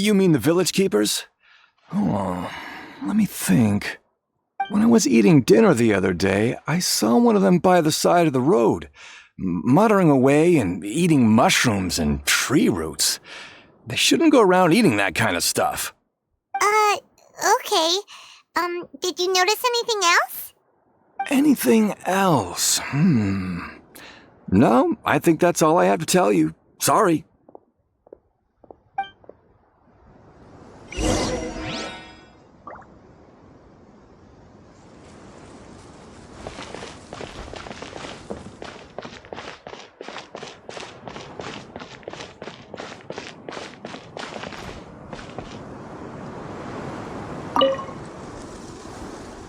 You mean the village keepers? Oh, let me think. When I was eating dinner the other day, I saw one of them by the side of the road, muttering away and eating mushrooms and tree roots. They shouldn't go around eating that kind of stuff. Okay. Did you notice anything else? Anything else? No, I think that's all I have to tell you. Sorry.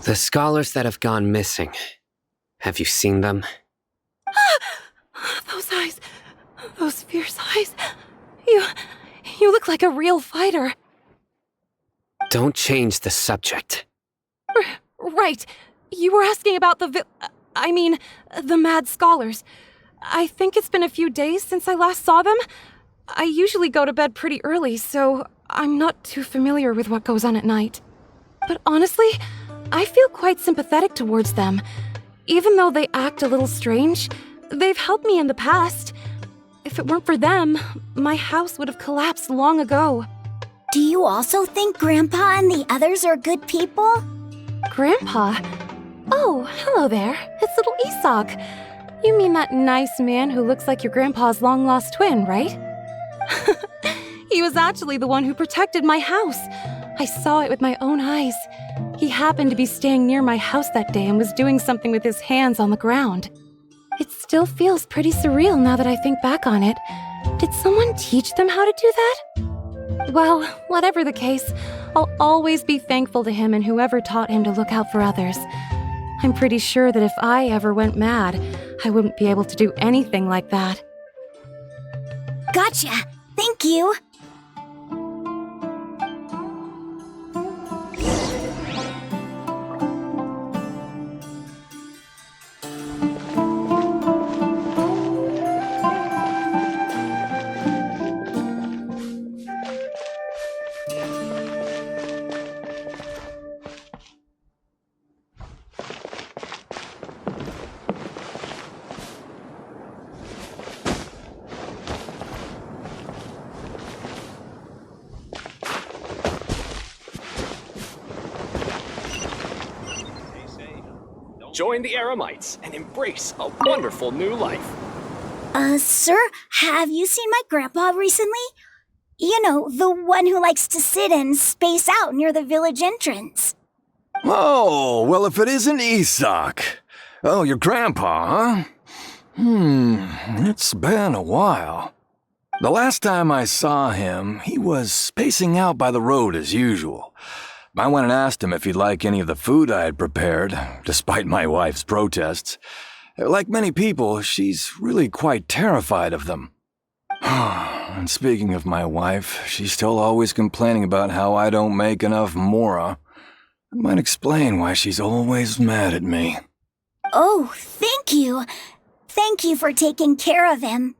The scholars that have gone missing. Have you seen them? Those eyes. Those fierce eyes. You look like a real fighter. Don't change the subject. Right. You were asking about the mad scholars. I think it's been a few days since I last saw them. I usually go to bed pretty early, so I'm not too familiar with what goes on at night. But honestly, I feel quite sympathetic towards them. Even though they act a little strange, they've helped me in the past. If it weren't for them, my house would have collapsed long ago. Do you also think Grandpa and the others are good people? Grandpa? Oh, hello there. It's little Isak. You mean that nice man who looks like your grandpa's long-lost twin, right? He was actually the one who protected my house. I saw it with my own eyes. He happened to be staying near my house that day and was doing something with his hands on the ground. It still feels pretty surreal now that I think back on it. Did someone teach them how to do that? Well, whatever the case, I'll always be thankful to him and whoever taught him to look out for others. I'm pretty sure that if I ever went mad, I wouldn't be able to do anything like that. Gotcha! Thank you! Join the Eremites and embrace a wonderful new life. Sir, have you seen my grandpa recently? You know, the one who likes to sit and space out near the village entrance. Oh, well, if it isn't Isak. Oh, your grandpa, huh? It's been a while. The last time I saw him, he was spacing out by the road as usual. I went and asked him if he'd like any of the food I had prepared, despite my wife's protests. Like many people, she's really quite terrified of them. And speaking of my wife, she's still always complaining about how I don't make enough mora. It might explain why she's always mad at me. Oh, thank you. Thank you for taking care of him.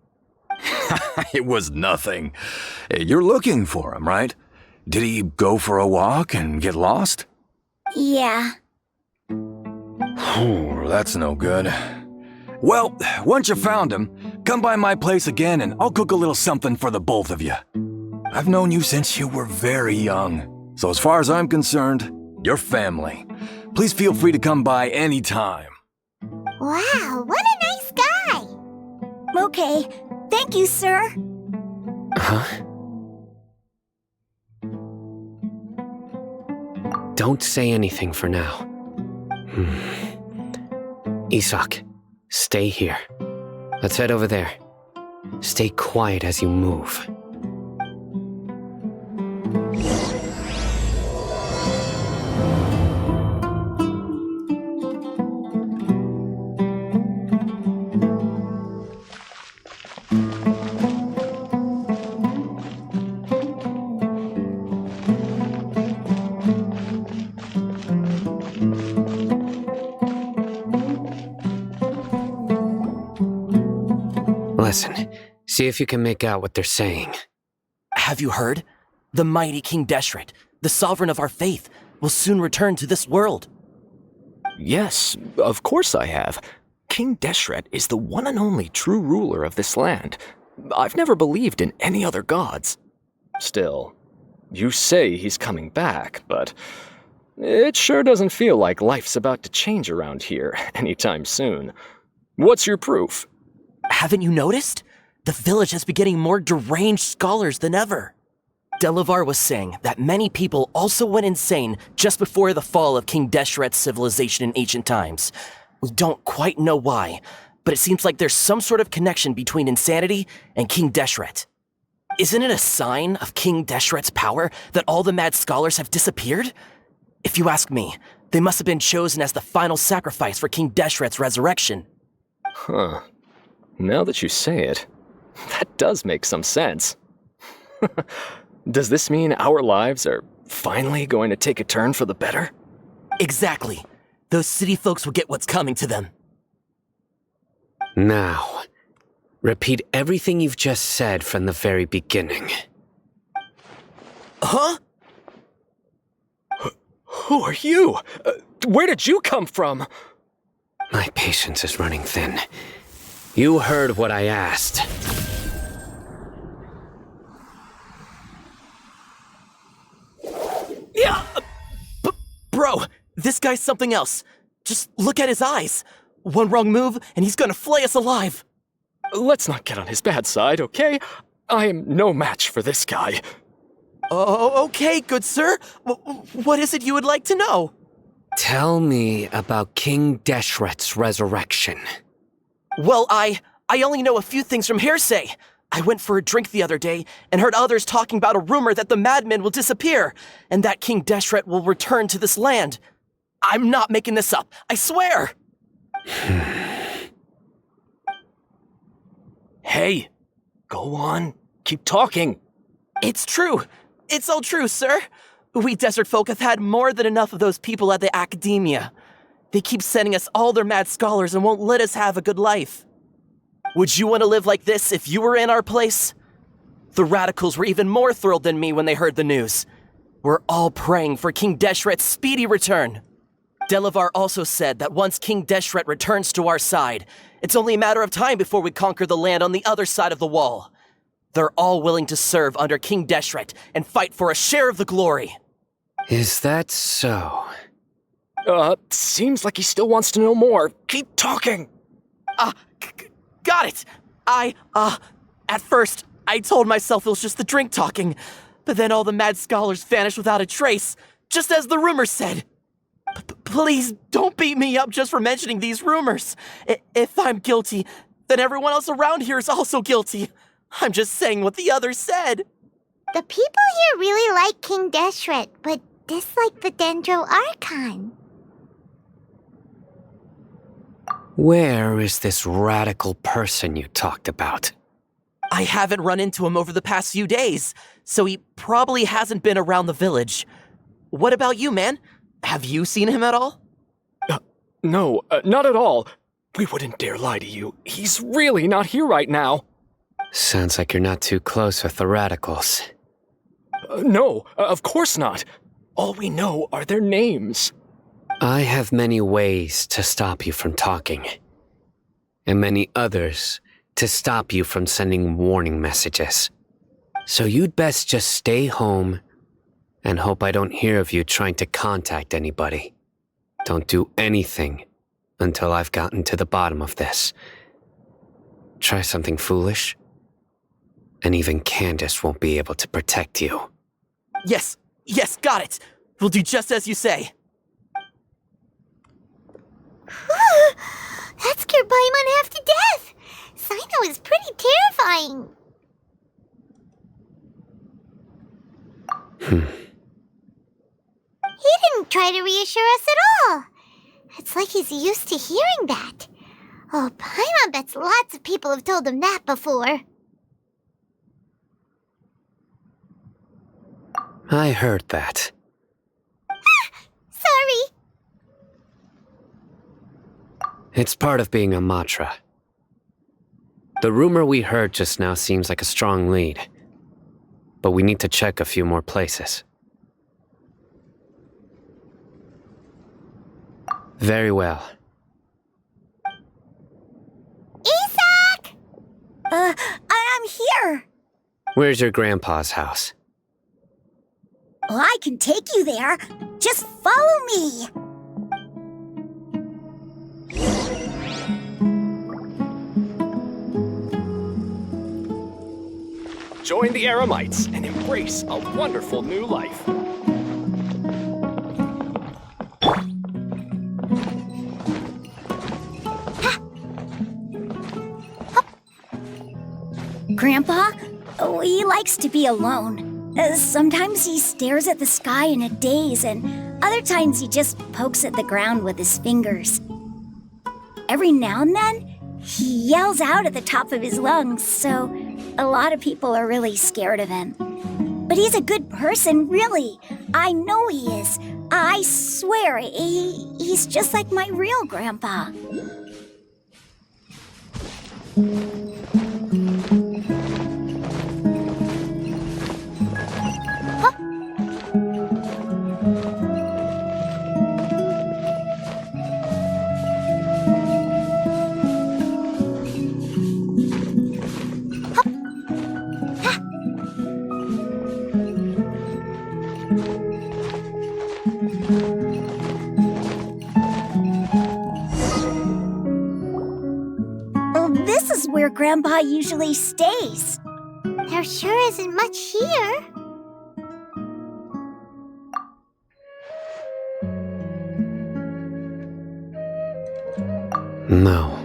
It was nothing. You're looking for him, right? Did he go for a walk and get lost? Yeah. That's no good. Well, once you found him, come by my place again and I'll cook a little something for the both of you. I've known you since you were very young, so as far as I'm concerned, you're family. Please feel free to come by anytime. Wow, what a nice guy! Okay, thank you, sir. Huh? Don't say anything for now. Isak, stay here. Let's head over there. Stay quiet as you move. Listen, see if you can make out what they're saying. Have you heard? The mighty King Deshret, the sovereign of our faith, will soon return to this world. Yes, of course I have. King Deshret is the one and only true ruler of this land. I've never believed in any other gods. Still, you say he's coming back, but it sure doesn't feel like life's about to change around here anytime soon. What's your proof? Haven't you noticed? The village has been getting more deranged scholars than ever. Delavar was saying that many people also went insane just before the fall of King Deshret's civilization in ancient times. We don't quite know why, but it seems like there's some sort of connection between insanity and King Deshret. Isn't it a sign of King Deshret's power that all the mad scholars have disappeared? If you ask me, they must have been chosen as the final sacrifice for King Deshret's resurrection. Huh. Now that you say it, that does make some sense. Does this mean our lives are finally going to take a turn for the better? Exactly. Those city folks will get what's coming to them. Now, repeat everything you've just said from the very beginning. Huh? Who are you? Where did you come from? My patience is running thin. You heard what I asked. Yeah! Bro, this guy's something else. Just look at his eyes. One wrong move, and he's gonna flay us alive. Let's not get on his bad side, okay? I am no match for this guy. Oh, okay, good sir. What is it you would like to know? Tell me about King Deshret's resurrection. Well, I only know a few things from hearsay. I went for a drink the other day and heard others talking about a rumor that the madmen will disappear and that King Deshret will return to this land. I'm not making this up, I swear! Hey, go on. Keep talking. It's true. It's all true, sir. We desert folk have had more than enough of those people at the academia. They keep sending us all their mad scholars and won't let us have a good life. Would you want to live like this if you were in our place? The radicals were even more thrilled than me when they heard the news. We're all praying for King Deshret's speedy return. Delavar also said that once King Deshret returns to our side, it's only a matter of time before we conquer the land on the other side of the wall. They're all willing to serve under King Deshret and fight for a share of the glory. Is that so? Seems like he still wants to know more. Keep talking. Got it! At first, I told myself it was just the drink talking, but then all the mad scholars vanished without a trace, just as the rumors said. Please don't beat me up just for mentioning these rumors. If I'm guilty, then everyone else around here is also guilty. I'm just saying what the others said. The people here really like King Deshret, but dislike the Dendro Archon. Where is this radical person you talked about? I haven't run into him over the past few days, so he probably hasn't been around the village. What about you, man? Have you seen him at all? No, not at all. We wouldn't dare lie to you. He's really not here right now. Sounds like you're not too close with the radicals. No, of course not. All we know are their names. I have many ways to stop you from talking, and many others to stop you from sending warning messages. So you'd best just stay home and hope I don't hear of you trying to contact anybody. Don't do anything until I've gotten to the bottom of this. Try something foolish, and even Candace won't be able to protect you. Yes, got it. We'll do just as you say. That scared Paimon half to death. Sino is pretty terrifying. He didn't try to reassure us at all. It's like he's used to hearing that. Oh, Paimon bets lots of people have told him that before. I heard that. Sorry. It's part of being a Matra. The rumor we heard just now seems like a strong lead. but we need to check a few more places. Very well. Isaac! I'm here. Where's your grandpa's house? Well, I can take you there. Just follow me. Join the Eremites and embrace a wonderful new life. Grandpa, he likes to be alone. Sometimes he stares at the sky in a daze, and other times he just pokes at the ground with his fingers. Every now and then, he yells out at the top of his lungs, so a lot of people are really scared of him. But he's a good person, really. I know he is. I swear, he's just like my real grandpa. This is where Grandpa usually stays. There sure isn't much here. No.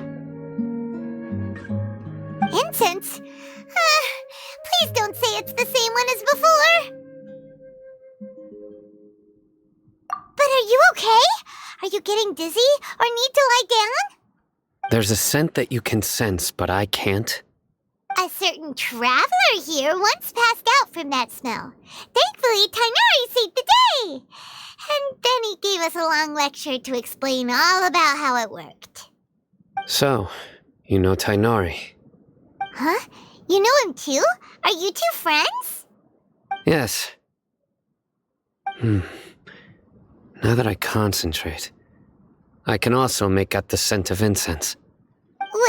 Incense? Please don't say it's the same one as before. But are you okay? Are you getting dizzy or need to lie down? There's a scent that you can sense, but I can't. A certain traveler here once passed out from that smell. Thankfully, Tainari saved the day. And then he gave us a long lecture to explain all about how it worked. So, you know Tainari? Huh? You know him too? Are you two friends? Yes. Now that I concentrate, I can also make out the scent of incense.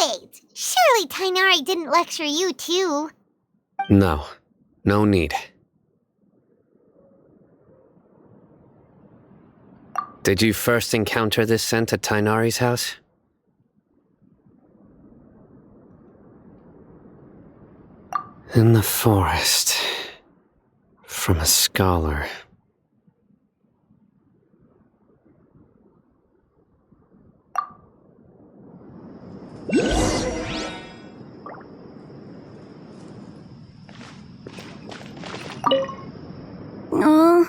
Wait, surely Tainari didn't lecture you too? No. No need. Did you first encounter this scent at Tainari's house? In the forest. From a scholar. Oh,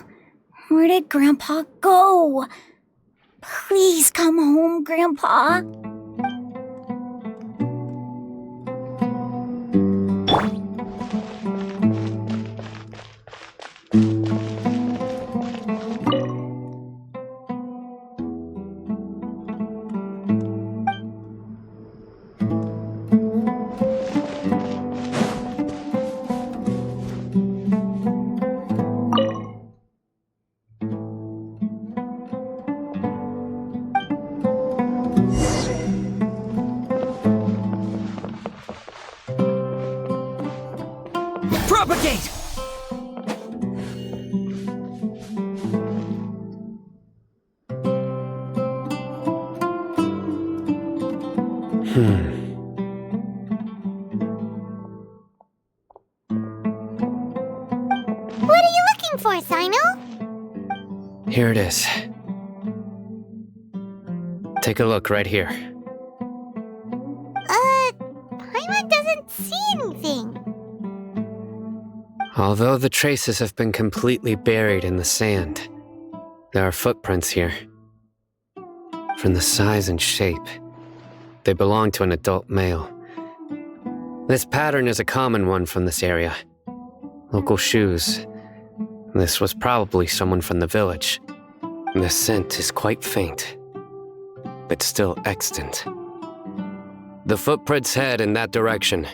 where did Grandpa go? Please come home, Grandpa. Propagate! What are you looking for, Sino? Here it is. Take a look right here. Paimon doesn't see anything. Although the traces have been completely buried in the sand, there are footprints here. From the size and shape, they belong to an adult male. This pattern is a common one from this area. Local shoes. This was probably someone from the village. The scent is quite faint, but still extant. The footprints head in that direction.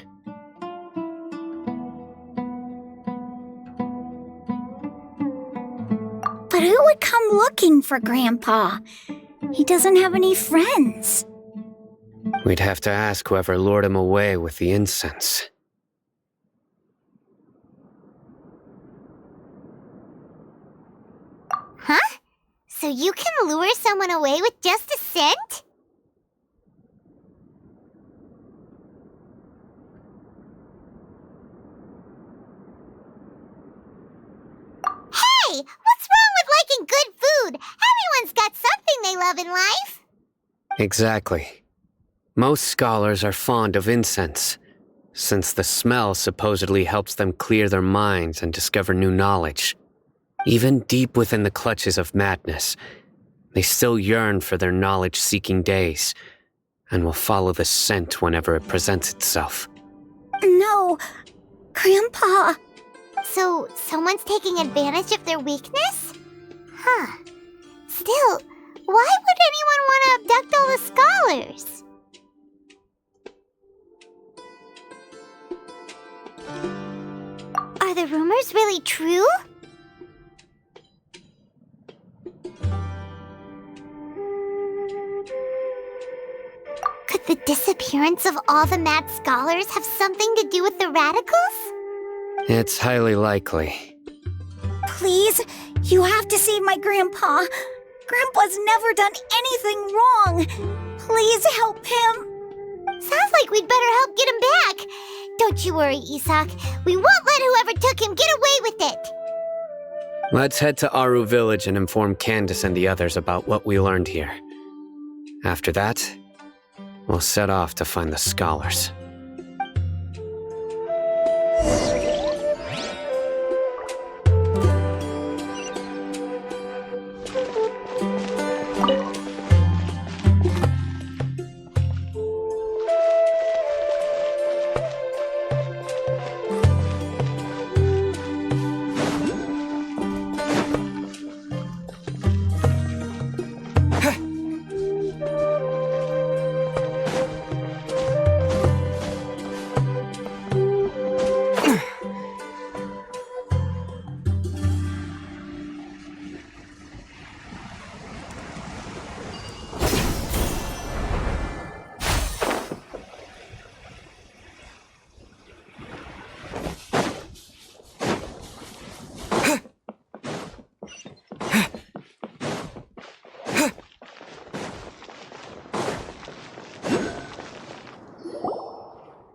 looking for Grandpa. He doesn't have any friends. We'd have to ask whoever lured him away with the incense. Huh? So you can lure someone away with just a scent? Hey! What's wrong with liking good food? Everyone's got something they love in life. Exactly. Most scholars are fond of incense, since the smell supposedly helps them clear their minds and discover new knowledge. Even deep within the clutches of madness, they still yearn for their knowledge-seeking days, and will follow the scent whenever it presents itself. No, Grandpa. So, someone's taking advantage of their weakness? Huh. Still, why would anyone want to abduct all the scholars? Are the rumors really true? Could the disappearance of all the mad scholars have something to do with the radicals? It's highly likely. Please, you have to save my Grandpa. Grandpa's never done anything wrong. Please help him. Sounds like we'd better help get him back. Don't you worry, Isak. We won't let whoever took him get away with it. Let's head to Aru Village and inform Candace and the others about what we learned here. After that, we'll set off to find the scholars.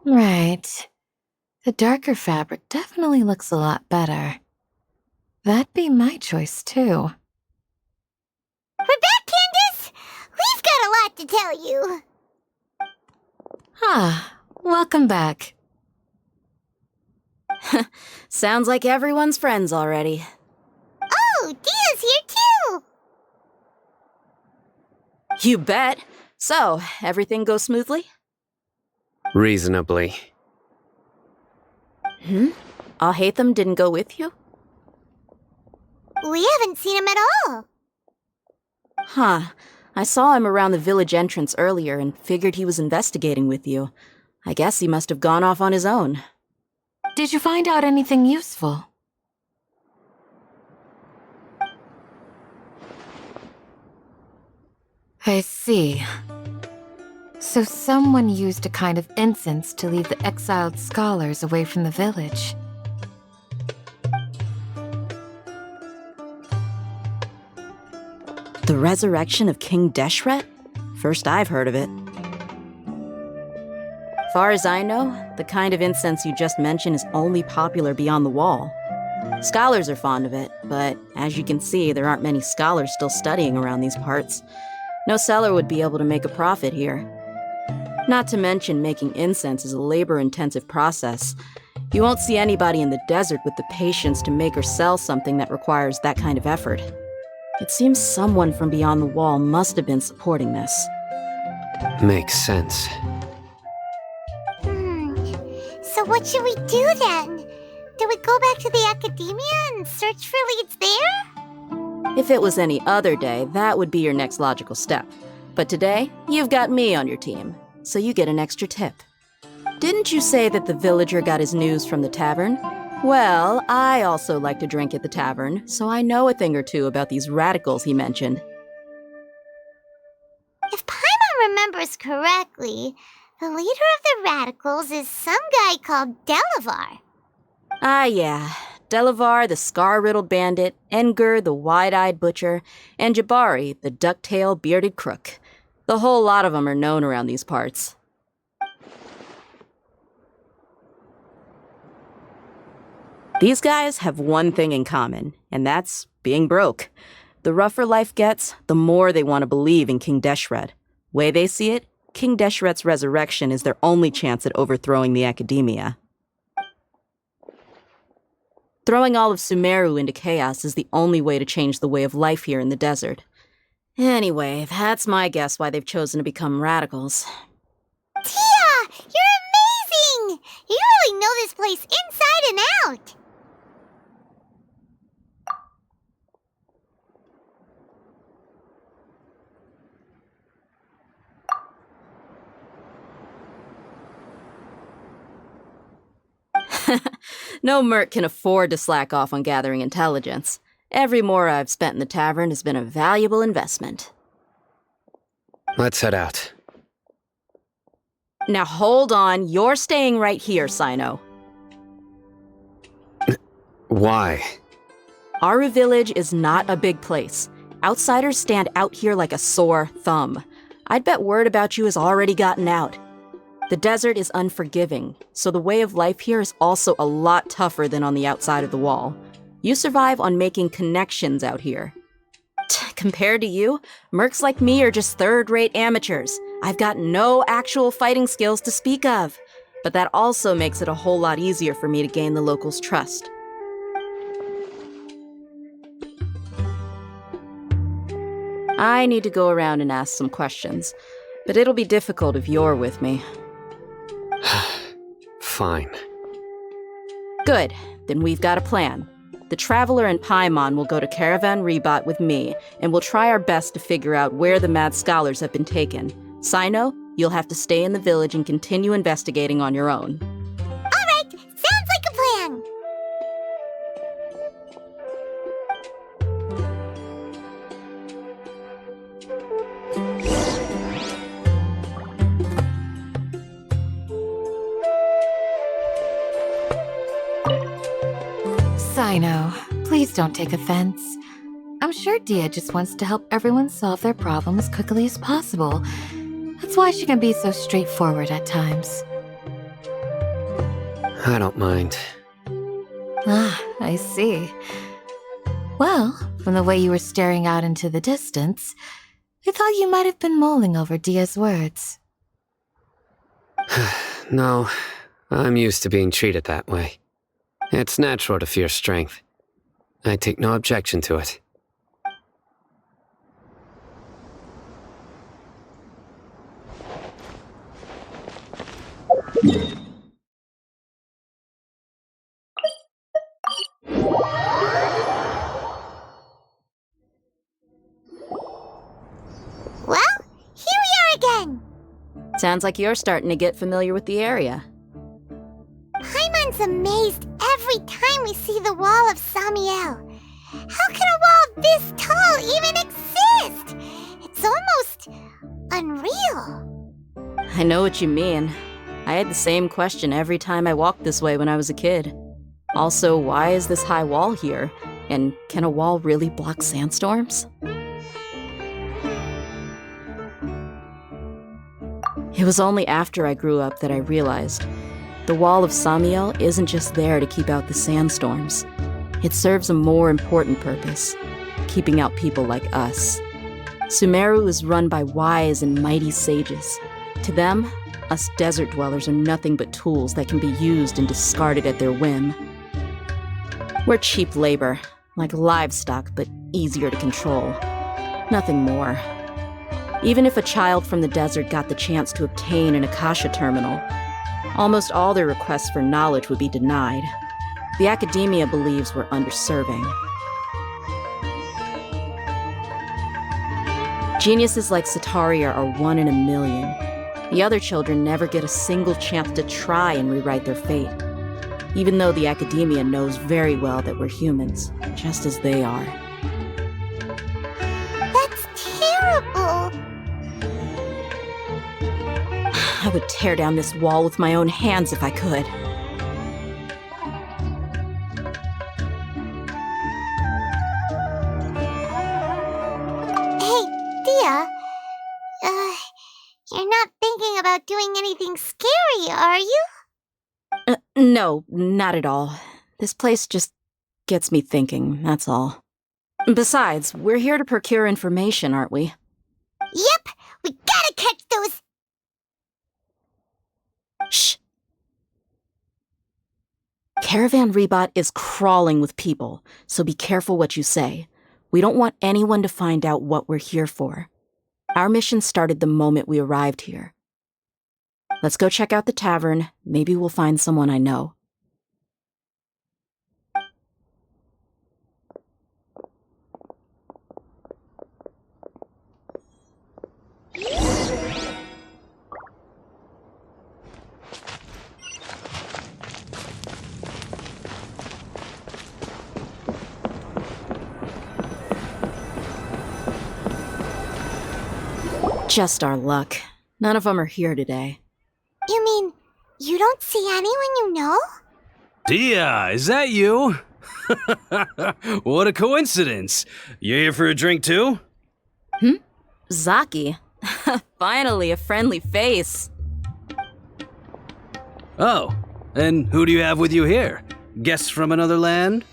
Right. The darker fabric definitely looks a lot better. That'd be my choice, too. We're back, Candace! We've got a lot to tell you. Ah, welcome back. Sounds like everyone's friends already. Oh, Dia's here, too! You bet. So, everything goes smoothly? Reasonably. Alhaitham didn't go with you? We haven't seen him at all. Huh. I saw him around the village entrance earlier and figured he was investigating with you. I guess he must have gone off on his own. Did you find out anything useful? I see. So someone used a kind of incense to lead the exiled scholars away from the village. The resurrection of King Deshret? First I've heard of it. Far as I know, the kind of incense you just mentioned is only popular beyond the wall. Scholars are fond of it, but as you can see, there aren't many scholars still studying around these parts. No seller would be able to make a profit here. Not to mention, making incense is a labor-intensive process. You won't see anybody in the desert with the patience to make or sell something that requires that kind of effort. It seems someone from beyond the wall must have been supporting this. Makes sense. So what should we do then? Do we go back to the academia and search for leads there? If it was any other day, that would be your next logical step. But today, you've got me on your team, so you get an extra tip. Didn't you say that the villager got his news from the tavern? Well, I also like to drink at the tavern, so I know a thing or two about these radicals he mentioned. If Paimon remembers correctly, the leader of the radicals is some guy called Delavar. Ah, yeah. Delavar, the scar-riddled bandit, Engur, the wide-eyed butcher, and Jabari, the duck-tailed bearded crook. The whole lot of them are known around these parts. These guys have one thing in common, and that's being broke. The rougher life gets, the more they want to believe in King Deshret. Way they see it, King Deshret's resurrection is their only chance at overthrowing the academia. Throwing all of Sumeru into chaos is the only way to change the way of life here in the desert. Anyway, that's my guess why they've chosen to become radicals. Tia! You're amazing! You really know this place inside and out! No merc can afford to slack off on gathering intelligence. Every mora I've spent in the tavern has been a valuable investment. Let's head out. Now hold on, you're staying right here, Sino. Why? Aru Village is not a big place. Outsiders stand out here like a sore thumb. I'd bet word about you has already gotten out. The desert is unforgiving, so the way of life here is also a lot tougher than on the outside of the wall. You survive on making connections out here. Compared to you, mercs like me are just third-rate amateurs. I've got no actual fighting skills to speak of, but that also makes it a whole lot easier for me to gain the locals' trust. I need to go around and ask some questions, but it'll be difficult if you're with me. Fine. Good, then we've got a plan. The Traveler and Paimon will go to Caravan Rebot with me, and we'll try our best to figure out where the mad scholars have been taken. Sino, you'll have to stay in the village and continue investigating on your own. Alright, sounds like a plan! Sino, please don't take offense. I'm sure Dia just wants to help everyone solve their problem as quickly as possible. That's why she can be so straightforward at times. I don't mind. Ah, I see. Well, from the way you were staring out into the distance, I thought you might have been mulling over Dia's words. No, I'm used to being treated that way. It's natural to fear strength. I take no objection to it. Well, here we are again! Sounds like you're starting to get familiar with the area. Paimon's amazed every time we see the wall of Samiel. How can a wall this tall even exist? It's almost unreal. I know what you mean. I had the same question every time I walked this way when I was a kid. Also, why is this high wall here? And can a wall really block sandstorms? It was only after I grew up that I realized the wall of Samiel isn't just there to keep out the sandstorms. It serves a more important purpose, keeping out people like us. Sumeru is run by wise and mighty sages. To them, us desert dwellers are nothing but tools that can be used and discarded at their whim. We're cheap labor, like livestock, but easier to control. Nothing more. Even if a child from the desert got the chance to obtain an Akasha terminal, almost all their requests for knowledge would be denied. The academia believes we're underserving. Geniuses like Sataria are 1 in a million. The other children never get a single chance to try and rewrite their fate. even though the academia knows very well that we're humans, just as they are. That's terrible. I would tear down this wall with my own hands if I could. Hey, Dia. You're not thinking about doing anything scary, are you? No, not at all. This place just gets me thinking, that's all. Besides, we're here to procure information, aren't we? Yep, we gotta catch those... Shh. Caravan Rebot is crawling with people, so be careful what you say. We don't want anyone to find out what we're here for. Our mission started the moment we arrived here. Let's go check out the tavern. Maybe we'll find someone I know. Just our luck. None of them are here today. You mean, you don't see anyone you know? Dia, is that you? What a coincidence. You here for a drink too? Zaki. Finally, a friendly face. Oh, and who do you have with you here? Guests from another land?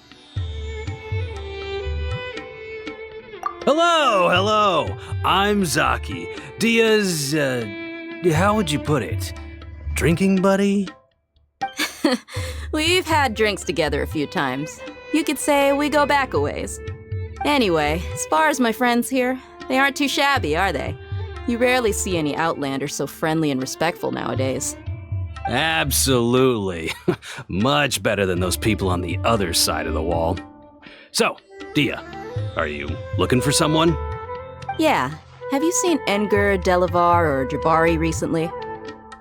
Hello. I'm Zaki. Dia's, how would you put it? Drinking buddy? We've had drinks together a few times. You could say we go back a ways. Anyway, as far as my friends here, they aren't too shabby, are they? You rarely see any Outlanders so friendly and respectful nowadays. Absolutely. Much better than those people on the other side of the wall. So, Dia, are you looking for someone? Yeah. Have you seen Enger, Delavar, or Jabari recently?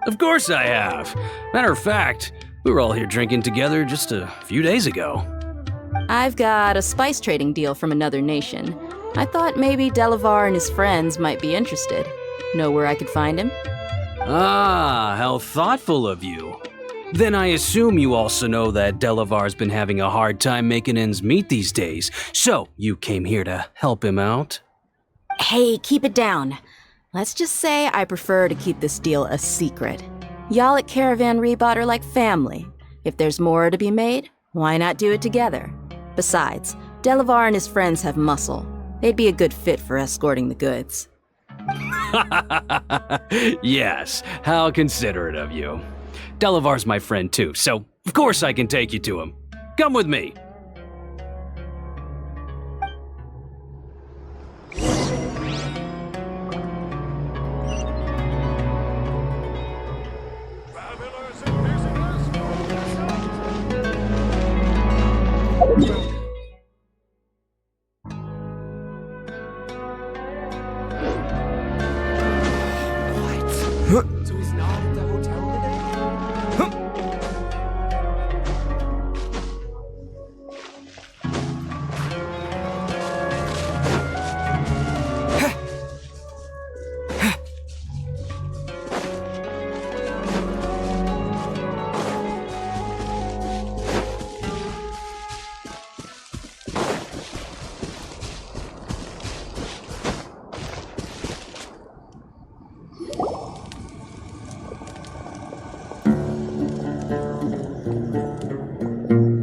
Of course I have. Matter of fact, we were all here drinking together just a few days ago. I've got a spice trading deal from another nation. I thought maybe Delavar and his friends might be interested. Know where I could find him? Ah, how thoughtful of you. Then I assume you also know that Delavar's been having a hard time making ends meet these days, so you came here to help him out? Hey, keep it down. Let's just say I prefer to keep this deal a secret. Y'all at Caravan Rebot are like family. If there's more to be made, why not do it together? Besides, Delavar and his friends have muscle. They'd be a good fit for escorting the goods. Yes, how considerate of you. Delavar's my friend too, so of course I can take you to him. Come with me. So he's not at the hotel today?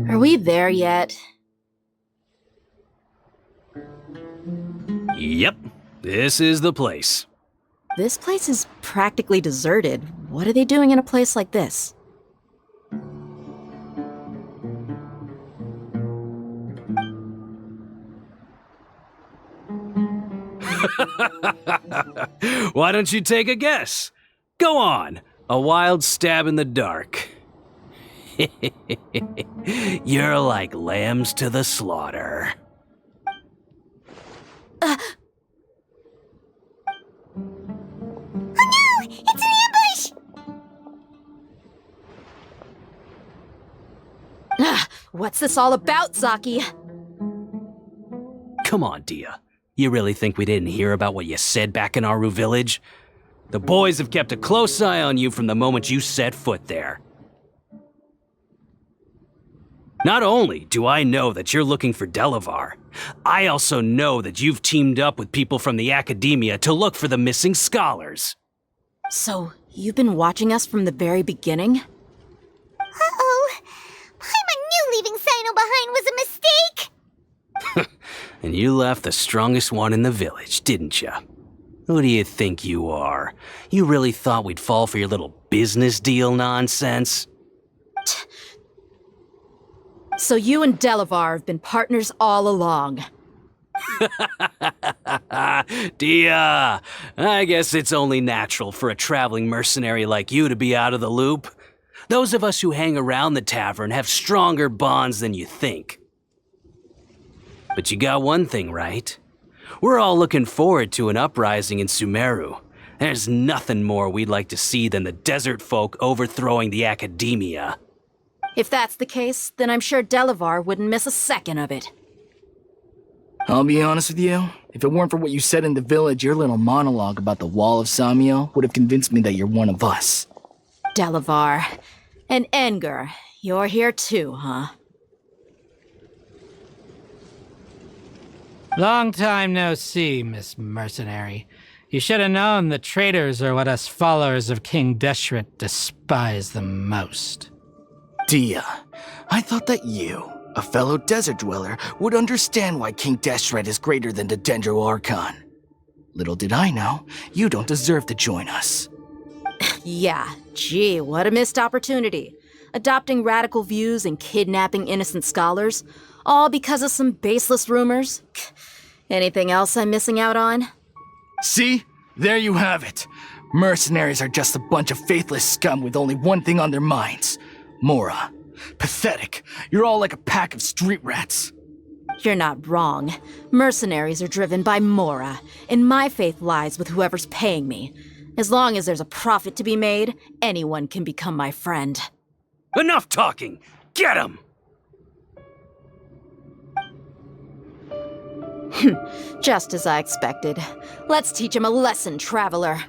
Are we there yet? Yep, this is the place. This place is practically deserted. What are they doing in a place like this? Why don't you take a guess? Go on, a wild stab in the dark. You're like lambs to the slaughter. Oh no! It's an ambush! What's this all about, Zaki? Come on, Dia. You really think we didn't hear about what you said back in Aru village? The boys have kept a close eye on you from the moment you set foot there. Not only do I know that you're looking for Delavar, I also know that you've teamed up with people from the Academia to look for the missing scholars. So, you've been watching us from the very beginning? Uh-oh. Paimon knew leaving Sino behind was a mistake! And you left the strongest one in the village, didn't you? Who do you think you are? You really thought we'd fall for your little business deal nonsense? So you and Delavar have been partners all along. Dia, I guess it's only natural for a traveling mercenary like you to be out of the loop. Those of us who hang around the tavern have stronger bonds than you think. But you got one thing right. We're all looking forward to an uprising in Sumeru. There's nothing more we'd like to see than the desert folk overthrowing the Academia. If that's the case, then I'm sure Delavar wouldn't miss a second of it. I'll be honest with you, if it weren't for what you said in the village, your little monologue about the Wall of Samiel would have convinced me that you're one of us. Delavar. And Enger, you're here too, huh? Long time no see, Miss Mercenary. You should have known the traitors are what us followers of King Deshret despise the most. Dia, I thought that you, a fellow desert dweller, would understand why King Deshret is greater than the Dendro Archon. Little did I know, you don't deserve to join us. Yeah, gee, what a missed opportunity. Adopting radical views and kidnapping innocent scholars, all because of some baseless rumors. Anything else I'm missing out on? See? There you have it. Mercenaries are just a bunch of faithless scum with only one thing on their minds. Mora. Pathetic. You're all like a pack of street rats. You're not wrong. Mercenaries are driven by Mora, and my faith lies with whoever's paying me. As long as there's a profit to be made, anyone can become my friend. Enough talking! Get him! Just as I expected. Let's teach him a lesson, traveler.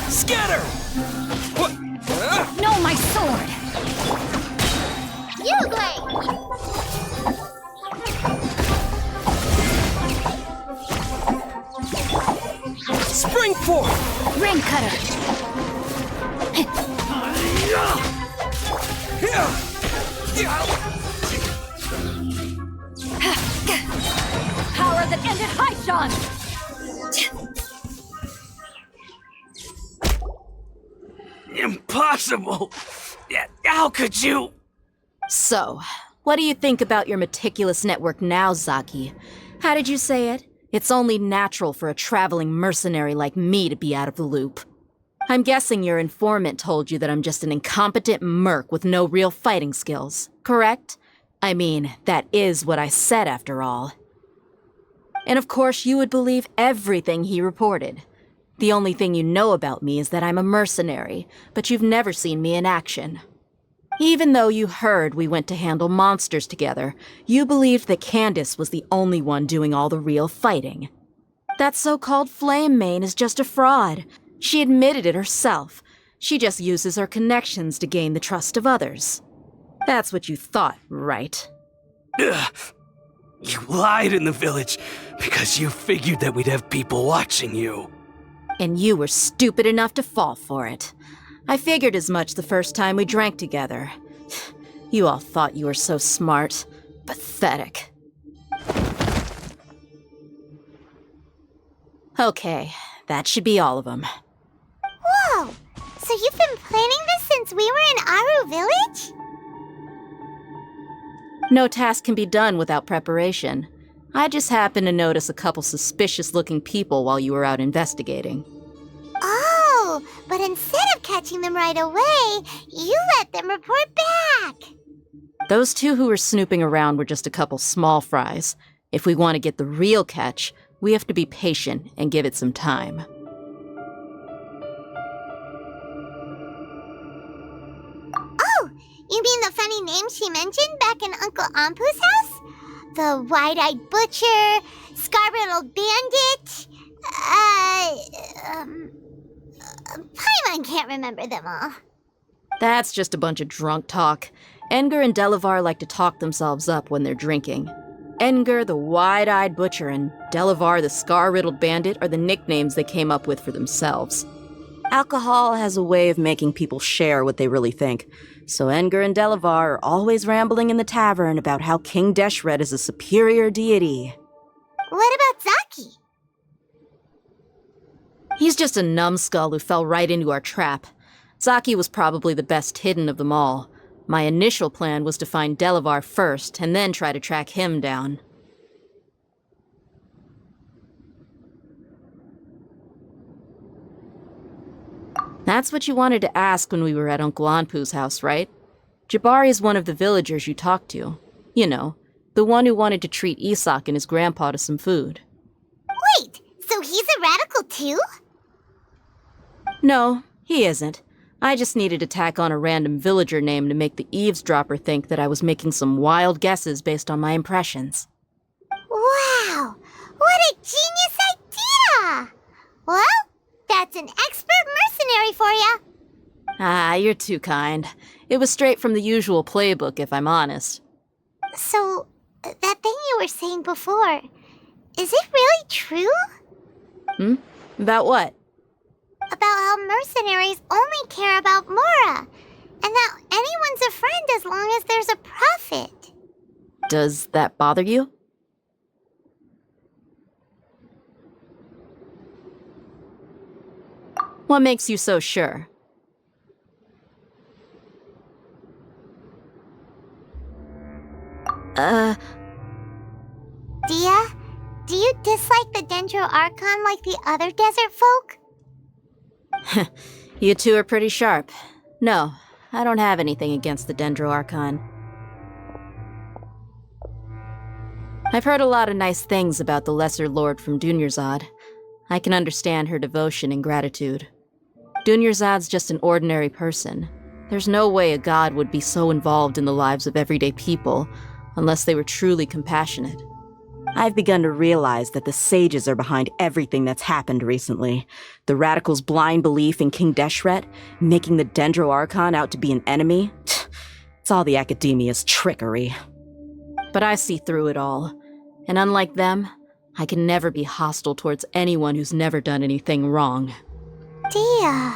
Scatter! No, my sword! Spring forth! Ring cutter! Power that ended Haishan! Impossible! How could you? So, what do you think about your meticulous network now, Zaki? How did you say it? It's only natural for a traveling mercenary like me to be out of the loop. I'm guessing your informant told you that I'm just an incompetent merc with no real fighting skills, correct? I mean, that is what I said after all. And of course you would believe everything he reported. The only thing you know about me is that I'm a mercenary, but you've never seen me in action. Even though you heard we went to handle monsters together, you believed that Candace was the only one doing all the real fighting. That so-called Flame Mane is just a fraud. She admitted it herself. She just uses her connections to gain the trust of others. That's what you thought, right? Ugh. You lied in the village because you figured that we'd have people watching you. And you were stupid enough to fall for it. I figured as much the first time we drank together. You all thought you were so smart. Pathetic. Okay, that should be all of them. Whoa! So you've been planning this since we were in Aru village? No task can be done without preparation. I just happened to notice a couple suspicious-looking people while you were out investigating. Oh, but instead of catching them right away, you let them report back. Those two who were snooping around were just a couple small fries. If we want to get the real catch, we have to be patient and give it some time. Oh, you mean the funny name she mentioned back in Uncle Ampu's house? The wide-eyed butcher, scar-riddled bandit, Paimon can't remember them all. That's just a bunch of drunk talk. Edgar and Delavar like to talk themselves up when they're drinking. Edgar, the wide-eyed butcher, and Delavar, the scar-riddled bandit, are the nicknames they came up with for themselves. Alcohol has a way of making people share what they really think, so Edgar and Delavar are always rambling in the tavern about how King Deshret is a superior deity. What about Zaki? He's just a numbskull who fell right into our trap. Zaki was probably the best hidden of them all. My initial plan was to find Delavar first, and then try to track him down. That's what you wanted to ask when we were at Uncle Anpu's house, right? Jabari is one of the villagers you talked to. You know, the one who wanted to treat Isak and his grandpa to some food. Wait, so he's a radical too? No, he isn't. I just needed to tack on a random villager name to make the eavesdropper think that I was making some wild guesses based on my impressions. Wow, what a genius idea! Well, that's an expert mercenary for ya. Ah, you're too kind. It was straight from the usual playbook, if I'm honest. So, that thing you were saying before, is it really true? About what? About how mercenaries only care about Mora, and that anyone's a friend as long as there's a profit. Does that bother you? What makes you so sure? Dia, do you dislike the Dendro Archon like the other desert folk? You two are pretty sharp. No, I don't have anything against the Dendro Archon. I've heard a lot of nice things about the Lesser Lord from Dunyarzad. I can understand her devotion and gratitude. Dunyarzad's just an ordinary person. There's no way a god would be so involved in the lives of everyday people unless they were truly compassionate. I've begun to realize that the sages are behind everything that's happened recently. The radicals' blind belief in King Deshret, making the Dendro Archon out to be an enemy. It's all the academia's trickery. But I see through it all. And unlike them, I can never be hostile towards anyone who's never done anything wrong. Dia.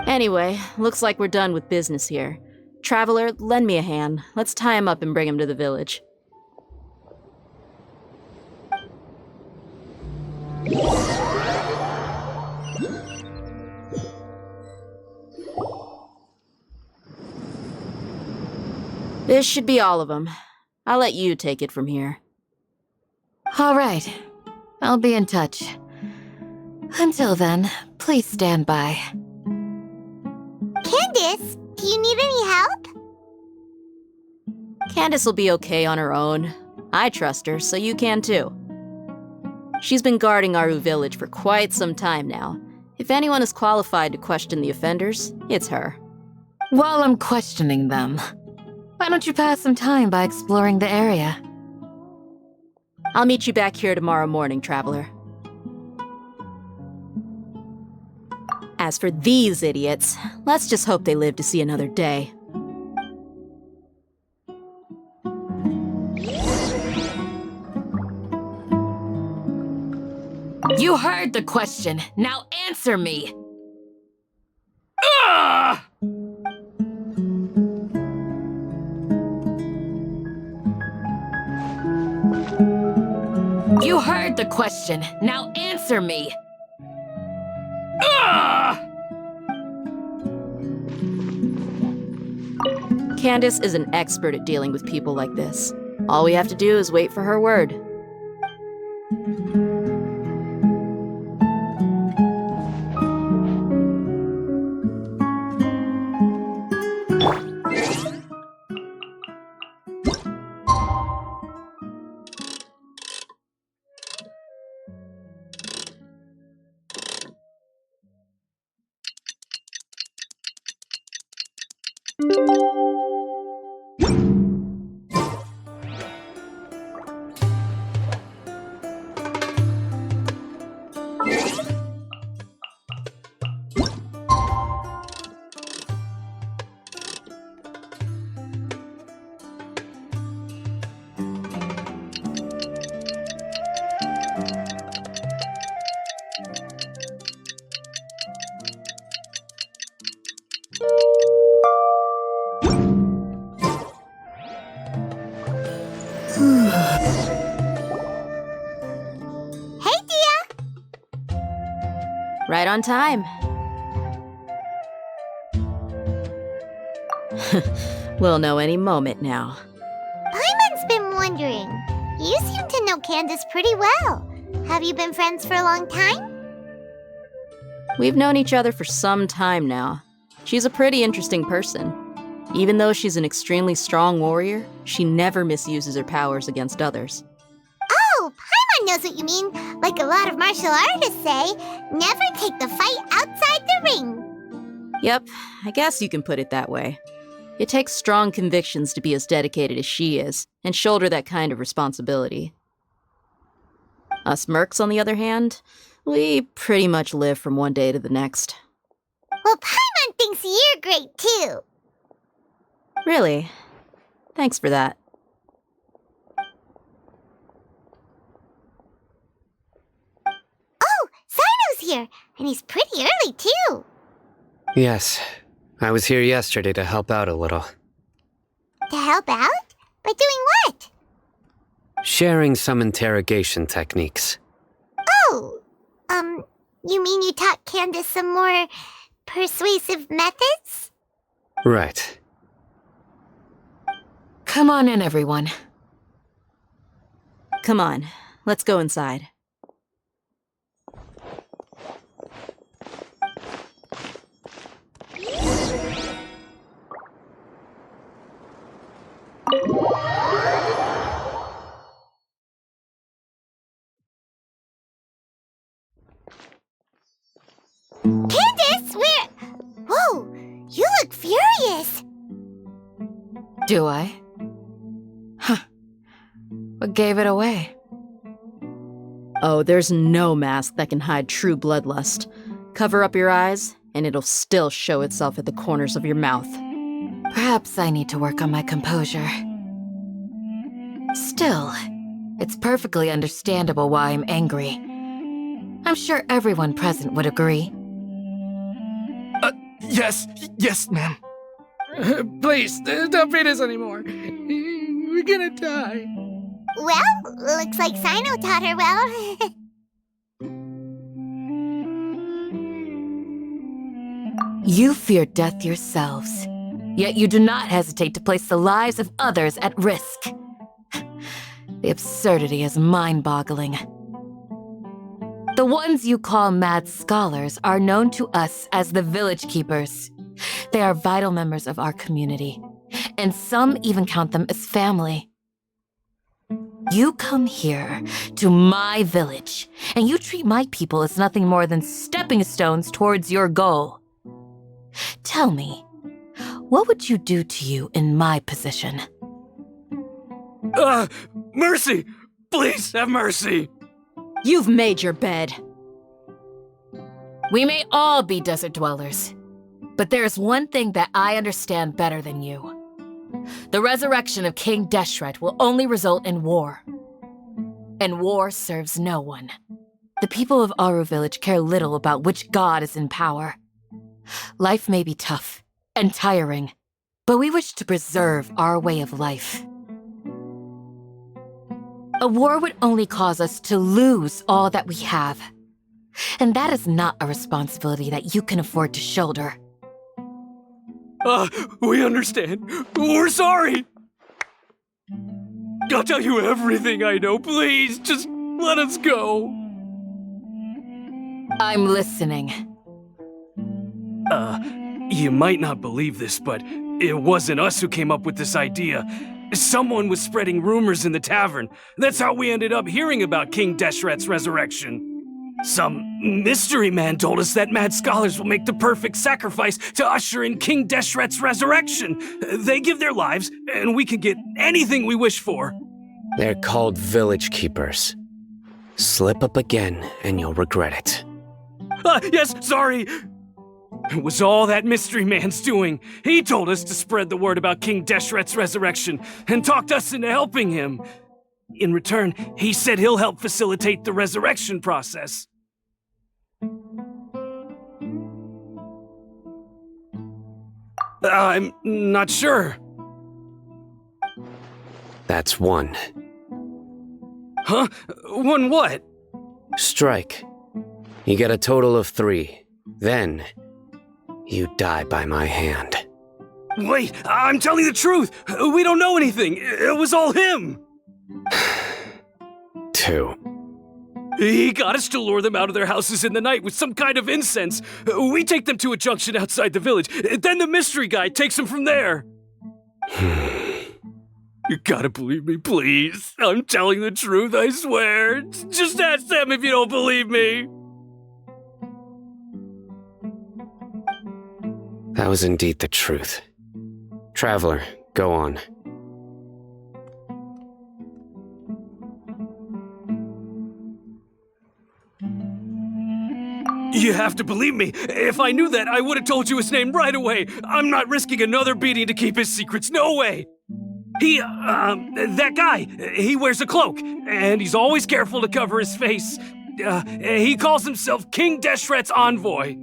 Anyway, looks like we're done with business here. Traveler, lend me a hand. Let's tie him up and bring him to the village. This should be all of them. I'll let you take it from here. All right. I'll be in touch. Until then, please stand by. Candace, do you need any help? Candace will be okay on her own. I trust her, so you can too. She's been guarding Aru village for quite some time now. If anyone is qualified to question the offenders, it's her. While I'm questioning them, why don't you pass some time by exploring the area? I'll meet you back here tomorrow morning, Traveler. As for these idiots, let's just hope they live to see another day. You heard the question. Now answer me. You heard the question. Now answer me. Candace is an expert at dealing with people like this. All we have to do is wait for her word. Hey, Dia! Right on time. We'll know any moment now. Paimon's been wondering. You seem to know Candace pretty well. Have you been friends for a long time? We've known each other for some time now. She's a pretty interesting person. Even though she's an extremely strong warrior, she never misuses her powers against others. Oh, Paimon knows what you mean. Like a lot of martial artists say, never take the fight outside the ring. Yep, I guess you can put it that way. It takes strong convictions to be as dedicated as she is, and shoulder that kind of responsibility. Us mercs, on the other hand, we pretty much live from one day to the next. Well, Paimon thinks you're great too. Really? Thanks for that. Oh, Sino's here, and he's pretty early too. Yes, I was here yesterday to help out a little. To help out? By doing what? Sharing some interrogation techniques. Oh, you mean you taught Candace some more persuasive methods? Right. Come on in, everyone. Come on, let's go inside. Candace, where? Whoa, you look furious. Do I? Huh. What gave it away? Oh, there's no mask that can hide true bloodlust. Cover up your eyes, and it'll still show itself at the corners of your mouth. Perhaps I need to work on my composure. Still, it's perfectly understandable why I'm angry. I'm sure everyone present would agree. Yes, ma'am. Please, don't beat us anymore. We're gonna die. Well, looks like Sino taught her well. You fear death yourselves, yet you do not hesitate to place the lives of others at risk. The absurdity is mind-boggling. The ones you call mad scholars are known to us as the Village Keepers. They are vital members of our community, and some even count them as family. You come here to my village, and you treat my people as nothing more than stepping stones towards your goal. Tell me, what would you do to you in my position? Mercy! Please have mercy! You've made your bed. We may all be desert dwellers, but there is one thing that I understand better than you. The resurrection of King Deshret will only result in war. And war serves no one. The people of Aru Village care little about which god is in power. Life may be tough and tiring, but we wish to preserve our way of life. A war would only cause us to lose all that we have. And that is not a responsibility that you can afford to shoulder. We understand. We're sorry. I'll tell you everything I know. Please, just let us go. I'm listening. You might not believe this, but it wasn't us who came up with this idea. Someone was spreading rumors in the tavern. That's how we ended up hearing about King Deshret's resurrection. Some mystery man told us that mad scholars will make the perfect sacrifice to usher in King Deshret's resurrection. They give their lives, and we can get anything we wish for. They're called village keepers. Slip up again, and you'll regret it. Yes, sorry. It was all that mystery man's doing. He told us to spread the word about King Deshret's resurrection, and talked us into helping him. In return, he said he'll help facilitate the resurrection process. I'm not sure. That's one. Huh? One what? Strike. You get a total of 3. Then, you die by my hand. Wait, I'm telling the truth. We don't know anything. It was all him. 2. He got us to lure them out of their houses in the night with some kind of incense. We take them to a junction outside the village. Then the mystery guy takes them from there. You gotta believe me, please. I'm telling the truth, I swear. Just ask them if you don't believe me. That was indeed the truth. Traveler, go on. You have to believe me. If I knew that, I would have told you his name right away. I'm not risking another beating to keep his secrets. No way. That guy, he wears a cloak, and he's always careful to cover his face. He calls himself King Deshret's envoy.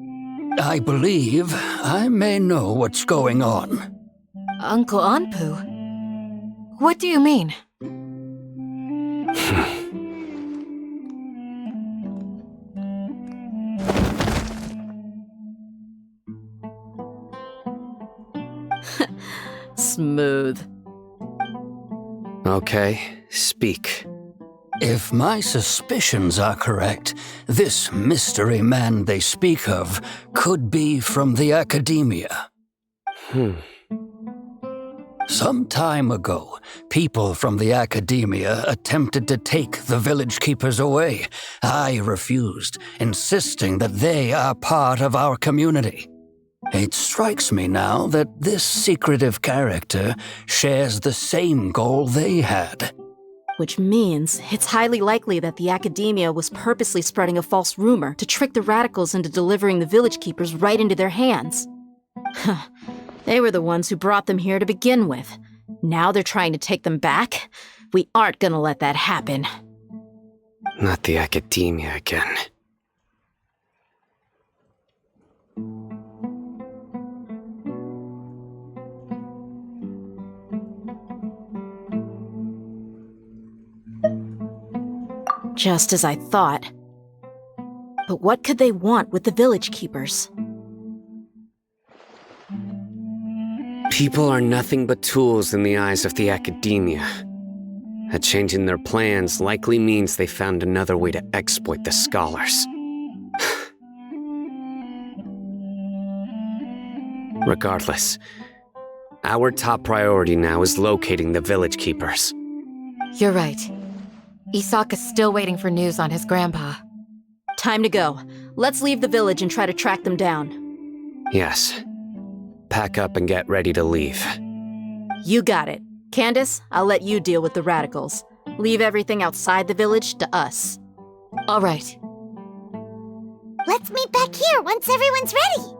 I believe I may know what's going on. Uncle Anpu? What do you mean? Smooth. Okay, speak. If my suspicions are correct, this mystery man they speak of could be from the academia. Some time ago, people from the academia attempted to take the village keepers away. I refused, insisting that they are part of our community. It strikes me now that this secretive character shares the same goal they had. Which means it's highly likely that the academia was purposely spreading a false rumor to trick the radicals into delivering the village keepers right into their hands. They were the ones who brought them here to begin with. Now they're trying to take them back? We aren't gonna let that happen. Not the academia again. Just as I thought. But what could they want with the village keepers? People are nothing but tools in the eyes of the academia. A change in their plans likely means they found another way to exploit the scholars. Regardless, our top priority now is locating the village keepers. You're right. Isak is still waiting for news on his grandpa. Time to go. Let's leave the village and try to track them down. Yes. Pack up and get ready to leave. You got it. Candace, I'll let you deal with the radicals. Leave everything outside the village to us. All right. Let's meet back here once everyone's ready.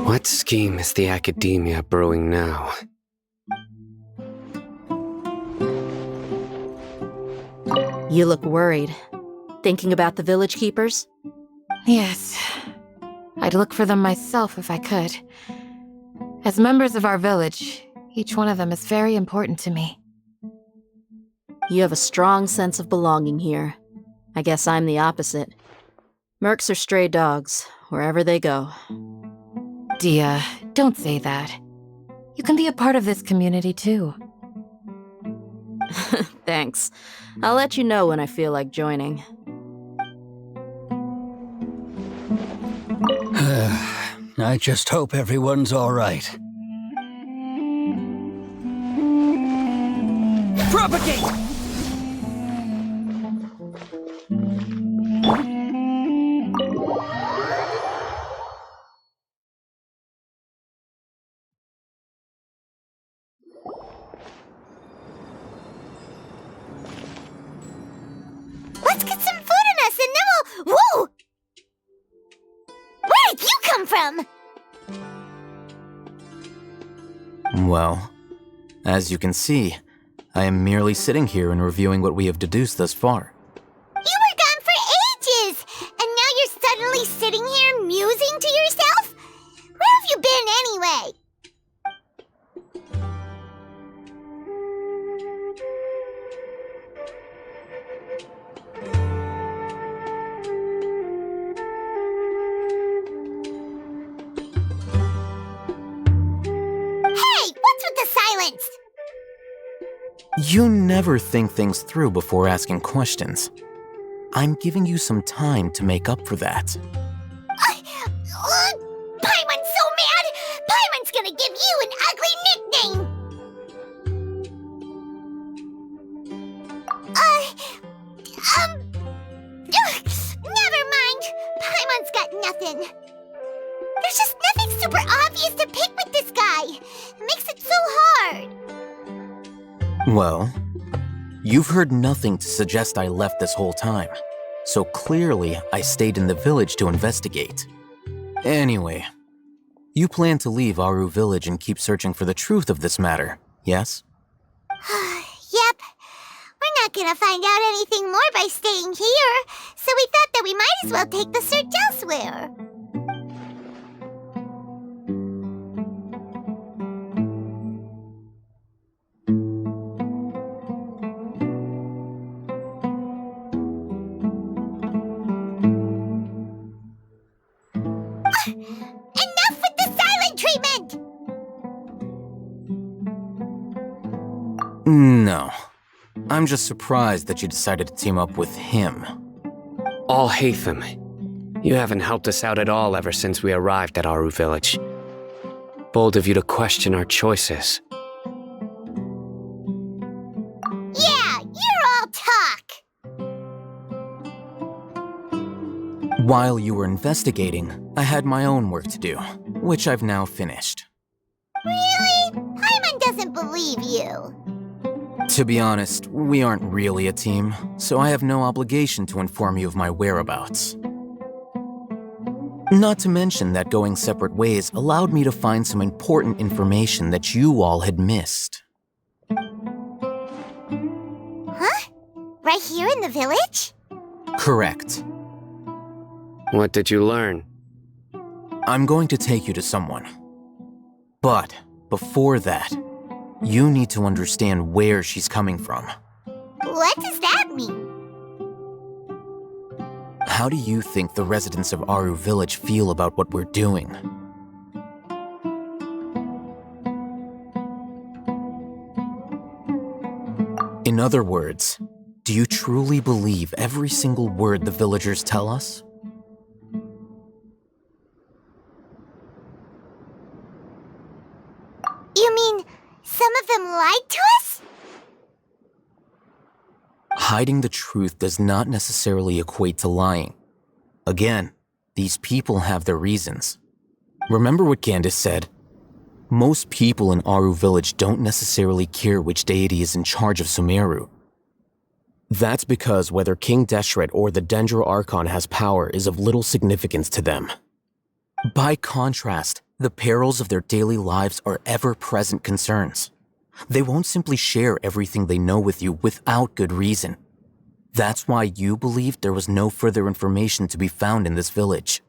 What scheme is the academia brewing now? You look worried. Thinking about the village keepers? Yes. I'd look for them myself if I could. As members of our village, each one of them is very important to me. You have a strong sense of belonging here. I guess I'm the opposite. Mercs are stray dogs, wherever they go. Dia, don't say that. You can be a part of this community too. Thanks. I'll let you know when I feel like joining. I just hope everyone's all right. Propagate! Let's get some food in us and then we'll... Whoa! Where did you come from? Well, as you can see, I am merely sitting here and reviewing what we have deduced thus far. You were gone for ages! And now you're suddenly sitting here musing to yourself? Where have you been anyway? Hey, what's with the silence? You never think things through before asking questions. I'm giving you some time to make up for that. Paimon's so mad! Paimon's gonna give you an ugly nickname! Never mind. Paimon's got nothing. There's just nothing super obvious to pick with this guy. It makes it so hard. Well, you've heard nothing to suggest I left this whole time, so clearly I stayed in the village to investigate. Anyway, you plan to leave Aru village and keep searching for the truth of this matter, yes? Yep. We're not gonna find out anything more by staying here, so we thought that we might as well take the search elsewhere. Enough with the silent treatment! No. I'm just surprised that you decided to team up with him. Al-Haytham, you haven't helped us out at all ever since we arrived at Aru village. Bold of you to question our choices. Yeah, you're all talk! While you were investigating, I had my own work to do, which I've now finished. Really? Paimon doesn't believe you. To be honest, we aren't really a team, so I have no obligation to inform you of my whereabouts. Not to mention that going separate ways allowed me to find some important information that you all had missed. Huh? Right here in the village? Correct. What did you learn? I'm going to take you to someone. But before that, you need to understand where she's coming from. What does that mean? How do you think the residents of Aru village feel about what we're doing? In other words, do you truly believe every single word the villagers tell us? You mean some of them lied to us? Hiding the truth does not necessarily equate to lying. Again, these people have their reasons. Remember what Candace said? Most people in Aru village don't necessarily care which deity is in charge of Sumeru. That's because whether King Deshret or the Dendro Archon has power is of little significance to them. By contrast, the perils of their daily lives are ever-present concerns. They won't simply share everything they know with you without good reason. That's why you believed there was no further information to be found in this village.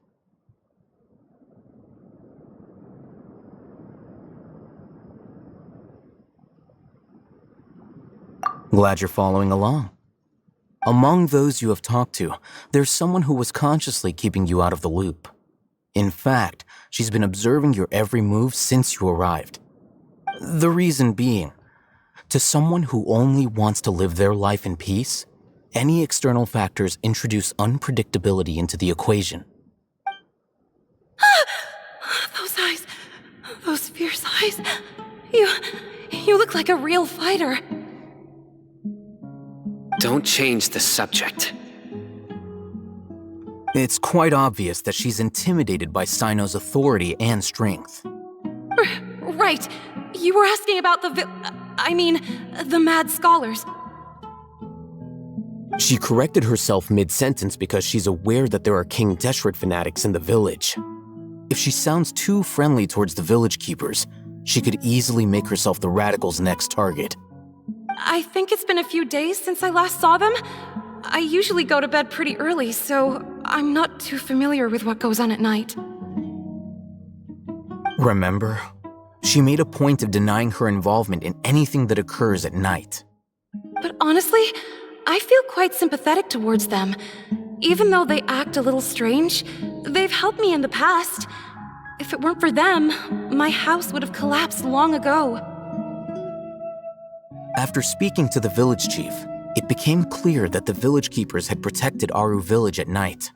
Glad you're following along. Among those you have talked to, there's someone who was consciously keeping you out of the loop. In fact, she's been observing your every move since you arrived. The reason being, To someone who only wants to live their life in peace, any external factors introduce unpredictability into the equation. Those eyes. Those fierce eyes. You look like a real fighter. Don't change the subject. It's quite obvious that she's intimidated by Sino's authority and strength. Right. You were asking about the mad scholars. She corrected herself mid-sentence because she's aware that there are King Deshret fanatics in the village. If she sounds too friendly towards the village keepers, she could easily make herself the radicals' next target. I think it's been a few days since I last saw them. I usually go to bed pretty early, so I'm not too familiar with what goes on at night. Remember? She made a point of denying her involvement in anything that occurs at night. But honestly, I feel quite sympathetic towards them. Even though they act a little strange, they've helped me in the past. If it weren't for them, my house would have collapsed long ago. After speaking to the village chief, it became clear that the village keepers had protected Aru village at night.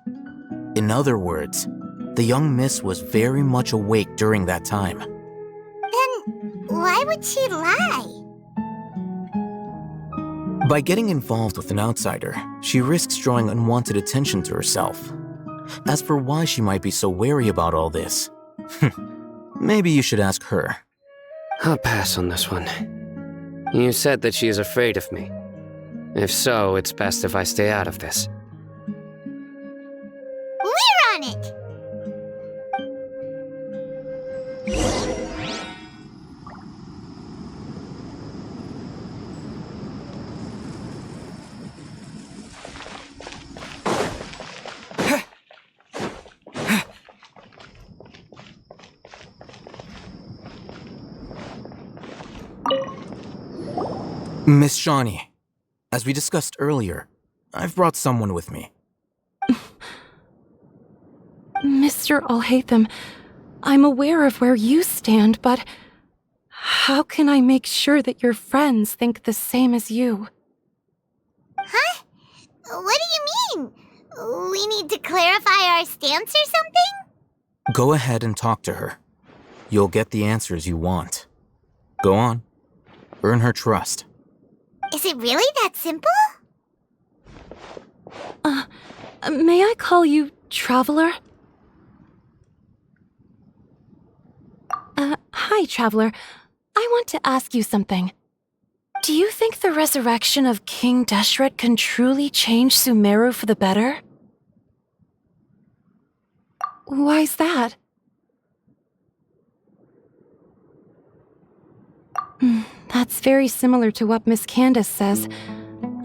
In other words, the young miss was very much awake during that time. Then why would she lie? By getting involved with an outsider, she risks drawing unwanted attention to herself. As for why she might be so wary about all this, maybe you should ask her. I'll pass on this one. You said that she is afraid of me. If so, it's best if I stay out of this. We're on it! Miss Shawnee, as we discussed earlier, I've brought someone with me. Mr. Alhaitham, I'm aware of where you stand, but how can I make sure that your friends think the same as you? Huh? What do you mean? We need to clarify our stance or something? Go ahead and talk to her. You'll get the answers you want. Go on. Earn her trust. Is it really that simple? May I call you Traveler? Hi, Traveler. I want to ask you something. Do you think the resurrection of King Deshret can truly change Sumeru for the better? Why's that? That's very similar to what Miss Candace says.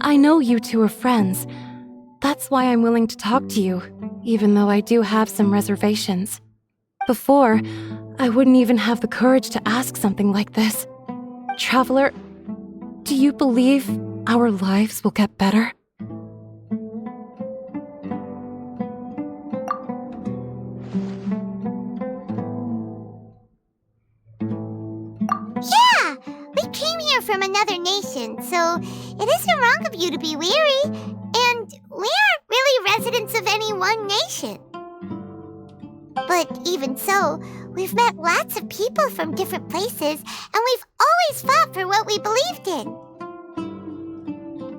I know you two are friends. That's why I'm willing to talk to you, even though I do have some reservations. Before, I wouldn't even have the courage to ask something like this. Traveler, do you believe our lives will get better? Yeah! We came here from another nation, so it isn't wrong of you to be weary. And we aren't really residents of any one nation. But even so, we've met lots of people from different places, and we've always fought for what we believed in.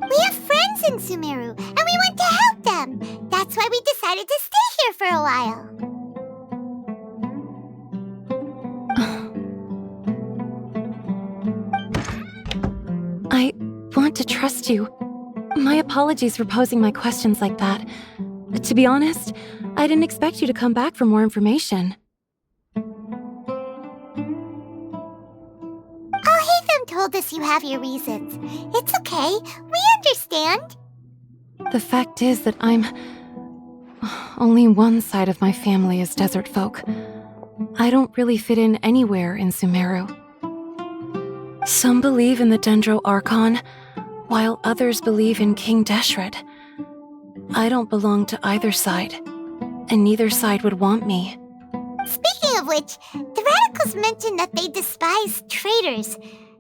We have friends in Sumeru, and we want to help them. That's why we decided to stay here for a while. I want to trust you. My apologies for posing my questions like that. To be honest, I didn't expect you to come back for more information. Alhaitham told us you have your reasons. It's okay. We understand. The fact is that only one side of my family is desert folk. I don't really fit in anywhere in Sumeru. Some believe in the Dendro Archon, while others believe in King Deshret. I don't belong to either side, and neither side would want me. Speaking of which, the radicals mentioned that they despise traitors.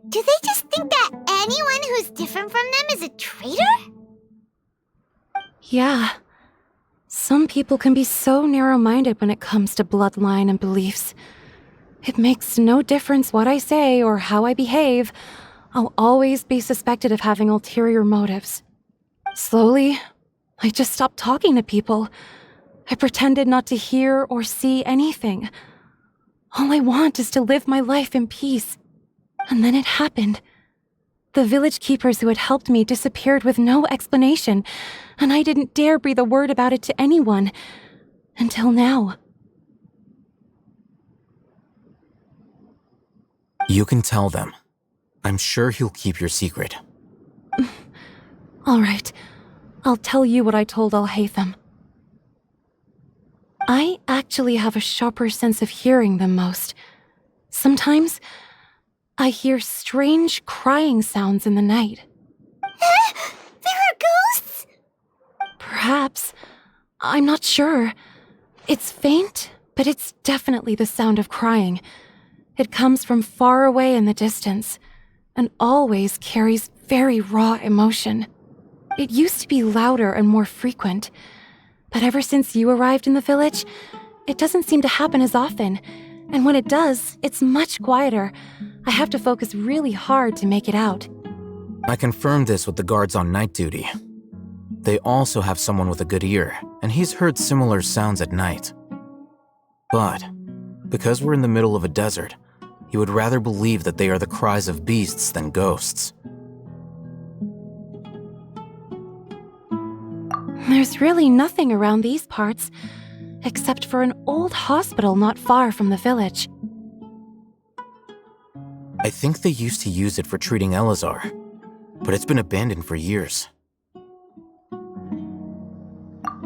Do they just think that anyone who's different from them is a traitor? Yeah. Some people can be so narrow-minded when it comes to bloodline and beliefs. It makes no difference what I say or how I behave. I'll always be suspected of having ulterior motives. Slowly, I just stopped talking to people. I pretended not to hear or see anything. All I want is to live my life in peace. And then it happened. The village keepers who had helped me disappeared with no explanation, and I didn't dare breathe a word about it to anyone. Until now. You can tell them. I'm sure he'll keep your secret. All right. I'll tell you what I told Al-Haytham. I actually have a sharper sense of hearing than most. Sometimes, I hear strange crying sounds in the night. There are ghosts? Perhaps. I'm not sure. It's faint, but it's definitely the sound of crying. It comes from far away in the distance, and always carries very raw emotion. It used to be louder and more frequent, but ever since you arrived in the village, it doesn't seem to happen as often, and when it does, it's much quieter. I have to focus really hard to make it out. I confirmed this with the guards on night duty. They also have someone with a good ear, and he's heard similar sounds at night. But, because we're in the middle of a desert, he would rather believe that they are the cries of beasts than ghosts. There's really nothing around these parts, except for an old hospital not far from the village. I think they used to use it for treating Eleazar, but it's been abandoned for years.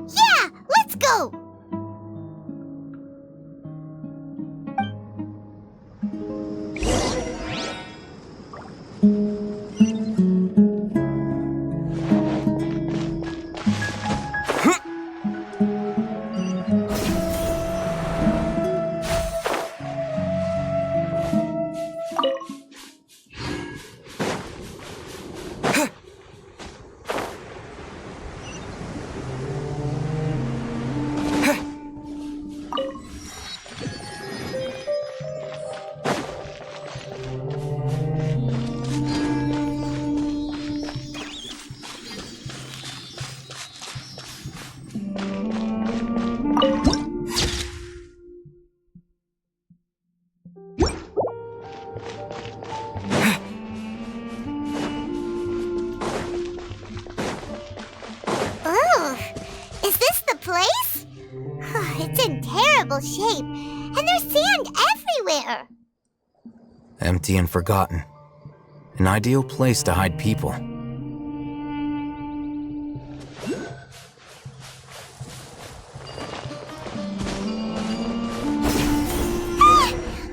Yeah, let's go! Shape, and there's sand everywhere. Empty and forgotten. An ideal place to hide people.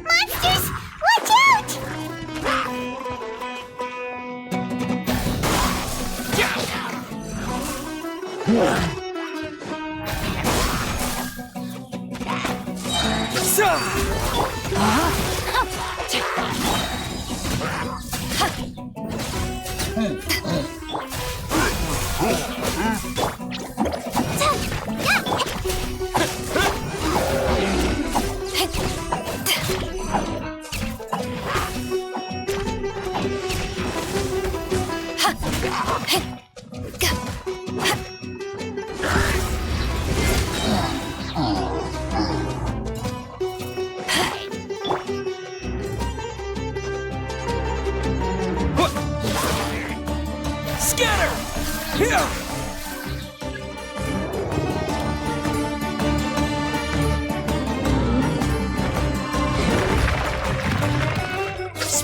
Monsters! Watch out!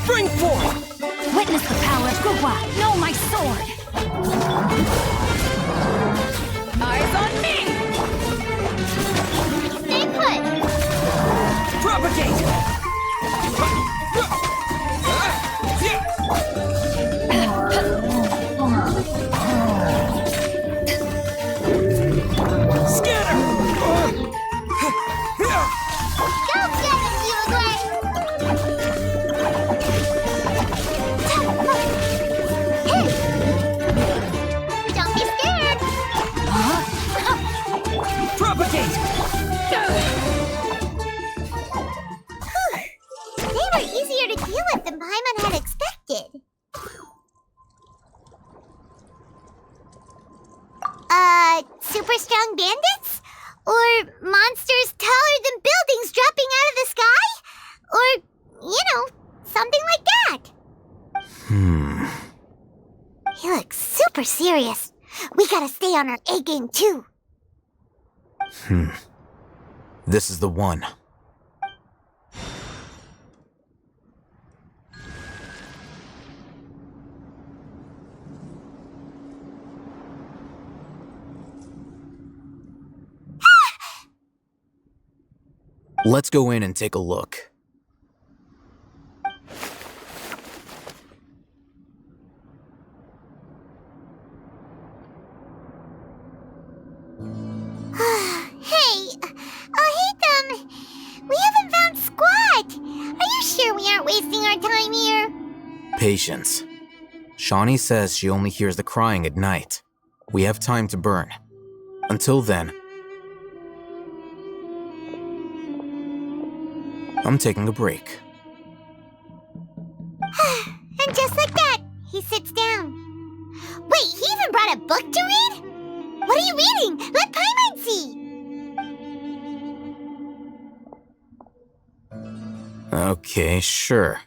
Spring forth! Witness the power of Gugwa! Know my sword! Eyes on me! Stay put! Propagate! super strong bandits? Or monsters taller than buildings dropping out of the sky? Or, something like that. He looks super serious. We gotta stay on our A game too. This is the one. Let's go in and take a look. Hey, Hatham, we haven't found squat. Are you sure we aren't wasting our time here? Patience. Shawnee says she only hears the crying at night. We have time to burn. Until then, I'm taking a break. And just like that, he sits down. Wait, he even brought a book to read? What are you reading? Let Paimon see! Okay, sure.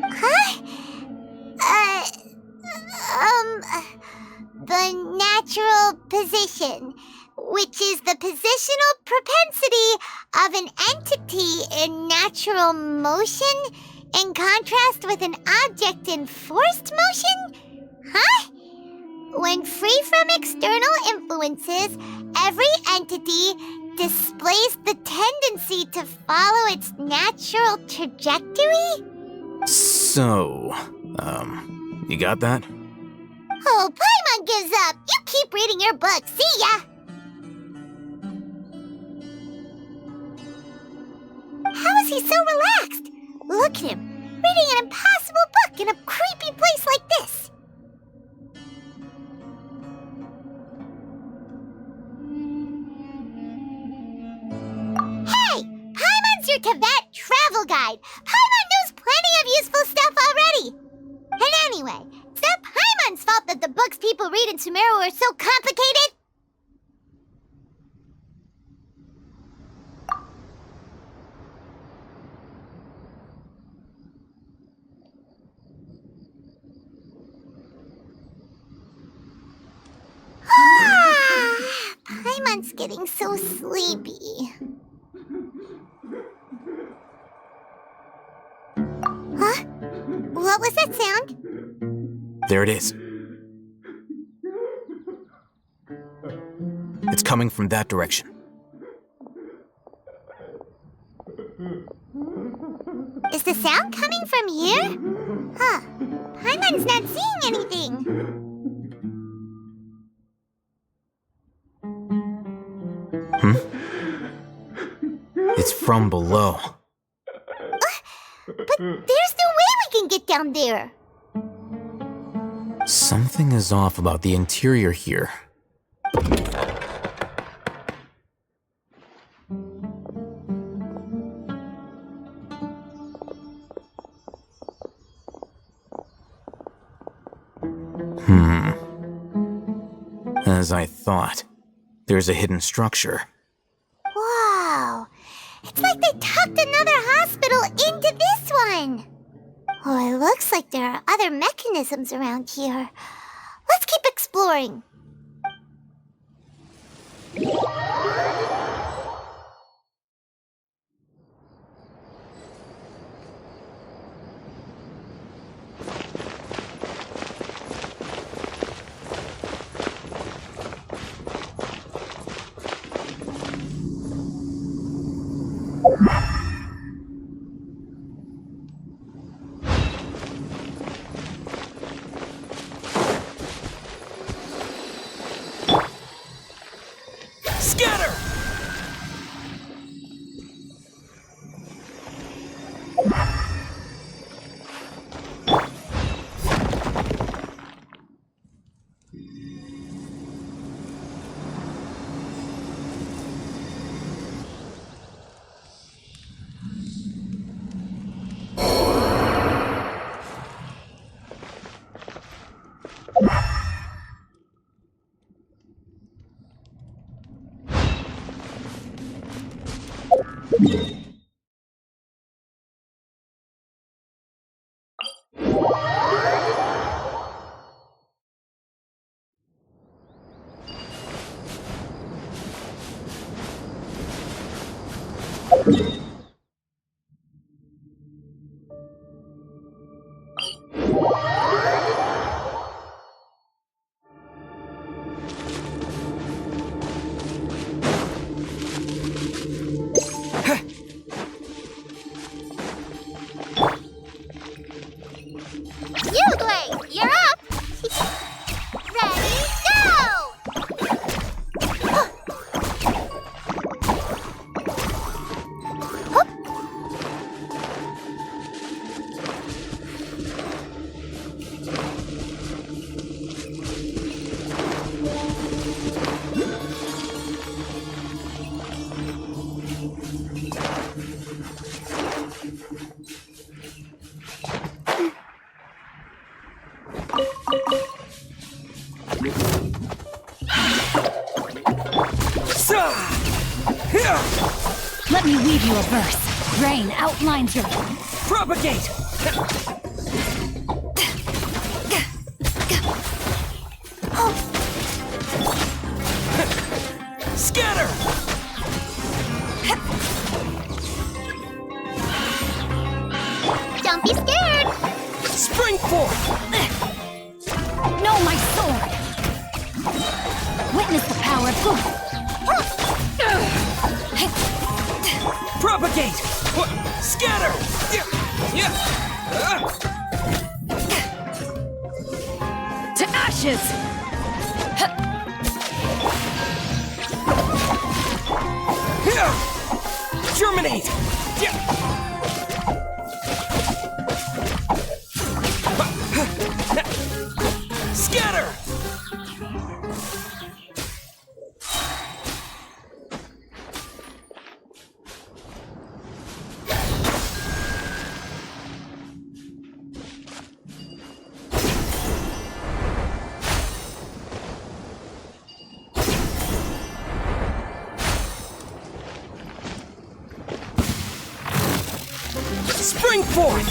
Huh? The natural position, which is the positional propensity of an entity in natural motion in contrast with an object in forced motion? Huh? When free from external influences, every entity displays the tendency to follow its natural trajectory? So, you got that? Oh, Paimon gives up! You keep reading your book, see ya! How is he so relaxed? Look at him, reading an impossible book in a creepy place like this. Hey! Paimon's your Tibet travel guide. Paimon knows plenty of useful stuff already. And anyway, it's not Paimon's fault that the books people read in Sumeru are so complicated. Paimon's getting so sleepy. Huh? What was that sound? There it is. It's coming from that direction. Is the sound coming from here? Huh. Paimon's not seeing anything. It's from below. But there's no way we can get down there. Something is off about the interior here. As I thought, there's a hidden structure. Wow. It's like they tucked another hospital into this one. Oh, it looks like there are other mechanisms around here. Let's keep exploring. Scatter! You're up! Ready, go! Let me weave you a verse. Rain outlines your... Propagate! Scatter! Don't be scared! Spring forth! No, my sword! Witness the power of good. Propagate! Scatter! To ashes! Germinate! Scatter! Spring forth!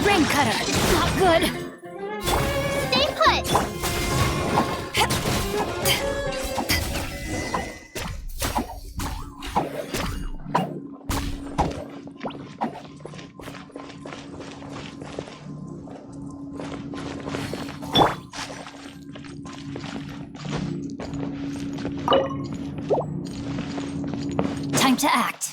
Rain cutter! Not good! Stay put! Time to act.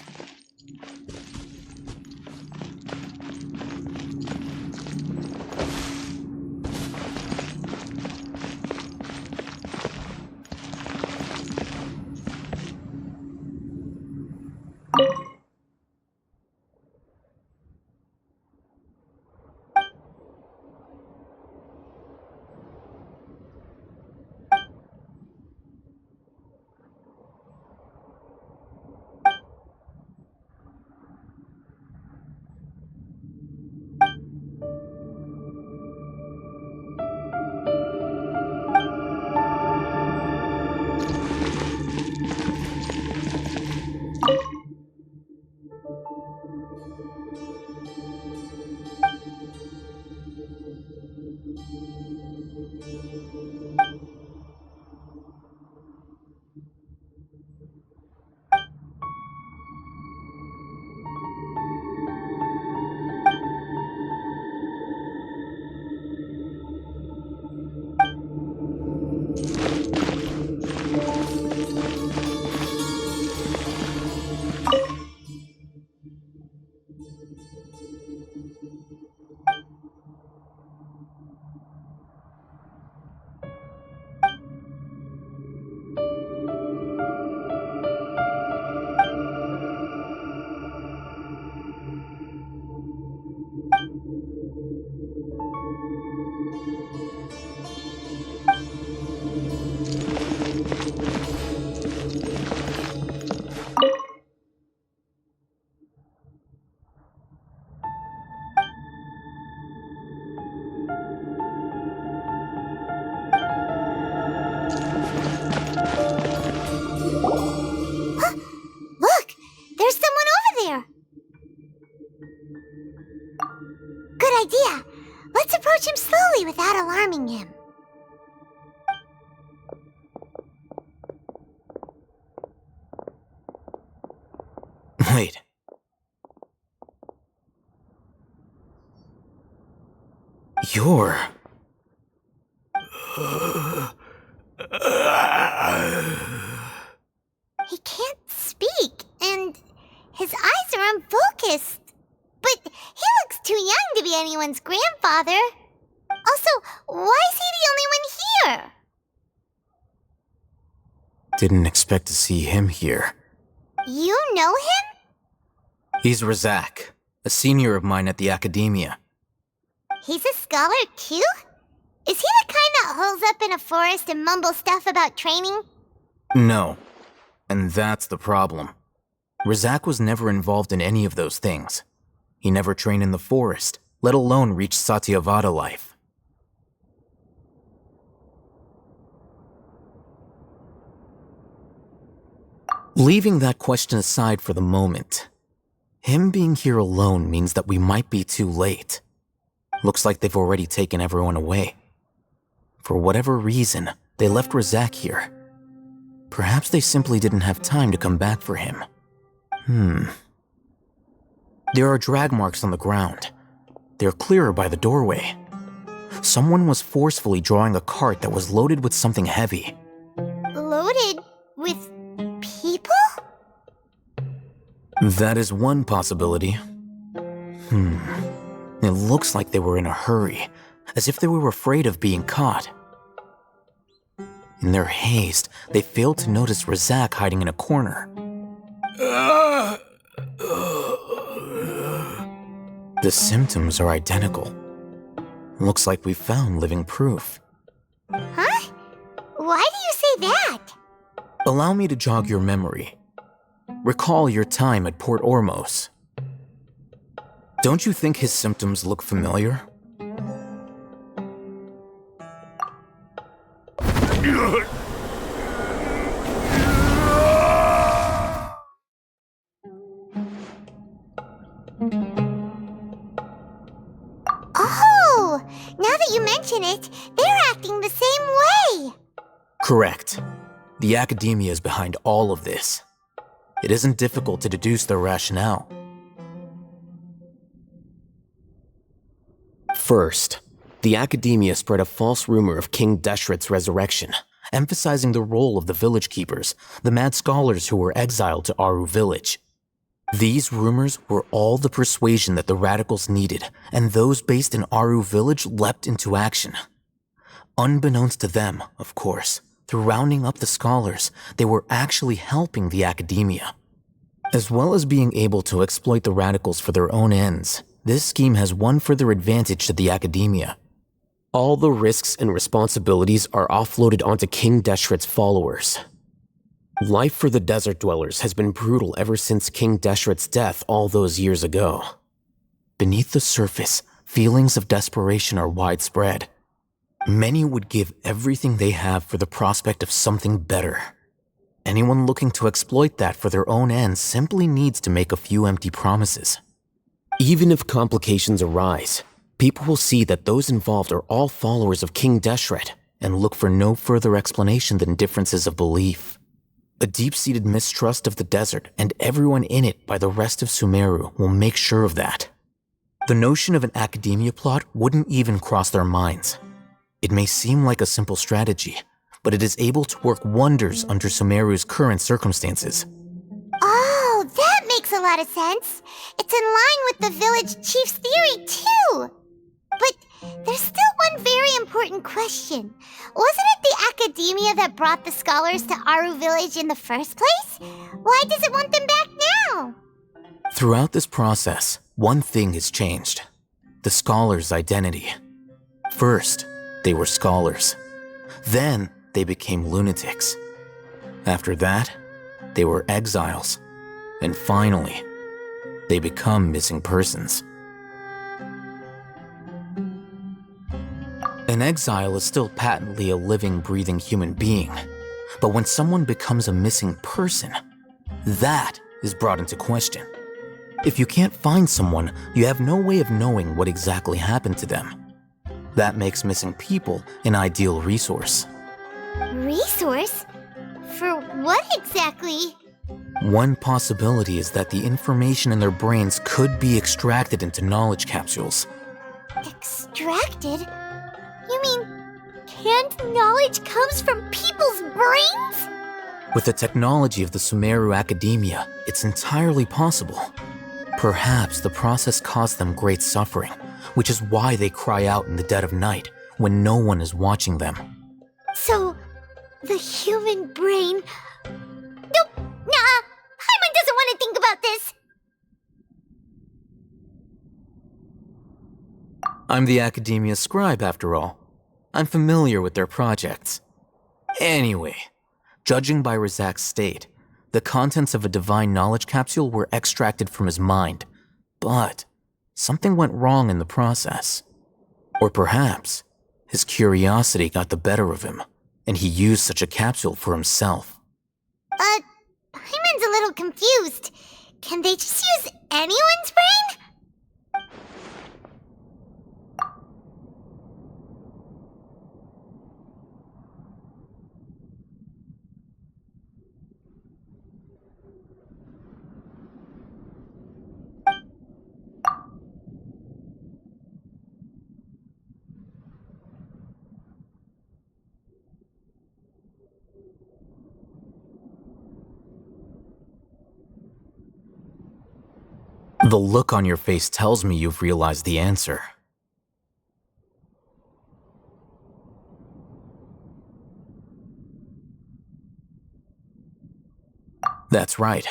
right. You're... He can't speak, and his eyes are unfocused. But he looks too young to be anyone's grandfather. Also, why is he the only one here? Didn't expect to see him here. You know him? He's Razak, a senior of mine at the Academia. He's a scholar too? Is he the kind that holes up in a forest and mumbles stuff about training? No. And that's the problem. Razak was never involved in any of those things. He never trained in the forest, let alone reach Satyavada life. Leaving that question aside for the moment, him being here alone means that we might be too late. Looks like they've already taken everyone away. For whatever reason, they left Razak here. Perhaps they simply didn't have time to come back for him. There are drag marks on the ground. They're clearer by the doorway. Someone was forcefully drawing a cart that was loaded with something heavy. Loaded with people? That is one possibility. It looks like they were in a hurry, as if they were afraid of being caught. In their haste, they failed to notice Razak hiding in a corner. The symptoms are identical. Looks like we found living proof. Huh? Why do you say that? Allow me to jog your memory. Recall your time at Port Ormos. Don't you think his symptoms look familiar? Oh! Now that you mention it, they're acting the same way! Correct. The Academia is behind all of this. It isn't difficult to deduce their rationale. First, the Academia spread a false rumor of King Deshret's resurrection, emphasizing the role of the village keepers, the mad scholars who were exiled to Aru village. These rumors were all the persuasion that the radicals needed, and those based in Aru village leapt into action. Unbeknownst to them, of course, through rounding up the scholars, they were actually helping the Academia. As well as being able to exploit the radicals for their own ends, this scheme has one further advantage to the Academia. All the risks and responsibilities are offloaded onto King Deshret's followers. Life for the desert dwellers has been brutal ever since King Deshret's death all those years ago. Beneath the surface, feelings of desperation are widespread. Many would give everything they have for the prospect of something better. Anyone looking to exploit that for their own ends simply needs to make a few empty promises. Even if complications arise, people will see that those involved are all followers of King Deshret and look for no further explanation than differences of belief. A deep-seated mistrust of the desert and everyone in it by the rest of Sumeru will make sure of that. The notion of an Academia plot wouldn't even cross their minds. It may seem like a simple strategy, but it is able to work wonders under Sumeru's current circumstances. Oh, that makes a lot of sense. It's in line with the village chief's theory, too. But there's still one very important question. Wasn't it the Academia that brought the scholars to Aru village in the first place? Why does it want them back now? Throughout this process, one thing has changed. The scholars' identity. First, they were scholars. Then, they became lunatics. After that, they were exiles. And finally, they become missing persons. An exile is still patently a living, breathing human being. But when someone becomes a missing person, that is brought into question. If you can't find someone, you have no way of knowing what exactly happened to them. That makes missing people an ideal resource. Resource? For what exactly? One possibility is that the information in their brains could be extracted into knowledge capsules. Extracted? You mean canned knowledge comes from people's brains? With the technology of the Sumeru Academia, it's entirely possible. Perhaps the process caused them great suffering, which is why they cry out in the dead of night when no one is watching them. So, the human brain... Nope, nah, Paimon doesn't want to think about this. I'm the Academia's scribe, after all. I'm familiar with their projects. Anyway, judging by Razak's state, the contents of a divine knowledge capsule were extracted from his mind, but something went wrong in the process. Or perhaps his curiosity got the better of him, and he used such a capsule for himself. Paimon's a little confused. Can they just use anyone's brain? The look on your face tells me you've realized the answer. That's right.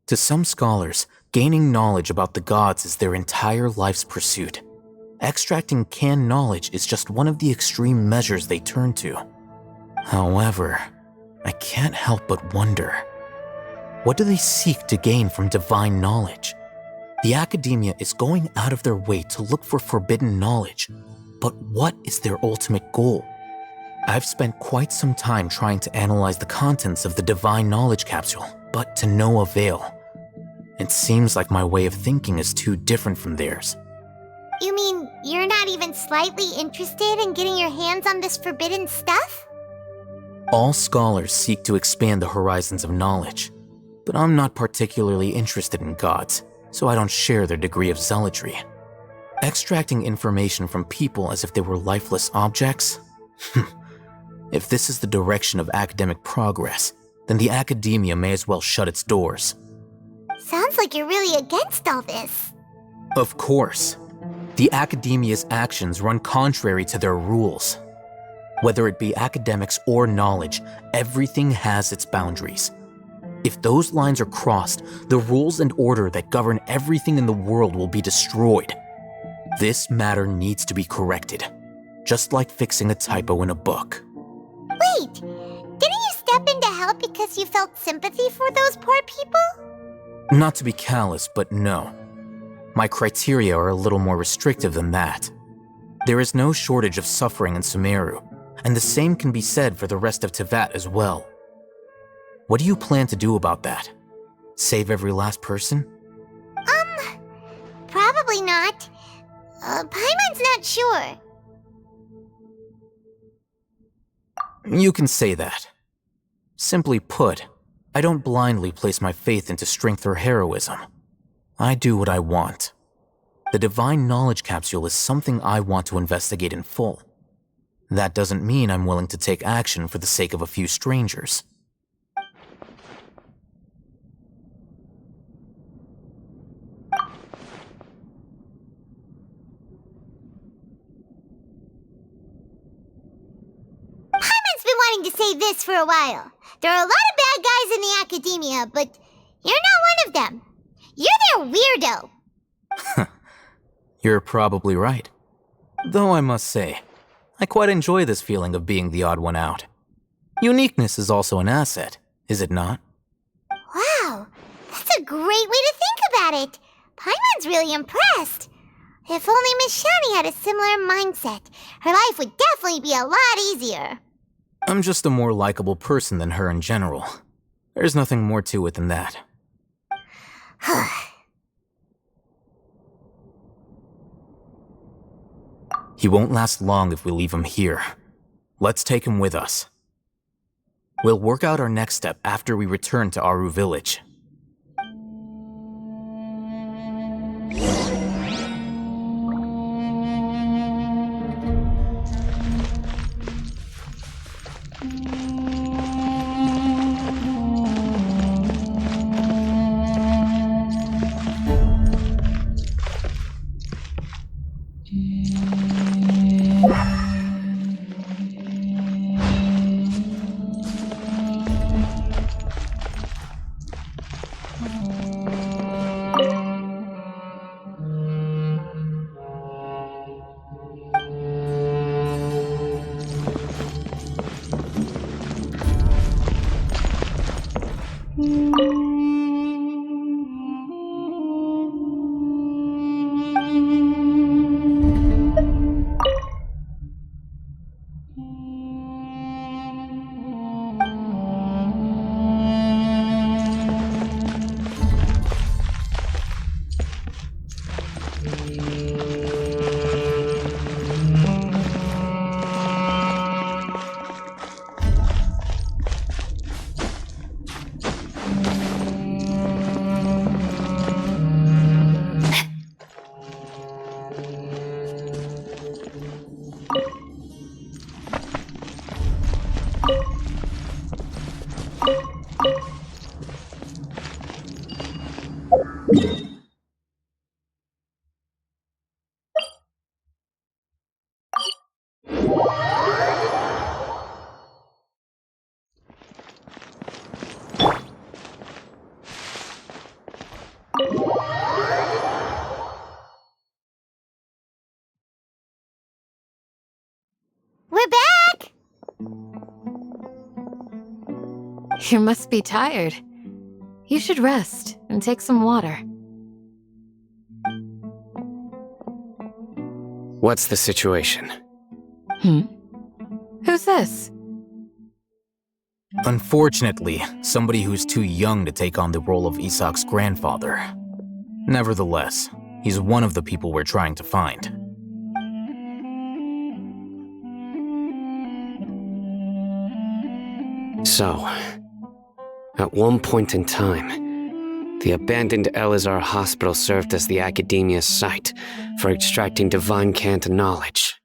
To some scholars, gaining knowledge about the gods is their entire life's pursuit. Extracting canned knowledge is just one of the extreme measures they turn to. However, I can't help but wonder, what do they seek to gain from divine knowledge? The Academia is going out of their way to look for forbidden knowledge, but what is their ultimate goal? I've spent quite some time trying to analyze the contents of the divine knowledge capsule, but to no avail. It seems like my way of thinking is too different from theirs. You mean you're not even slightly interested in getting your hands on this forbidden stuff? All scholars seek to expand the horizons of knowledge, but I'm not particularly interested in gods, so I don't share their degree of zealotry. Extracting information from people as if they were lifeless objects? If this is the direction of academic progress, then the Academia may as well shut its doors. Sounds like you're really against all this. Of course. The Academia's actions run contrary to their rules. Whether it be academics or knowledge, everything has its boundaries. If those lines are crossed, the rules and order that govern everything in the world will be destroyed. This matter needs to be corrected, just like fixing a typo in a book. Wait, didn't you step in to help because you felt sympathy for those poor people? Not to be callous, but no. My criteria are a little more restrictive than that. There is no shortage of suffering in Sumeru, and the same can be said for the rest of Teyvat as well. What do you plan to do about that? Save every last person? Probably not. Paimon's not sure. You can say that. Simply put, I don't blindly place my faith into strength or heroism. I do what I want. The divine knowledge capsule is something I want to investigate in full. That doesn't mean I'm willing to take action for the sake of a few strangers. To say this for a while. There are a lot of bad guys in the Academia, but you're not one of them. You're their weirdo. You're probably right. Though I must say, I quite enjoy this feeling of being the odd one out. Uniqueness is also an asset, is it not? Wow, that's a great way to think about it. Paimon's really impressed. If only Miss Shani had a similar mindset, her life would definitely be a lot easier. I'm just a more likable person than her in general. There's nothing more to it than that. He won't last long if we leave him here. Let's take him with us. We'll work out our next step after we return to Aru village. We're back! You must be tired. You should rest and take some water. What's the situation? Who's this? Unfortunately, somebody who's too young to take on the role of Isak's grandfather. Nevertheless, he's one of the people we're trying to find. So, at one point in time, the abandoned Eleazar hospital served as the academia's site for extracting divine cant knowledge.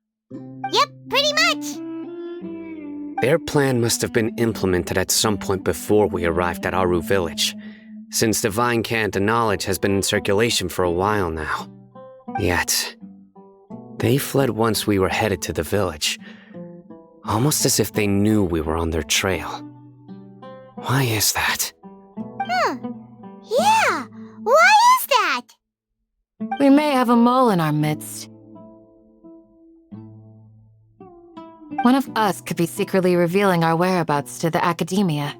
Yep, pretty much. Their plan must have been implemented at some point before we arrived at Aru village, since divine cant knowledge has been in circulation for a while now. Yet, they fled once we were headed to the village, almost as if they knew we were on their trail. Why is that? Yeah, why is that? We may have a mole in our midst. One of us could be secretly revealing our whereabouts to the academia.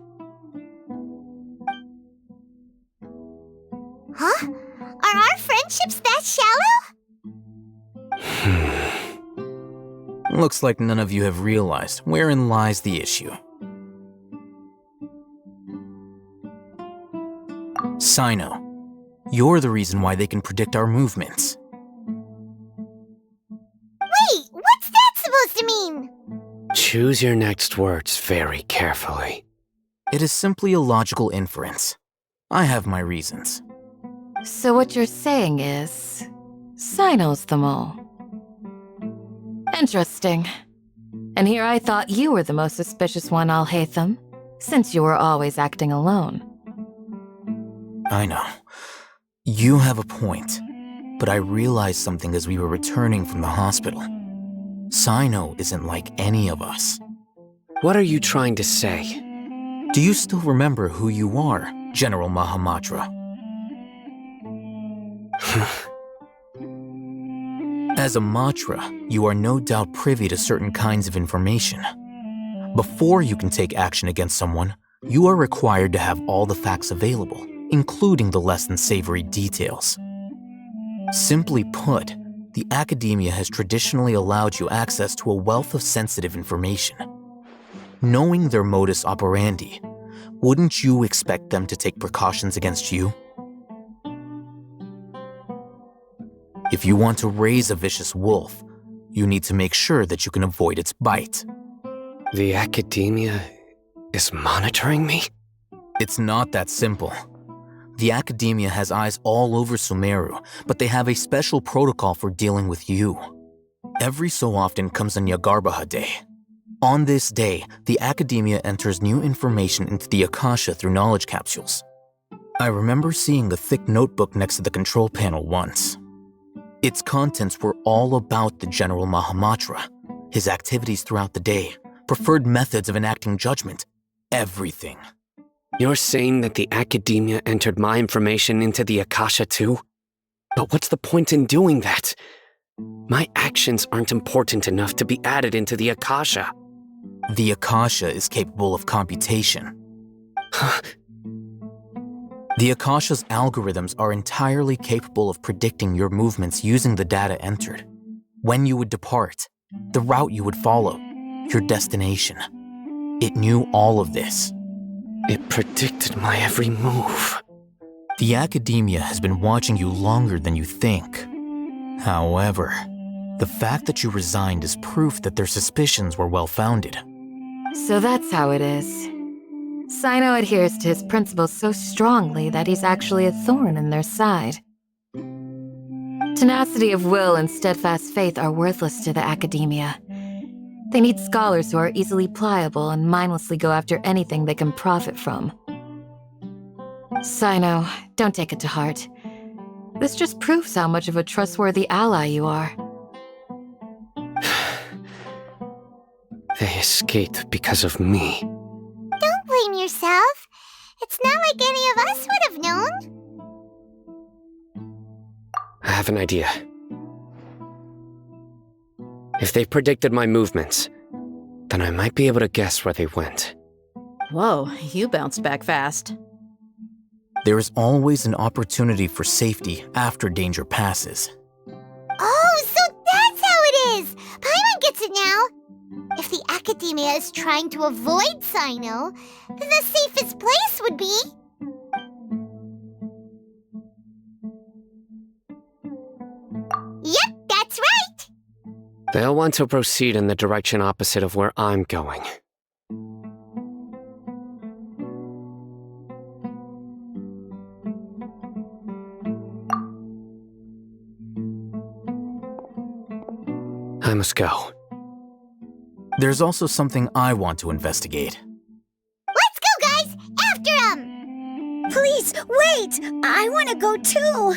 Huh? Are our friendships that shallow? Looks like none of you have realized wherein lies the issue. Sino, you're the reason why they can predict our movements. Wait, what's that supposed to mean? Choose your next words very carefully. It is simply a logical inference. I have my reasons. So what you're saying is, Sino's the mole. Interesting. And here I thought you were the most suspicious one, Al-Haytham, since you were always acting alone. I know. You have a point, but I realized something as we were returning from the hospital. Sino isn't like any of us. What are you trying to say? Do you still remember who you are, General Mahamatra? As a Matra, you are no doubt privy to certain kinds of information. Before you can take action against someone, you are required to have all the facts available, including the less than savory details. Simply put, the academia has traditionally allowed you access to a wealth of sensitive information. Knowing their modus operandi, wouldn't you expect them to take precautions against you? If you want to raise a vicious wolf, you need to make sure that you can avoid its bite. The academia is monitoring me? It's not that simple. The Academia has eyes all over Sumeru, but they have a special protocol for dealing with you. Every so often comes a Nyagarbaha Day. On this day, the Academia enters new information into the Akasha through knowledge capsules. I remember seeing a thick notebook next to the control panel once. Its contents were all about the General Mahamatra, his activities throughout the day, preferred methods of enacting judgment, everything. You're saying that the Academia entered my information into the Akasha too? But what's the point in doing that? My actions aren't important enough to be added into the Akasha. The Akasha is capable of computation. The Akasha's algorithms are entirely capable of predicting your movements using the data entered. When you would depart, the route you would follow, your destination. It knew all of this. It predicted my every move. The Academia has been watching you longer than you think. However, the fact that you resigned is proof that their suspicions were well-founded. So that's how it is. Sino adheres to his principles so strongly that he's actually a thorn in their side. Tenacity of will and steadfast faith are worthless to the Academia. They need scholars who are easily pliable and mindlessly go after anything they can profit from. Sino, don't take it to heart. This just proves how much of a trustworthy ally you are. They escaped because of me. Don't blame yourself. It's not like any of us would have known. I have an idea. If they predicted my movements, then I might be able to guess where they went. Whoa, you bounced back fast. There is always an opportunity for safety after danger passes. Oh, so that's how it is! Paimon gets it now! If the Academia is trying to avoid Sino, then the safest place would be... Yep, that's right! They'll want to proceed in the direction opposite of where I'm going. I must go. There's also something I want to investigate. Let's go, guys! After him! Please, wait! I want to go too!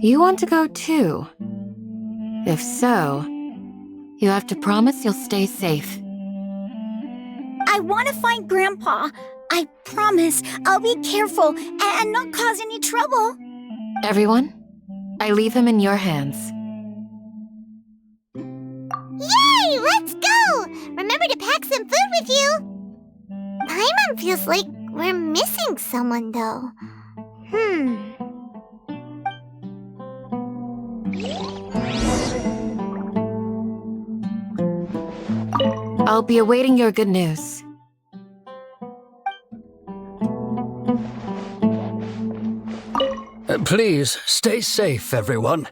You want to go too? If so, you have to promise you'll stay safe. I want to find Grandpa. I promise I'll be careful and not cause any trouble. Everyone, I leave him in your hands. Yay! Let's go! Remember to pack some food with you! Paimon feels like we're missing someone, though. I'll be awaiting your good news. Please, stay safe, everyone.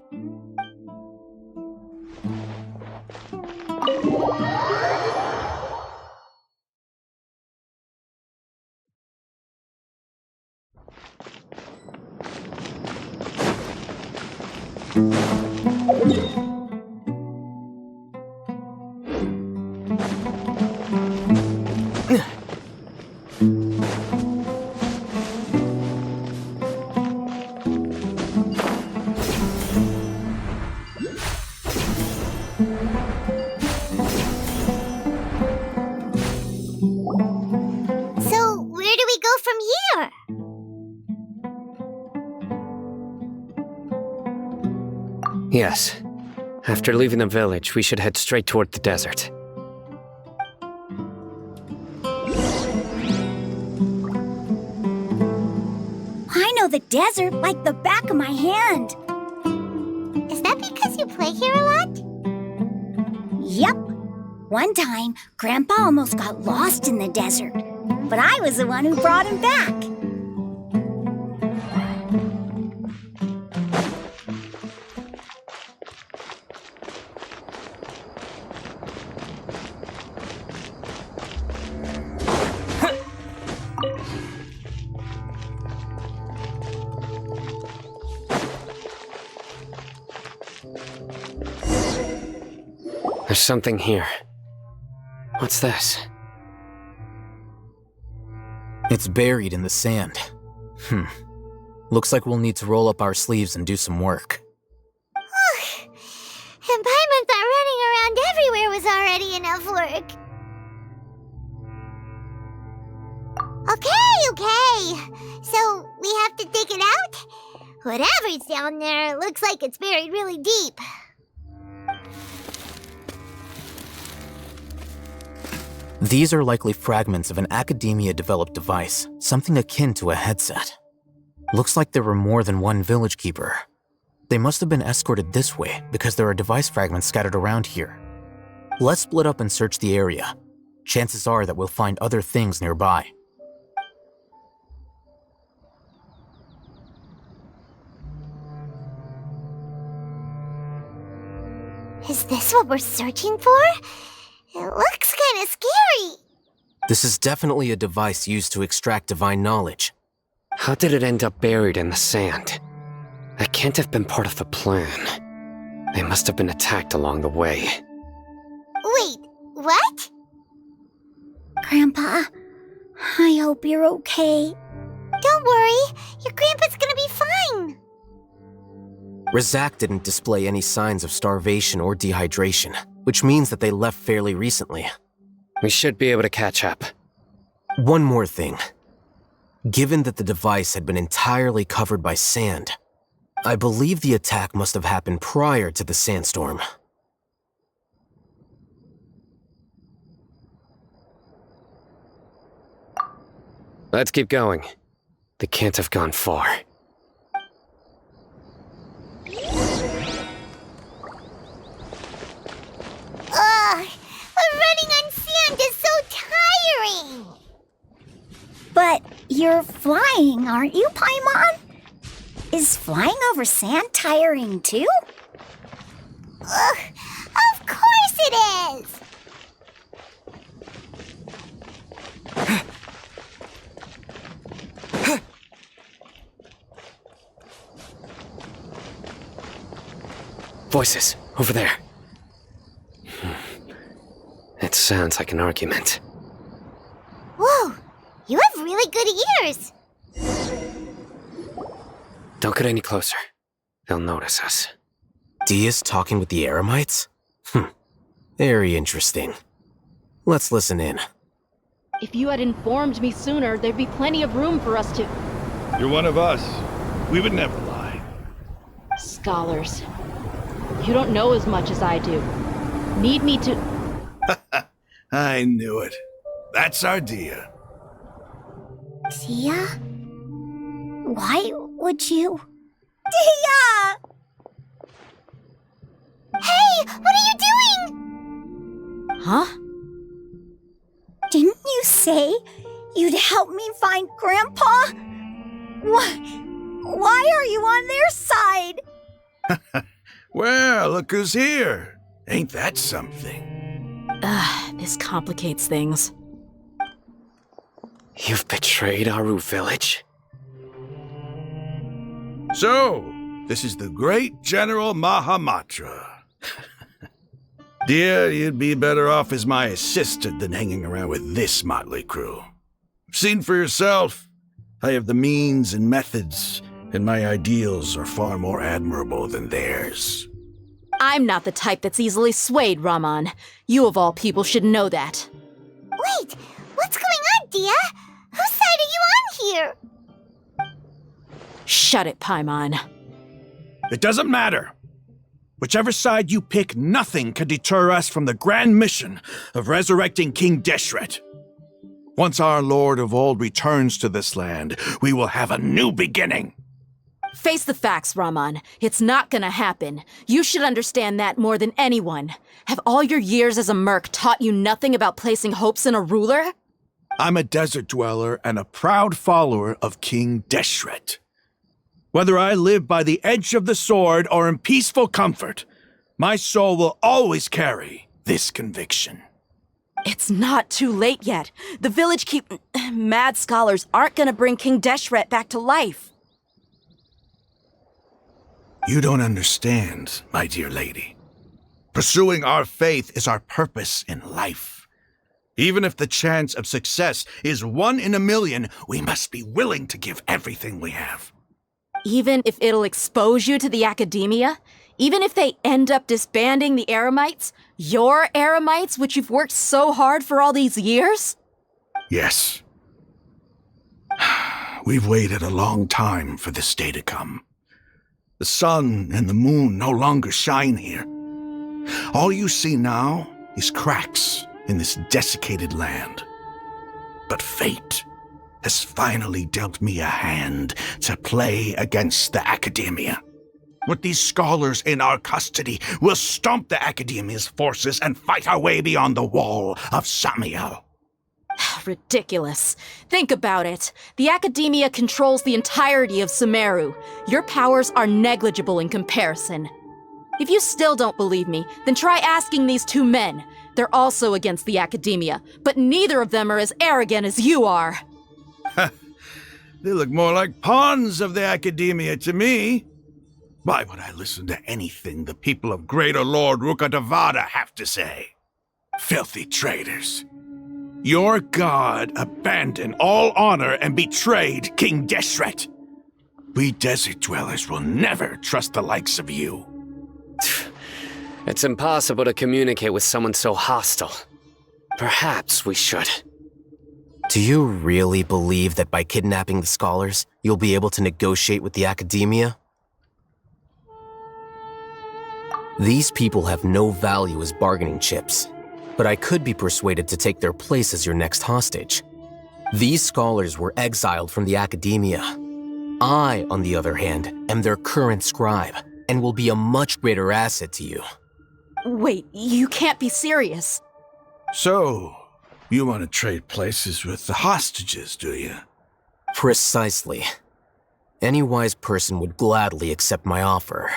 Yes. After leaving the village, we should head straight toward the desert. I know the desert like the back of my hand. Is that because you play here a lot? Yep. One time, Grandpa almost got lost in the desert, but I was the one who brought him back. There's something here. What's this? It's buried in the sand. Looks like we'll need to roll up our sleeves and do some work. And Paimon thought running around everywhere was already enough work. Okay. So, we have to dig it out? Whatever's down there, looks like it's buried really deep. These are likely fragments of an Academia-developed device, something akin to a headset. Looks like there were more than one village keeper. They must have been escorted this way because there are device fragments scattered around here. Let's split up and search the area. Chances are that we'll find other things nearby. Is this what we're searching for? It looks kinda scary. This is definitely a device used to extract divine knowledge. How did it end up buried in the sand? That can't have been part of the plan. They must have been attacked along the way. Wait, what? Grandpa, I hope you're okay. Don't worry, your grandpa's gonna be fine. Razak didn't display any signs of starvation or dehydration, which means that they left fairly recently. We should be able to catch up. One more thing. Given that the device had been entirely covered by sand, I believe the attack must have happened prior to the sandstorm. Let's keep going. They can't have gone far. Running on sand is so tiring! But you're flying, aren't you, Paimon? Is flying over sand tiring too? Ugh, of course it is! Voices, over there. It sounds like an argument. Whoa, you have really good ears! Don't get any closer. They'll notice us. Dia's talking with the Eremites? Very interesting. Let's listen in. If you had informed me sooner, there'd be plenty of room for us to... You're one of us. We would never lie. Scholars. You don't know as much as I do. Need me to... I knew it. That's our Dia. Dia? Why would you... Dia! Hey, what are you doing? Huh? Didn't you say you'd help me find Grandpa? Why are you on their side? Well, look who's here. Ain't that something? This complicates things. You've betrayed Aru village? So, this is the great General Mahamatra. Dear, you'd be better off as my assistant than hanging around with this motley crew. Seen for yourself, I have the means and methods, and my ideals are far more admirable than theirs. I'm not the type that's easily swayed, Raman. You of all people should know that. Wait, what's going on, Dia? Whose side are you on here? Shut it, Paimon. It doesn't matter. Whichever side you pick, nothing can deter us from the grand mission of resurrecting King Deshret. Once our Lord of Old returns to this land, we will have a new beginning. Face the facts, Raman. It's not gonna happen. You should understand that more than anyone. Have all your years as a merc taught you nothing about placing hopes in a ruler? I'm a desert dweller and a proud follower of King Deshret. Whether I live by the edge of the sword or in peaceful comfort, my soul will always carry this conviction. It's not too late yet. The village mad scholars aren't gonna bring King Deshret back to life. You don't understand, my dear lady. Pursuing our faith is our purpose in life. Even if the chance of success is 1 in a million, we must be willing to give everything we have. Even if it'll expose you to the academia? Even if they end up disbanding the Eremites? Your Eremites, which you've worked so hard for all these years? Yes. We've waited a long time for this day to come. The sun and the moon no longer shine here. All you see now is cracks in this desiccated land. But fate has finally dealt me a hand to play against the Academia. With these scholars in our custody, we'll stomp the Academia's forces and fight our way beyond the wall of Samiel. Ridiculous. Think about it. The Academia controls the entirety of Sumeru. Your powers are negligible in comparison. If you still don't believe me, then try asking these 2 men. They're also against the Academia, but neither of them are as arrogant as you are. They look more like pawns of the Academia to me. Why would I listen to anything the people of Greater Lord Rukadavada have to say? Filthy traitors. Your god abandoned all honor and betrayed King Deshret. We desert dwellers will never trust the likes of you. It's impossible to communicate with someone so hostile. Perhaps we should. Do you really believe that by kidnapping the scholars, you'll be able to negotiate with the Academia? These people have no value as bargaining chips, but I could be persuaded to take their place as your next hostage. These scholars were exiled from the Academia. I, on the other hand, am their current scribe, and will be a much greater asset to you. Wait, you can't be serious. So, you want to trade places with the hostages, do you? Precisely. Any wise person would gladly accept my offer.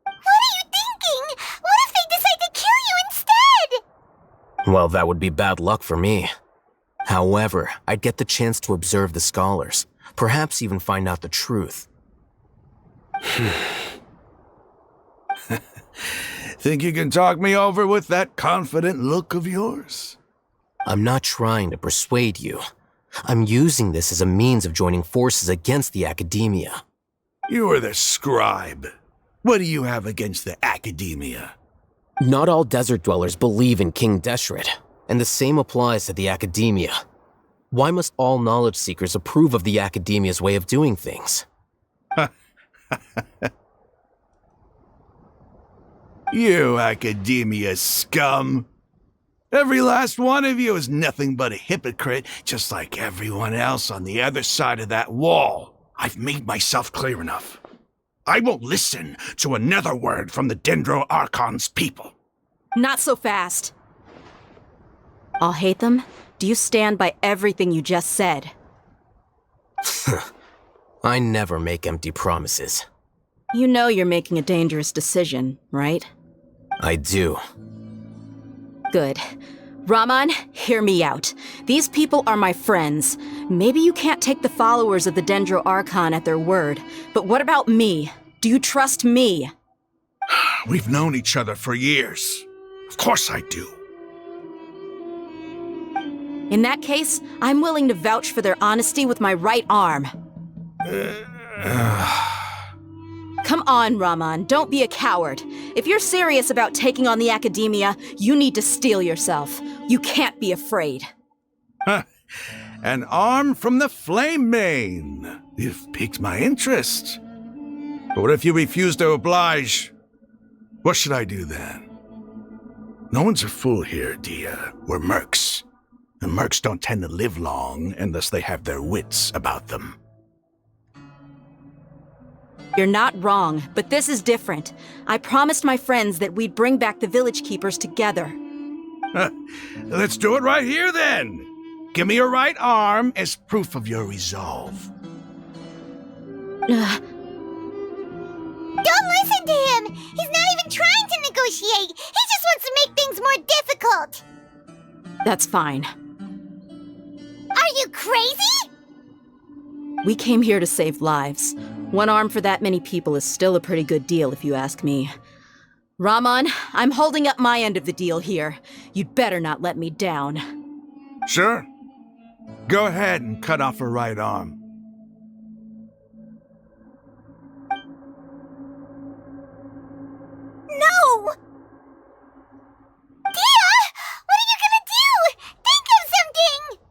What are you thinking? What if they decide to kill you instead? Well, that would be bad luck for me. However, I'd get the chance to observe the scholars, perhaps even find out the truth. Think you can talk me over with that confident look of yours? I'm not trying to persuade you. I'm using this as a means of joining forces against the Academia. You are the scribe. What do you have against the Academia? Not all desert dwellers believe in King Deshret, and the same applies to the Academia. Why must all knowledge seekers approve of the Academia's way of doing things? You Academia scum! Every last one of you is nothing but a hypocrite, just like everyone else on the other side of that wall. I've made myself clear enough. I won't listen to another word from the Dendro Archon's people. Not so fast. I'll hate them. Do you stand by everything you just said? I never make empty promises. You know you're making a dangerous decision, right? I do. Good. Raman, hear me out. These people are my friends. Maybe you can't take the followers of the Dendro Archon at their word, but what about me? Do you trust me? We've known each other for years. Of course I do. In that case, I'm willing to vouch for their honesty with my right arm. Come on, Raman, don't be a coward. If you're serious about taking on the Academia, you need to steel yourself. You can't be afraid. An arm from the Flame Mane. You've piqued my interest. But what if you refuse to oblige? What should I do then? No one's a fool here, Dia. We're mercs. And mercs don't tend to live long unless they have their wits about them. You're not wrong, but this is different. I promised my friends that we'd bring back the village keepers together. Let's do it right here, then. Give me your right arm as proof of your resolve. Don't listen to him! He's not even trying to negotiate! He just wants to make things more difficult! That's fine. Are you crazy? We came here to save lives. One arm for that many people is still a pretty good deal, if you ask me. Rahman, I'm holding up my end of the deal here. You'd better not let me down. Sure. Go ahead and cut off her right arm. No! Dia! What are you gonna do? Think of something!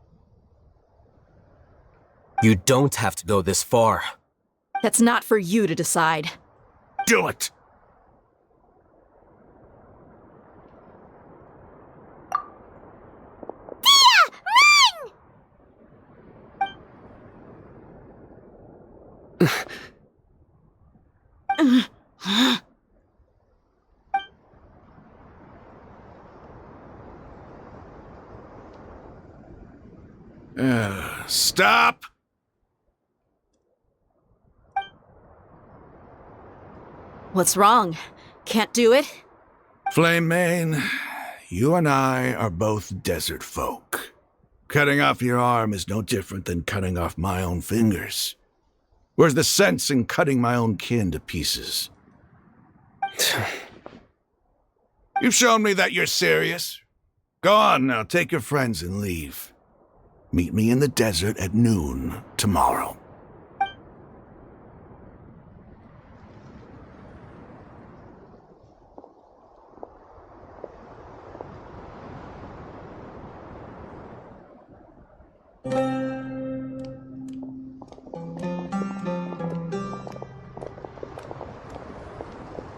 You don't have to go this far. That's not for you to decide. Do it! Stop! What's wrong? Can't do it? Flame Mane, you and I are both desert folk. Cutting off your arm is no different than cutting off my own fingers. Where's the sense in cutting my own kin to pieces? You've shown me that you're serious. Go on now, take your friends and leave. Meet me in the desert at noon tomorrow.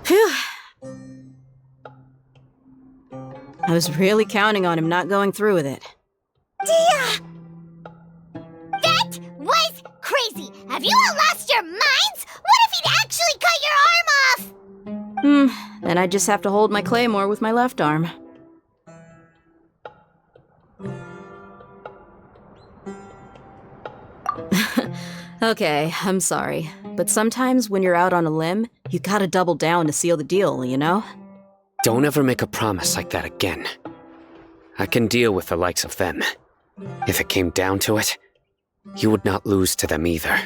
Phew. I was really counting on him not going through with it. Dia! That was crazy! Have you all lost your minds? What if he'd actually cut your arm off? Then I just have to hold my claymore with my left arm. Okay, I'm sorry. But sometimes when you're out on a limb, you gotta double down to seal the deal, you know? Don't ever make a promise like that again. I can deal with the likes of them. If it came down to it, you would not lose to them either.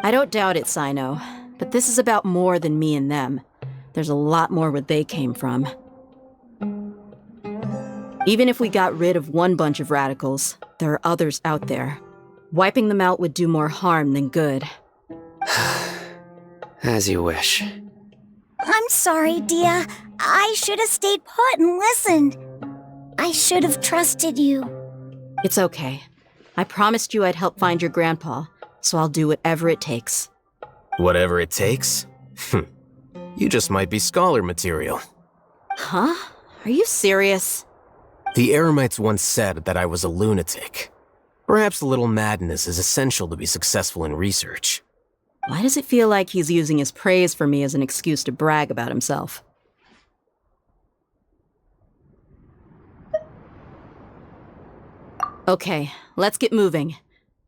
I don't doubt it, Sino. But this is about more than me and them. There's a lot more where they came from. Even if we got rid of one bunch of radicals, there are others out there. Wiping them out would do more harm than good. As you wish. I'm sorry, Dia. I should have stayed put and listened. I should have trusted you. It's okay. I promised you I'd help find your grandpa, so I'll do whatever it takes. Whatever it takes? You just might be scholar material. Huh? Are you serious? The Eremites once said that I was a lunatic. Perhaps a little madness is essential to be successful in research. Why does it feel like he's using his praise for me as an excuse to brag about himself? Okay, let's get moving.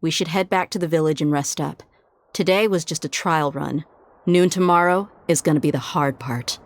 We should head back to the village and rest up. Today was just a trial run. Noon tomorrow is gonna be the hard part.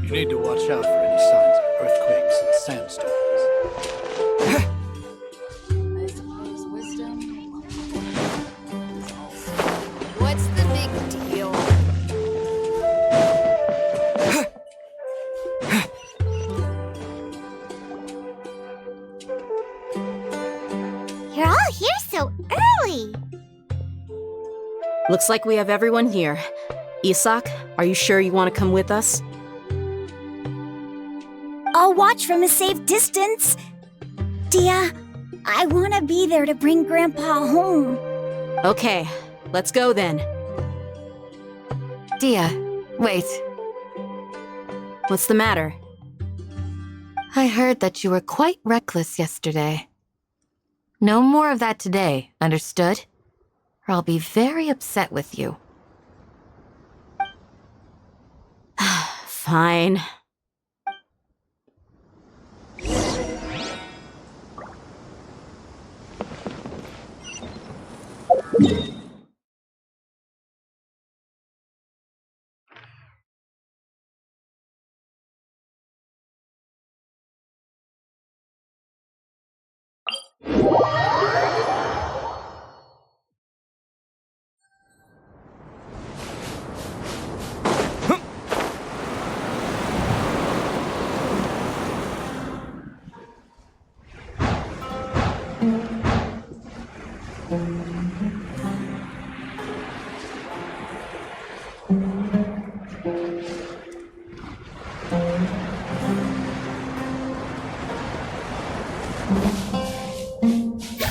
You need to watch out for any signs of earthquakes and sandstorms. I suppose wisdom. What's the big deal? Looks like we have everyone here. Isak, are you sure you want to come with us? I'll watch from a safe distance. Dia, I want to be there to bring Grandpa home. Okay, let's go then. Dia, wait. What's the matter? I heard that you were quite reckless yesterday. No more of that today, understood? Or I'll be very upset with you. Fine.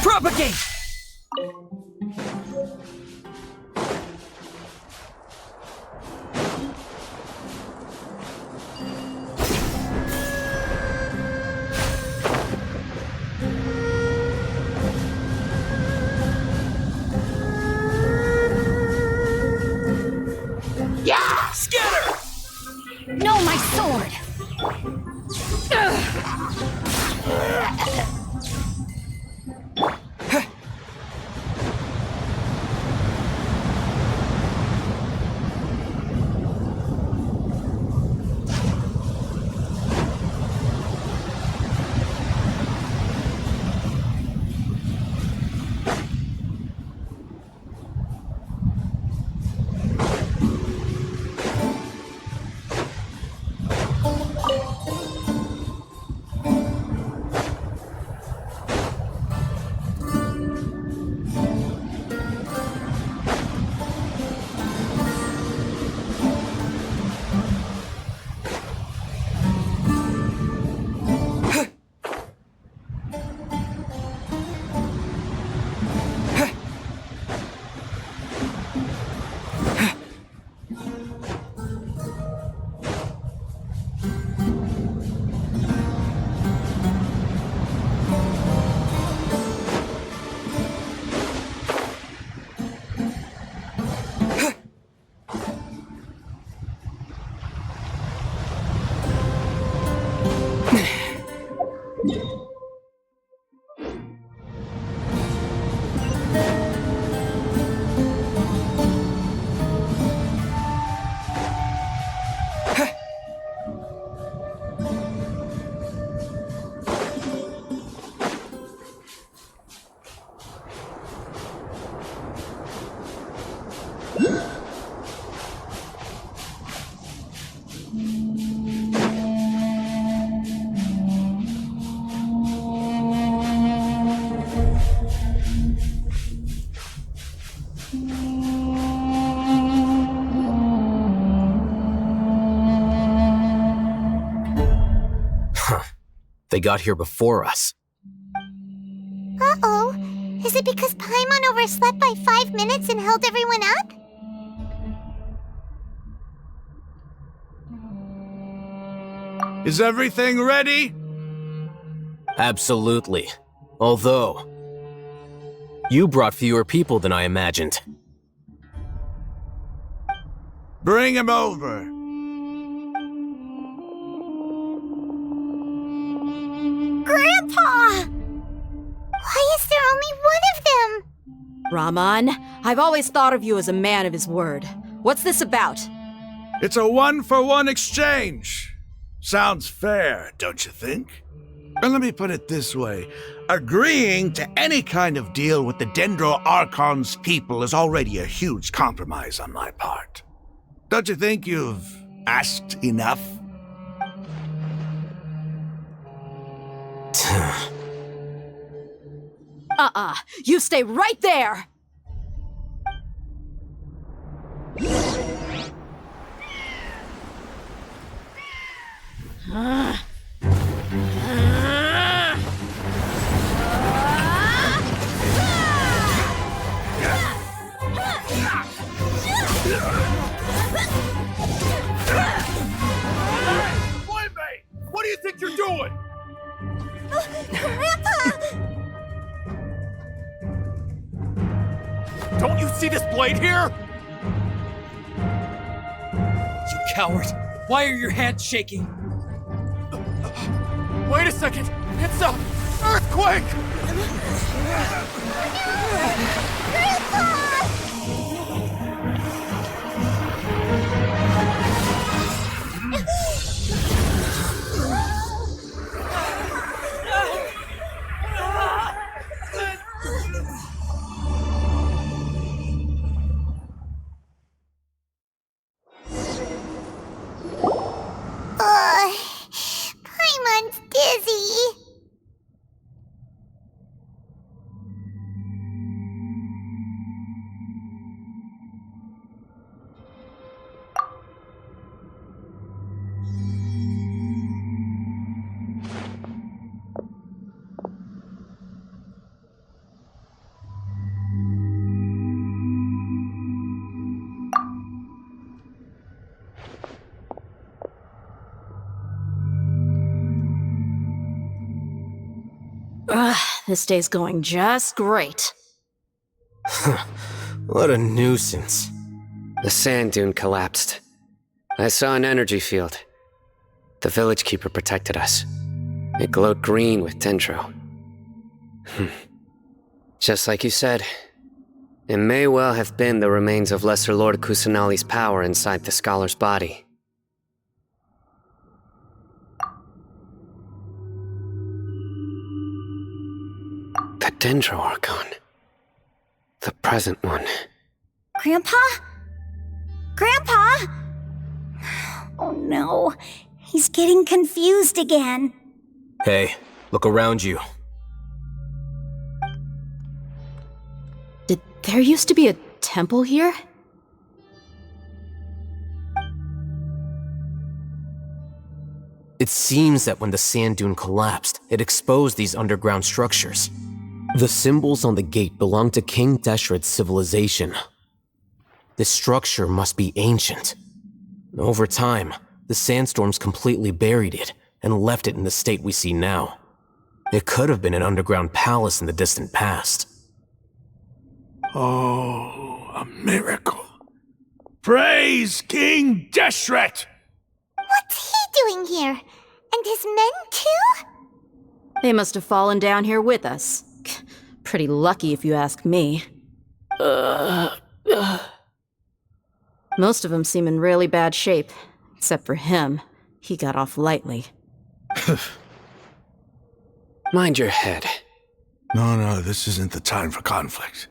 Propagate! Yeah! Scatter! No, my sword! They got here before us. Uh-oh. Is it because Paimon overslept by 5 minutes and held everyone up? Is everything ready? Absolutely. Although, you brought fewer people than I imagined. Bring him over. Grandpa! Why is there only one of them? Rahman, I've always thought of you as a man of his word. What's this about? It's a one-for-one exchange. Sounds fair, don't you think? And let me put it this way. Agreeing to any kind of deal with the Dendro Archon's people is already a huge compromise on my part. Don't you think you've asked enough? You stay right there! What do you think you're doing? Grandpa! Don't you see this blade here? You coward! Why are your hands shaking? Wait a second! It's a earthquake! Paimon's dizzy. This day's going just great. What a nuisance. The sand dune collapsed. I saw an energy field. The village keeper protected us. It glowed green with dendro. Just like you said, it may well have been the remains of Lesser Lord Kusanali's power inside the scholar's body. The Dendro Archon. The present one. Grandpa? Grandpa? Oh no, he's getting confused again. Hey, look around you. Did there used to be a temple here? It seems that when the sand dune collapsed, it exposed these underground structures. The symbols on the gate belong to King Deshret's civilization. This structure must be ancient. Over time, the sandstorms completely buried it and left it in the state we see now. It could have been an underground palace in the distant past. Oh, a miracle. Praise King Deshret! What's he doing here? And his men too? They must have fallen down here with us. Pretty lucky if you ask me. Most of them seem in really bad shape. Except for him. He got off lightly. Mind your head. No, this isn't the time for conflict.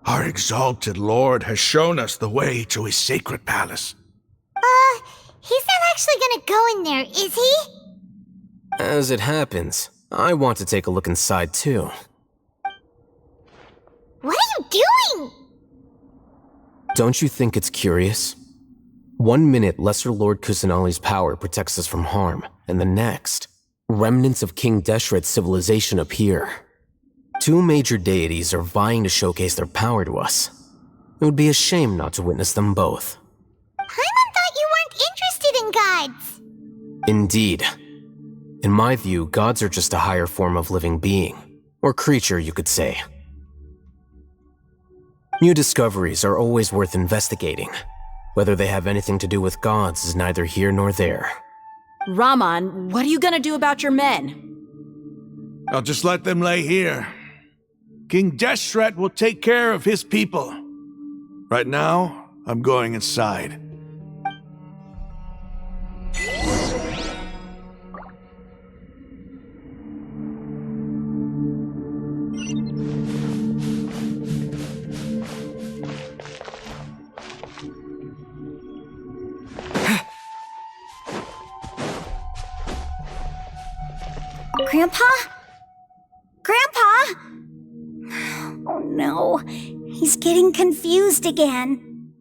Our exalted lord has shown us the way to his sacred palace. He's not actually gonna go in there, is he? As it happens, I want to take a look inside too. What are you doing? Don't you think it's curious? 1 minute, Lesser Lord Kusanali's power protects us from harm, and the next, remnants of King Deshret's civilization appear. 2 major deities are vying to showcase their power to us. It would be a shame not to witness them both. Paimon thought you weren't interested in gods. Indeed. In my view, gods are just a higher form of living being, or creature, you could say. New discoveries are always worth investigating. Whether they have anything to do with gods is neither here nor there. Raman, what are you gonna do about your men? I'll just let them lay here. King Deshret will take care of his people. Right now, I'm going inside. Grandpa? Grandpa? Oh no, he's getting confused again.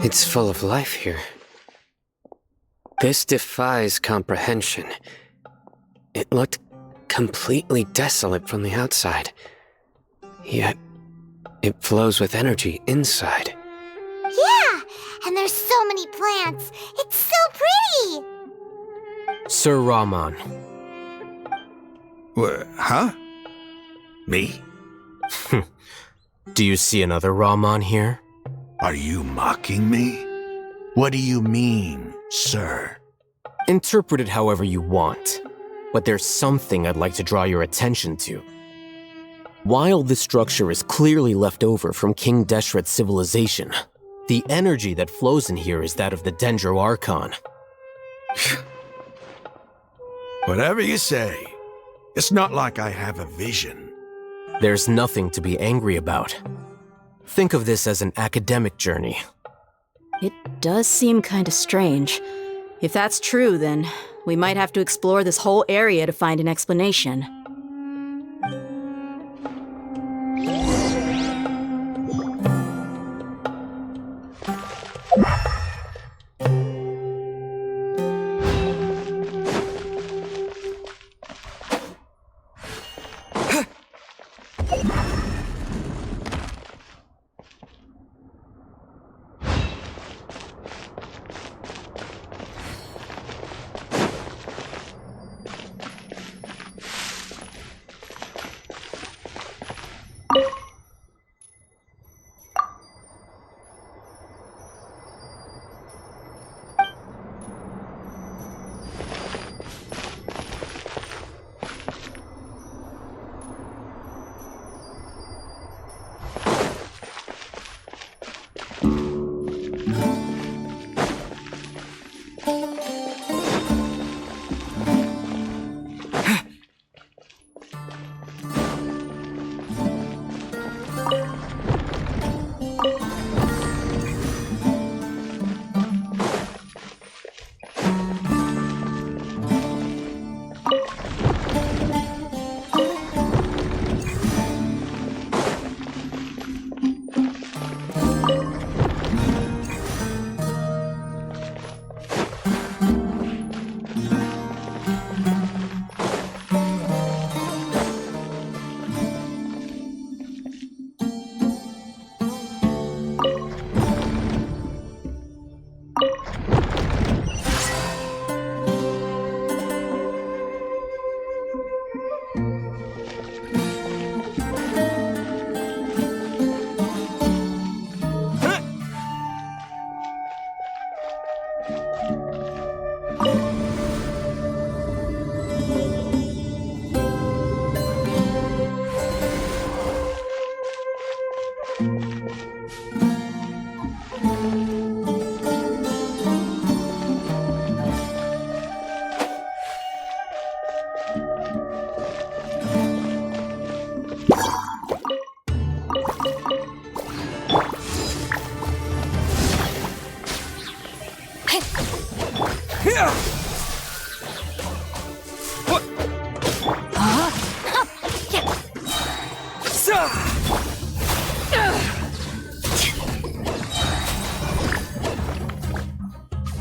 It's full of life here. This defies comprehension. It looked completely desolate from the outside. Yet, it flows with energy inside. Yeah, and there's so many plants. It's so pretty. Sir Rahman. Huh? Me? Do you see another Rahman here? Are you mocking me? What do you mean, sir? Interpret it however you want, but there's something I'd like to draw your attention to. While this structure is clearly left over from King Deshret's civilization, the energy that flows in here is that of the Dendro Archon. Whatever you say. It's not like I have a vision. There's nothing to be angry about. Think of this as an academic journey. It does seem kind of strange. If that's true, then we might have to explore this whole area to find an explanation.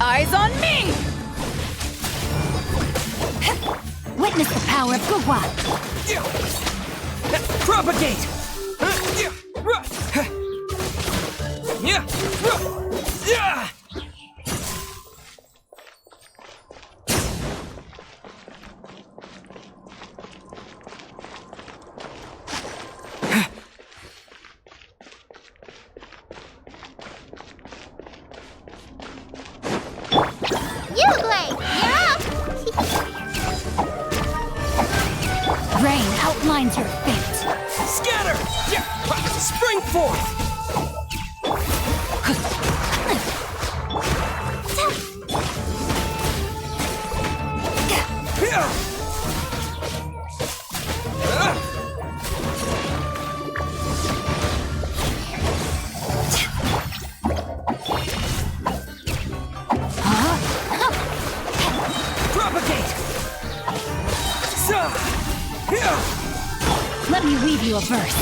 Eyes on me! Witness the power of Gugwa! Propagate! Rain outlines your fate. Scatter! Spring forth! Let me weave you a verse.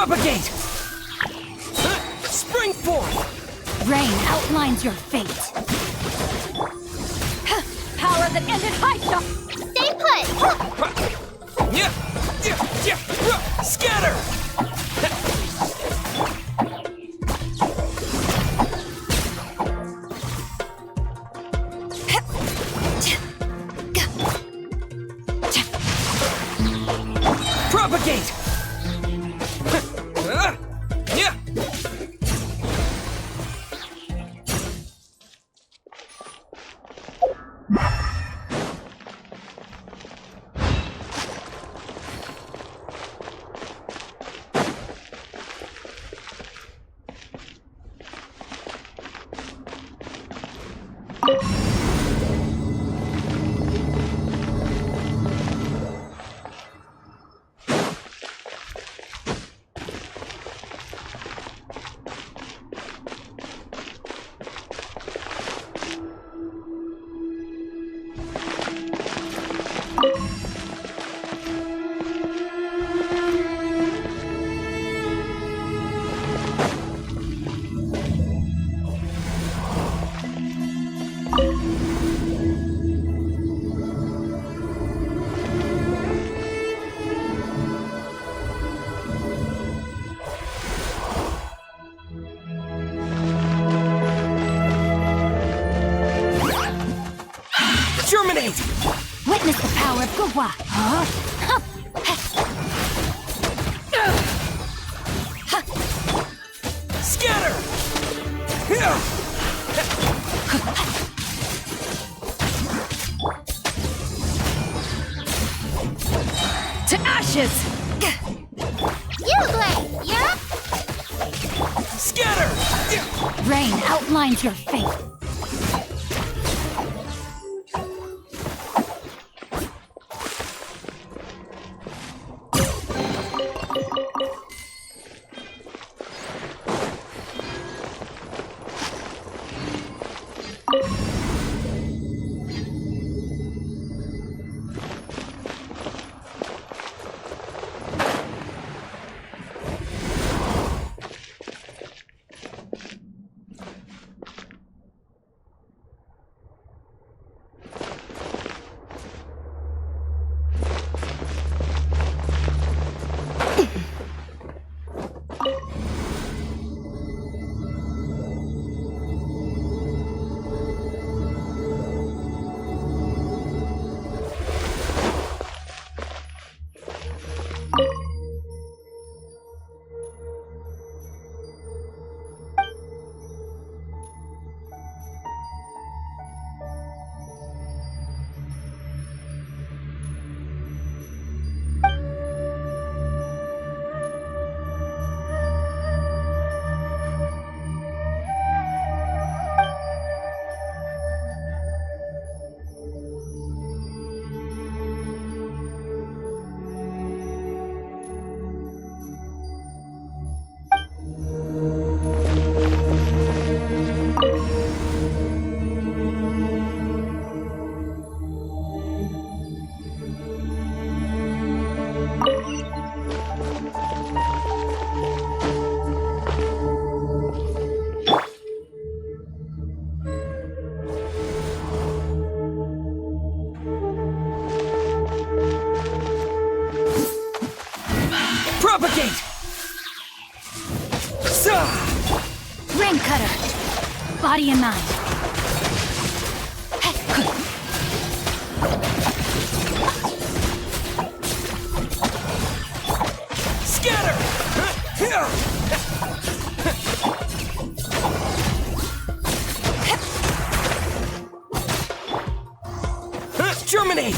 Propagate! Spring forth! Rain outlines your fate. Power that ended Haisha! Stay put! Scatter! Propagate! Germinate! Witness the power of Gugwa! Scatter! To ashes! Useless! Yeah? Scatter! Rain outlines your fate. Propagate! Rain cutter! Body and mind. Germinate!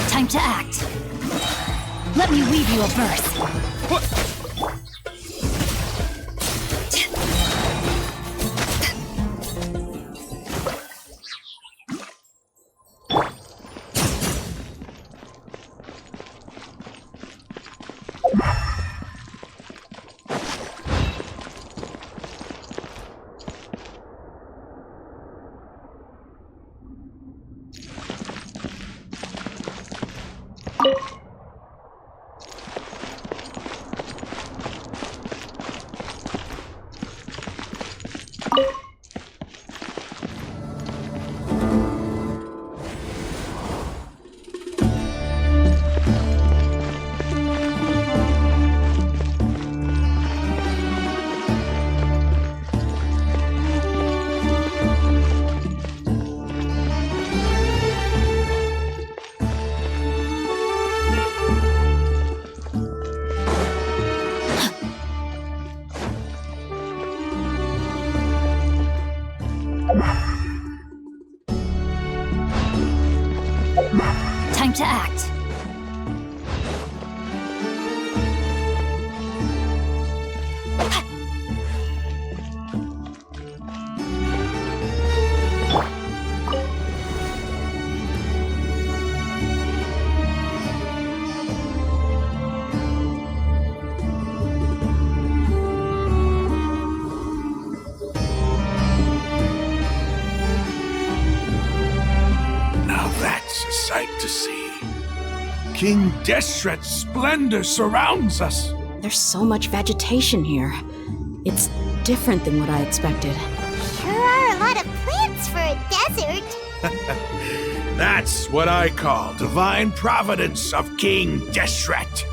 Time to act. Let me weave you a verse. Time to act. Sight to see. King Deshret's splendor surrounds us. There's so much vegetation here. It's different than what I expected. Sure are a lot of plants for a desert. That's what I call divine providence of King Deshret.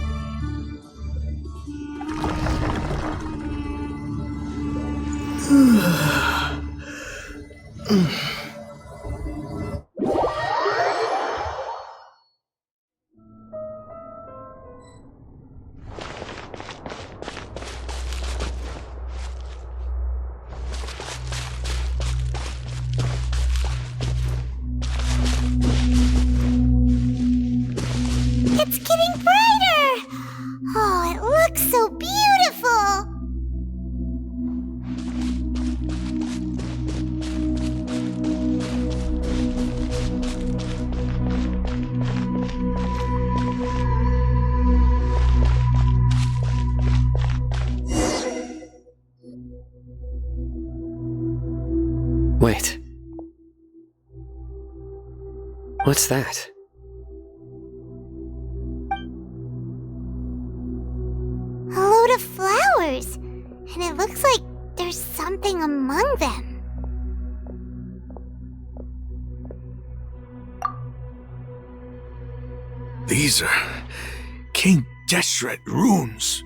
It's getting brighter! Oh, it looks so beautiful! Wait. What's that? A load of flowers, and it looks like there's something among them. These are King Deshret runes.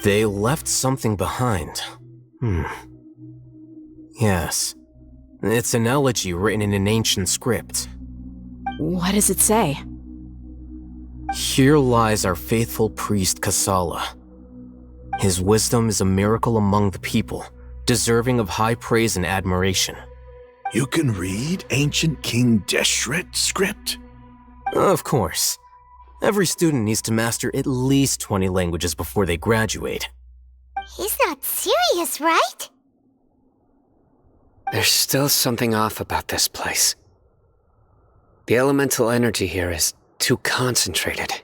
They left something behind. Yes. It's an elegy written in an ancient script. What does it say? Here lies our faithful priest Kasala. His wisdom is a miracle among the people, deserving of high praise and admiration. You can read ancient King Deshret script? Of course. Every student needs to master at least 20 languages before they graduate. He's not serious, right? There's still something off about this place. The elemental energy here is too concentrated.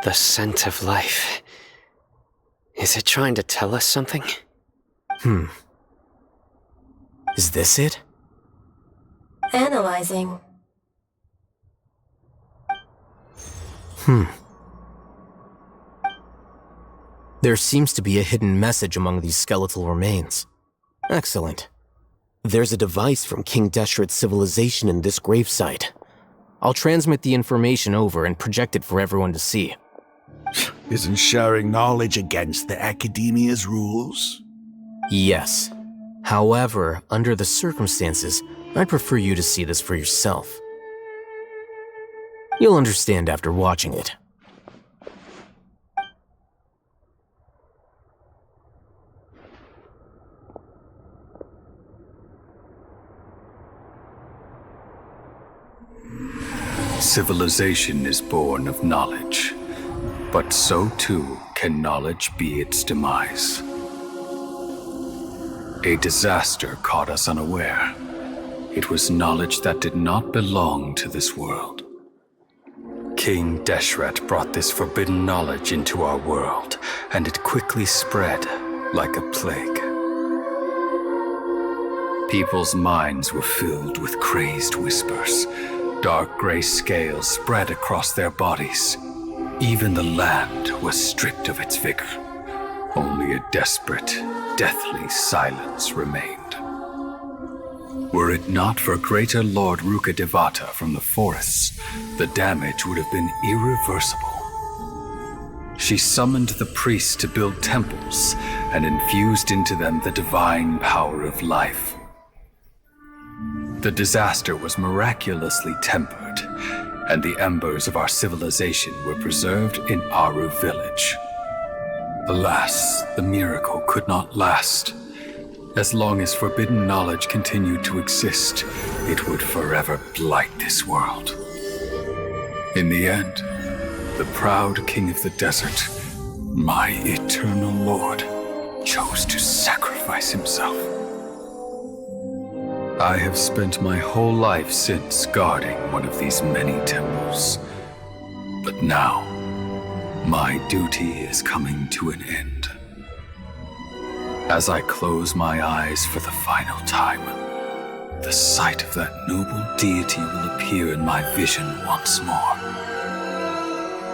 The scent of life. Is it trying to tell us something? Is this it? Analyzing. There seems to be a hidden message among these skeletal remains. Excellent. There's a device from King Deshret's civilization in this gravesite. I'll transmit the information over and project it for everyone to see. Isn't sharing knowledge against the Academia's rules? Yes. However, under the circumstances, I'd prefer you to see this for yourself. You'll understand after watching it. Civilization is born of knowledge, but so too can knowledge be its demise. A disaster caught us unaware. It was knowledge that did not belong to this world. King Deshret brought this forbidden knowledge into our world, and it quickly spread like a plague. People's minds were filled with crazed whispers. Dark gray scales spread across their bodies. Even the land was stripped of its vigor. Only a desperate, deathly silence remained. Were it not for greater Lord Rukkhadevata from the forests, the damage would have been irreversible. She summoned the priests to build temples and infused into them the divine power of life. The disaster was miraculously tempered, and the embers of our civilization were preserved in Aru village. Alas, the miracle could not last. As long as forbidden knowledge continued to exist, it would forever blight this world. In the end, the proud king of the desert, my eternal lord, chose to sacrifice himself. I have spent my whole life since guarding one of these many temples. But now, my duty is coming to an end. As I close my eyes for the final time, the sight of that noble deity will appear in my vision once more.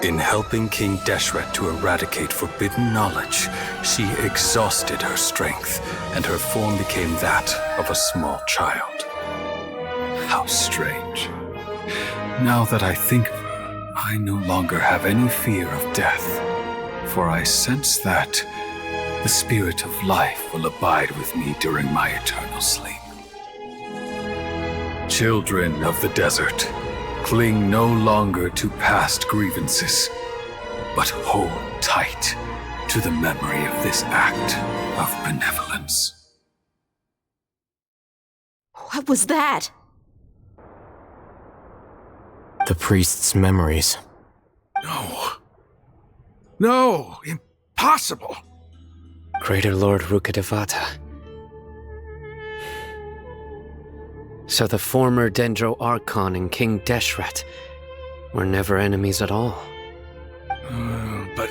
In helping King Deshret to eradicate forbidden knowledge, she exhausted her strength, and her form became that of a small child. How strange. Now that I think of her, I no longer have any fear of death, for I sense that the spirit of life will abide with me during my eternal sleep. Children of the desert, cling no longer to past grievances, but hold tight to the memory of this act of benevolence. What was that? The priest's memories. No, impossible. Greater Lord Rukkhadevata. So the former Dendro Archon and King Deshret were never enemies at all. But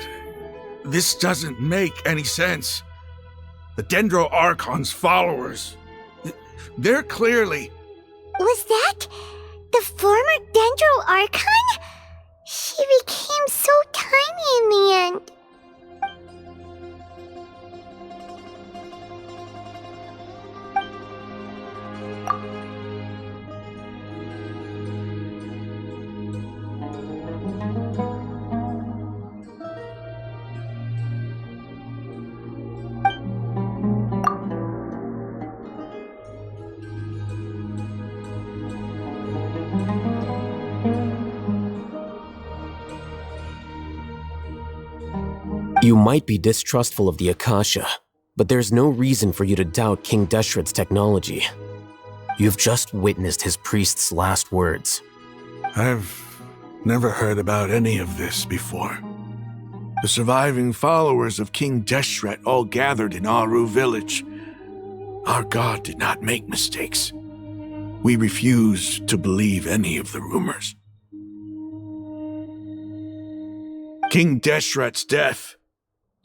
this doesn't make any sense. The Dendro Archon's followers, they're clearly... Was that the former Dendro Archon? She became so tiny in the end. You might be distrustful of the Akasha, but there's no reason for you to doubt King Deshret's technology. You've just witnessed his priest's last words. I've never heard about any of this before. The surviving followers of King Deshret all gathered in Aru village. Our god did not make mistakes. We refused to believe any of the rumors. King Deshret's death,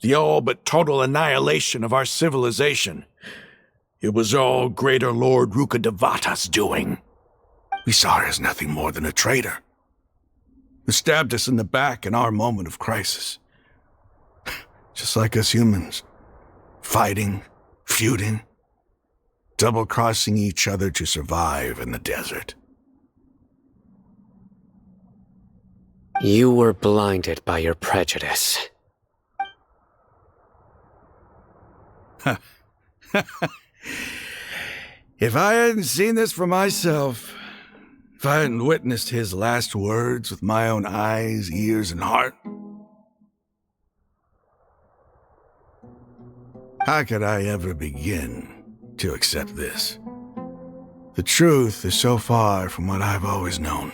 the all but total annihilation of our civilization, it was all Greater Lord Rukkhadevata's doing. We saw her as nothing more than a traitor, who stabbed us in the back in our moment of crisis. Just like us humans, fighting, feuding, double-crossing each other to survive in the desert. You were blinded by your prejudice. If I hadn't seen this for myself, if I hadn't witnessed his last words with my own eyes, ears, and heart, how could I ever begin to accept this? The truth is so far from what I've always known.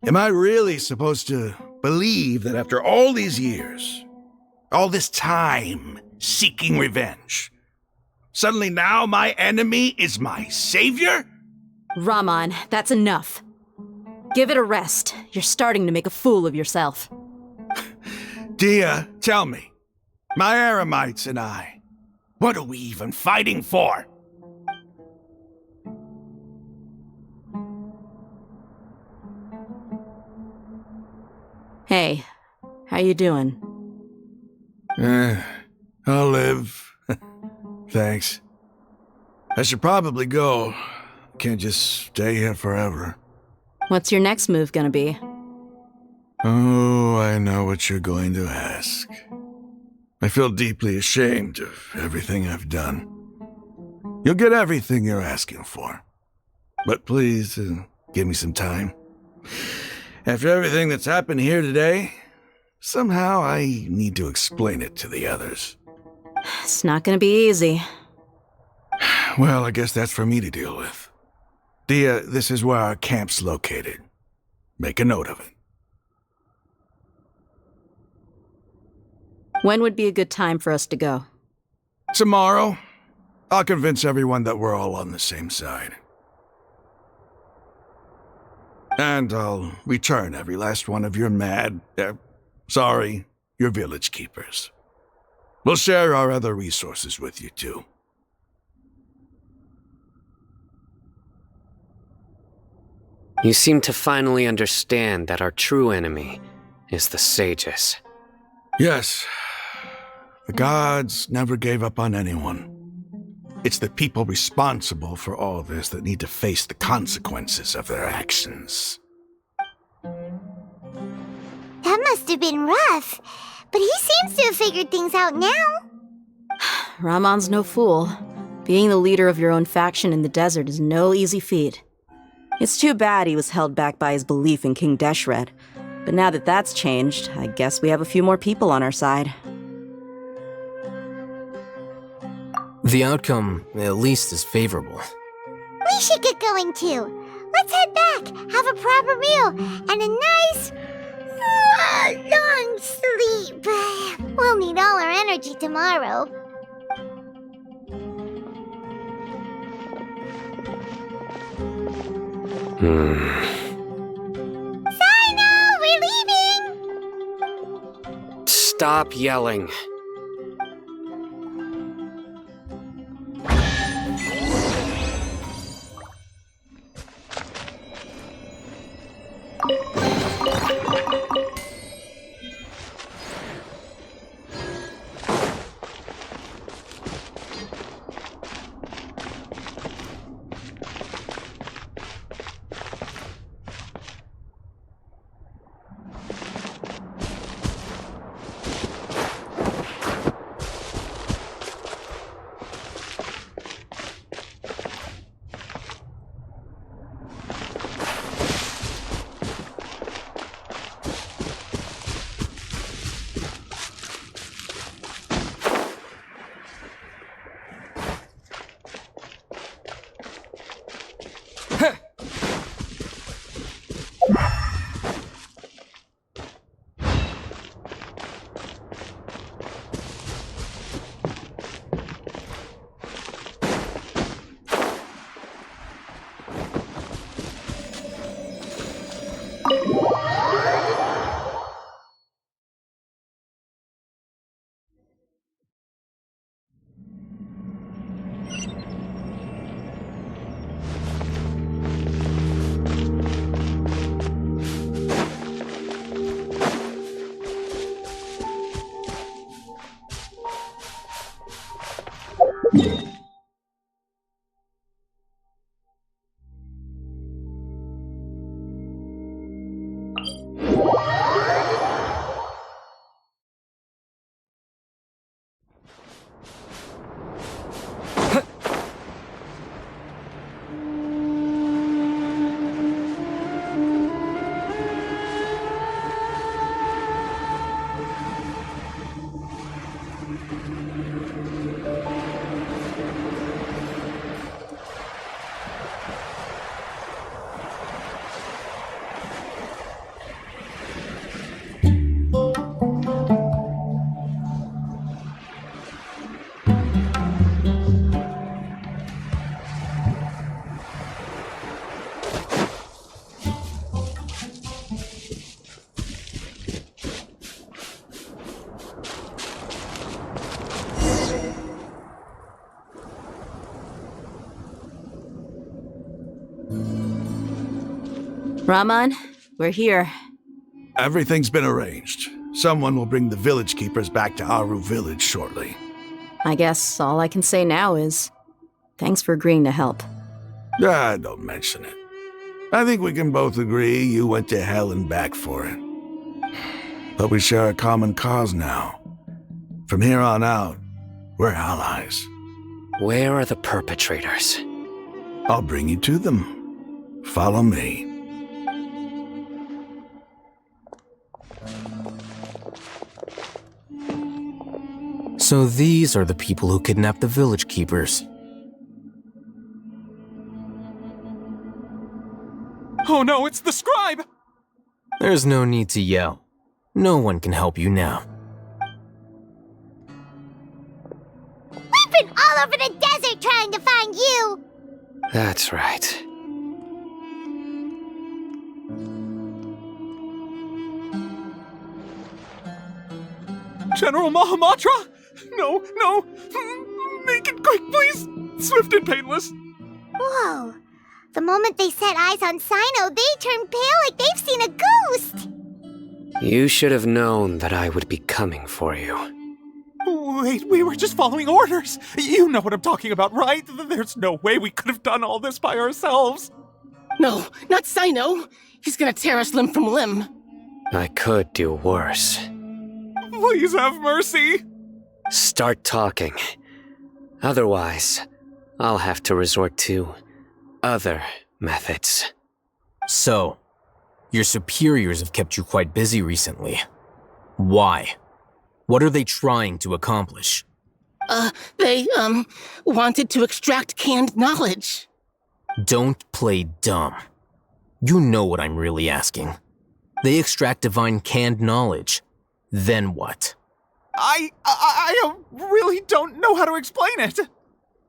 Am I really supposed to believe that after all these years, all this time seeking revenge, suddenly now my enemy is my savior? Raman, that's enough. Give it a rest. You're starting to make a fool of yourself. Dia, tell me, my Eremites and I, what are we even fighting for? Hey, how you doing? I'll live. Thanks. I should probably go. Can't just stay here forever. What's your next move gonna be? Oh, I know what you're going to ask. I feel deeply ashamed of everything I've done. You'll get everything you're asking for. But please, give me some time. After everything that's happened here today, somehow I need to explain it to the others. It's not gonna be easy. Well, I guess that's for me to deal with. Dia, this is where our camp's located. Make a note of it. When would be a good time for us to go? Tomorrow, I'll convince everyone that we're all on the same side. And I'll return every last one of your your village keepers. We'll share our other resources with you, too. You seem to finally understand that our true enemy is the sages. Yes. The gods never gave up on anyone. It's the people responsible for all this that need to face the consequences of their actions. That must have been rough, but he seems to have figured things out now. Ramon's no fool. Being the leader of your own faction in the desert is no easy feat. It's too bad he was held back by his belief in King Deshret. But now that that's changed, I guess we have a few more people on our side. The outcome, at least, is favorable. We should get going too. Let's head back, have a proper meal, and a nice, long sleep. We'll need all our energy tomorrow. Sino, we're leaving! Stop yelling. Ramon, we're here. Everything's been arranged. Someone will bring the village keepers back to Aru village shortly. I guess all I can say now is, thanks for agreeing to help. Don't mention it. I think we can both agree you went to hell and back for it. But we share a common cause now. From here on out, we're allies. Where are the perpetrators? I'll bring you to them. Follow me. So these are the people who kidnapped the village keepers. Oh no, it's the scribe! There's no need to yell. No one can help you now. We've been all over the desert trying to find you! That's right. General Mahamatra? No. Make it quick, please. Swift and painless. Whoa. The moment they set eyes on Sino, they turned pale like they've seen a ghost! You should have known that I would be coming for you. Wait, we were just following orders. You know what I'm talking about, right? There's no way we could have done all this by ourselves. No, not Sino. He's gonna tear us limb from limb. I could do worse. Please have mercy. Start talking. Otherwise, I'll have to resort to other methods. So, your superiors have kept you quite busy recently. Why? What are they trying to accomplish? They wanted to extract canned knowledge. Don't play dumb. You know what I'm really asking. They extract divine canned knowledge. Then what? I really don't know how to explain it.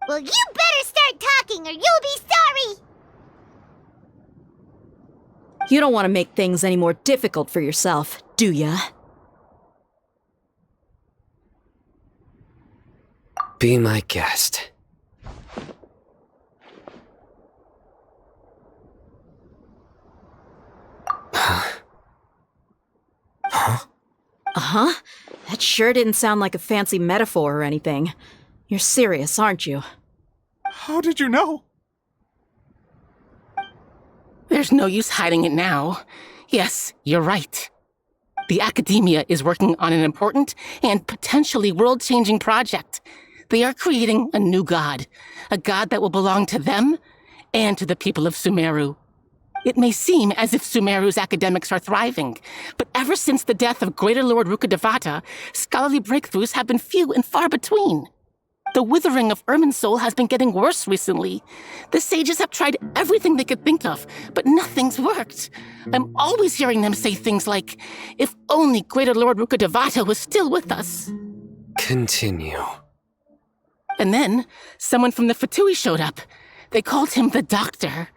Well, you better start talking or you'll be sorry! You don't want to make things any more difficult for yourself, do ya? Be my guest. Uh-huh. That sure didn't sound like a fancy metaphor or anything. You're serious, aren't you? How did you know? There's no use hiding it now. Yes, you're right. The Academia is working on an important and potentially world-changing project. They are creating a new god. A god that will belong to them and to the people of Sumeru. It may seem as if Sumeru's academics are thriving, but ever since the death of Greater Lord Rukkhadevata, scholarly breakthroughs have been few and far between. The withering of Irminsul has been getting worse recently. The sages have tried everything they could think of, but nothing's worked. I'm always hearing them say things like, if only Greater Lord Rukkhadevata was still with us. Continue. And then, someone from the Fatui showed up. They called him the Doctor.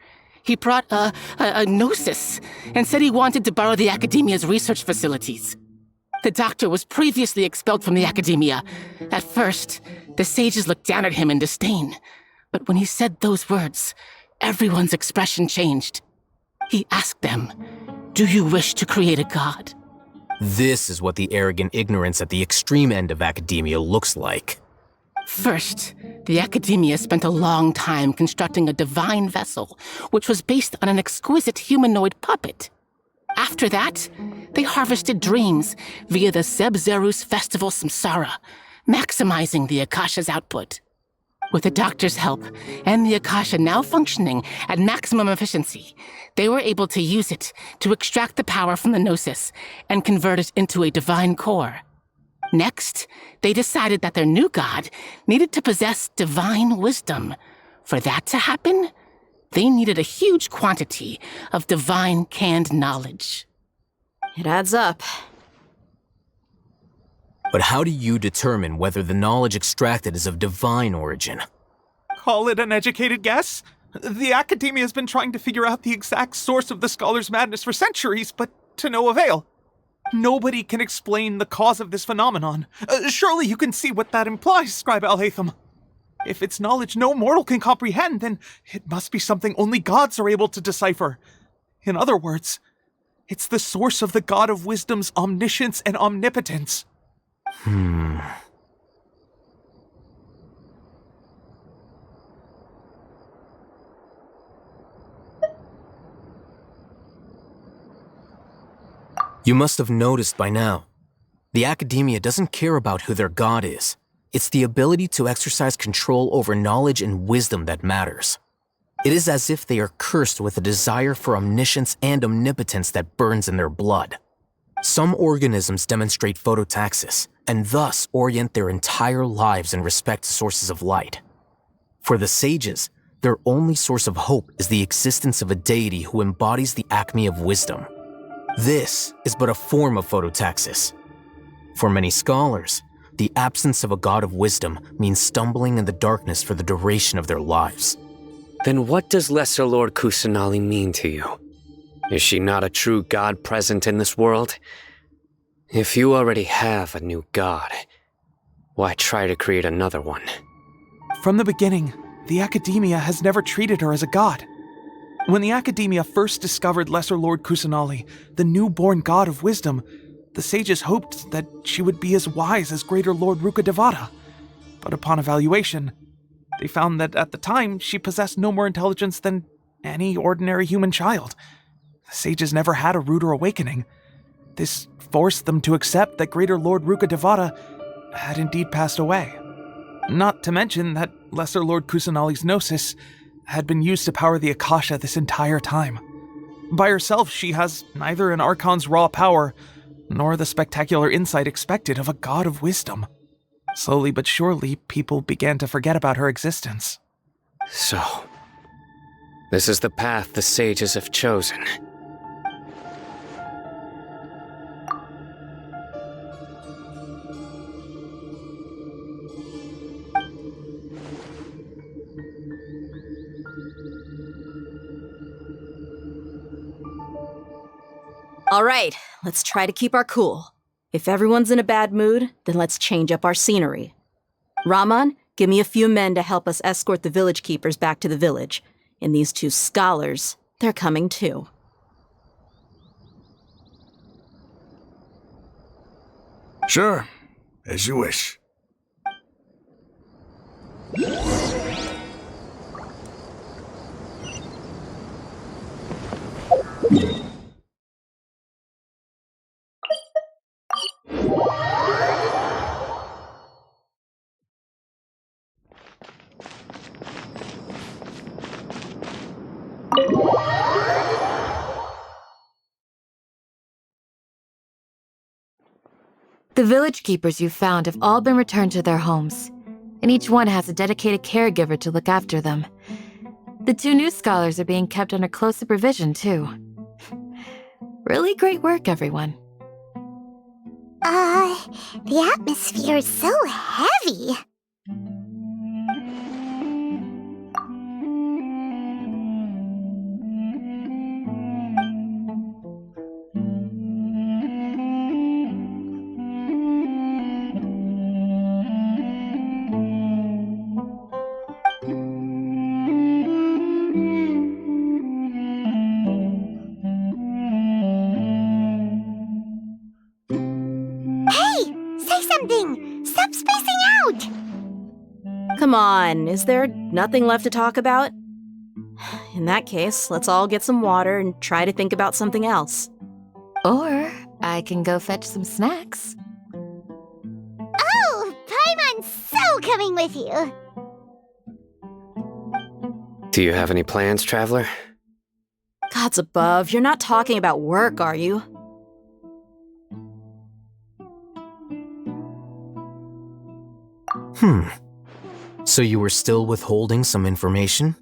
He brought a gnosis and said he wanted to borrow the Academia's research facilities. The Doctor was previously expelled from the Academia. At first, the sages looked down at him in disdain. But when he said those words, everyone's expression changed. He asked them, "Do you wish to create a god?" This is what the arrogant ignorance at the extreme end of academia looks like. First, the Academia spent a long time constructing a divine vessel, which was based on an exquisite humanoid puppet. After that, they harvested dreams via the Zeb-Zerus Festival Samsara, maximizing the Akasha's output. With the Doctor's help, and the Akasha now functioning at maximum efficiency, they were able to use it to extract the power from the Gnosis and convert it into a divine core. Next, they decided that their new god needed to possess divine wisdom. For that to happen, they needed a huge quantity of divine canned knowledge. It adds up. But how do you determine whether the knowledge extracted is of divine origin? Call it an educated guess? The Academia has been trying to figure out the exact source of the scholar's madness for centuries, but to no avail. Nobody can explain the cause of this phenomenon. Surely you can see what that implies, Scribe Al-Haytham. If it's knowledge no mortal can comprehend, then it must be something only gods are able to decipher. In other words, it's the source of the God of Wisdom's omniscience and omnipotence. You must have noticed by now. The Academia doesn't care about who their god is. It's the ability to exercise control over knowledge and wisdom that matters. It is as if they are cursed with a desire for omniscience and omnipotence that burns in their blood. Some organisms demonstrate phototaxis, and thus orient their entire lives in respect to sources of light. For the sages, their only source of hope is the existence of a deity who embodies the acme of wisdom. This is but a form of phototaxis. For many scholars, the absence of a god of wisdom means stumbling in the darkness for the duration of their lives. Then what does Lesser Lord Kusanali mean to you? Is she not a true god present in this world? If you already have a new god, why try to create another one? From the beginning, the Academia has never treated her as a god. When the Academia first discovered Lesser Lord Kusanali, the newborn god of wisdom, the sages hoped that she would be as wise as Greater Lord Rukkhadevata. But upon evaluation, they found that at the time she possessed no more intelligence than any ordinary human child. The sages never had a ruder awakening. This forced them to accept that Greater Lord Rukkhadevata had indeed passed away. Not to mention that Lesser Lord Kusanali's gnosis had been used to power the Akasha this entire time. By herself, she has neither an Archon's raw power, nor the spectacular insight expected of a god of wisdom. Slowly but surely, people began to forget about her existence. So, this is the path the sages have chosen. All right, let's try to keep our cool. If everyone's in a bad mood, then let's change up our scenery. Raman, give me a few men to help us escort the village keepers back to the village. And these two scholars, they're coming too. Sure, as you wish. The village keepers you found have all been returned to their homes, and each one has a dedicated caregiver to look after them. The two new scholars are being kept under close supervision, too. Really great work, everyone. The atmosphere is so heavy. Stop spacing out! Come on, is there nothing left to talk about? In that case, let's all get some water and try to think about something else. Or I can go fetch some snacks. Oh, Paimon's so coming with you! Do you have any plans, Traveler? Gods above, you're not talking about work, are you? So you were still withholding some information?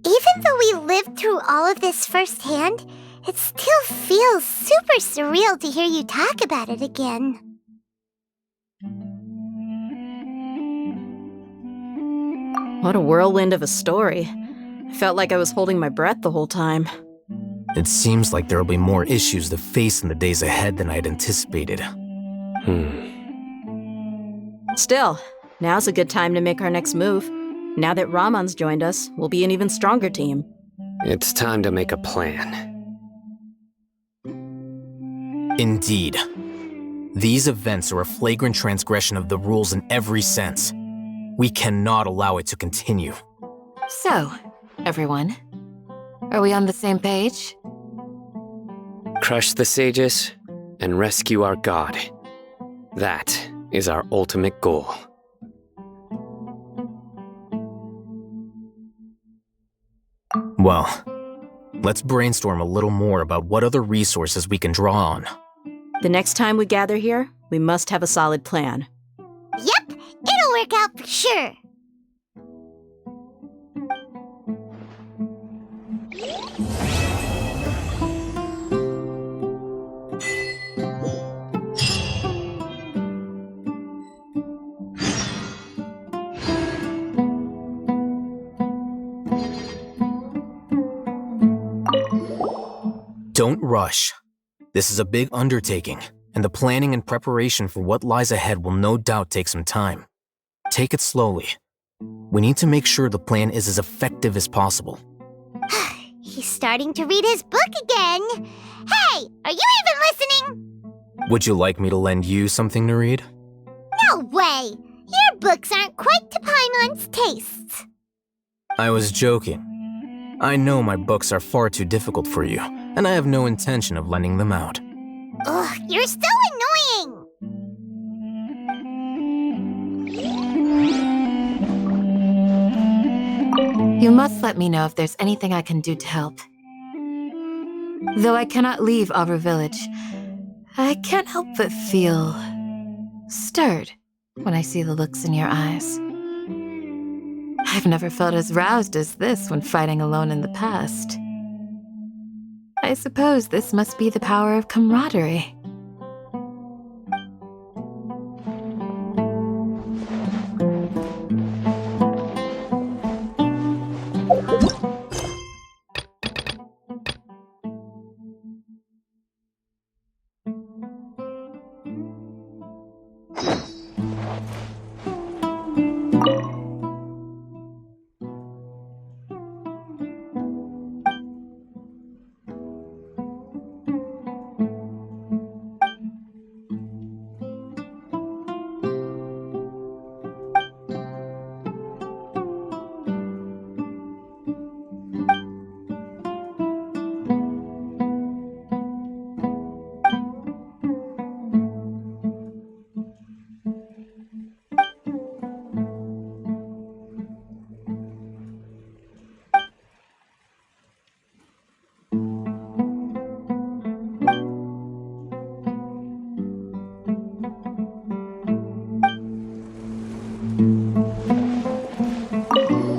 Even though we lived through all of this firsthand, it still feels super surreal to hear you talk about it again. What a whirlwind of a story. I felt like I was holding my breath the whole time. It seems like there'll be more issues to face in the days ahead than I'd anticipated. Still, now's a good time to make our next move. Now that Raman's joined us, we'll be an even stronger team. It's time to make a plan. Indeed. These events are a flagrant transgression of the rules in every sense. We cannot allow it to continue. So, everyone, are we on the same page? Crush the sages and rescue our god. That is our ultimate goal. Well, let's brainstorm a little more about what other resources we can draw on. The next time we gather here, we must have a solid plan. Yep, it'll work out for sure. Don't rush. This is a big undertaking, and the planning and preparation for what lies ahead will no doubt take some time. Take it slowly. We need to make sure the plan is as effective as possible. He's starting to read his book again. Hey, are you even listening? Would you like me to lend you something to read? No way! Your books aren't quite to Paimon's tastes. I was joking. I know my books are far too difficult for you, and I have no intention of lending them out. Ugh, you're so annoying! You must let me know if there's anything I can do to help. Though I cannot leave Aru Village, I can't help but feel stirred when I see the looks in your eyes. I've never felt as roused as this when fighting alone in the past. I suppose this must be the power of camaraderie.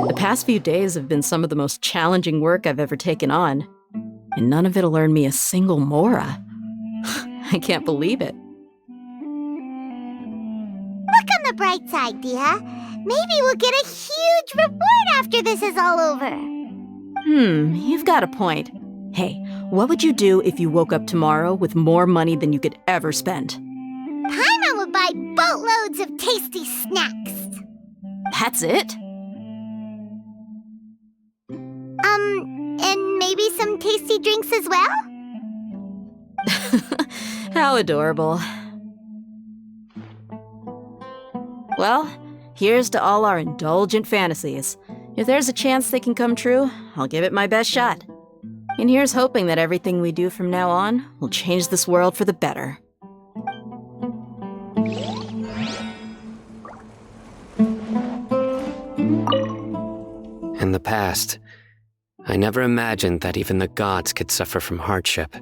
The past few days have been some of the most challenging work I've ever taken on, and none of it'll earn me a single mora. I can't believe it. Look on the bright side, Dia. Maybe we'll get a huge reward after this is all over. You've got a point. Hey, what would you do if you woke up tomorrow with more money than you could ever spend? Paimon would buy boatloads of tasty snacks. That's it? And maybe some tasty drinks as well? How adorable. Well, here's to all our indulgent fantasies. If there's a chance they can come true, I'll give it my best shot. And here's hoping that everything we do from now on will change this world for the better. In the past, I never imagined that even the gods could suffer from hardship.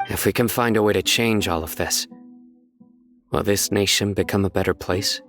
If we can find a way to change all of this, will this nation become a better place?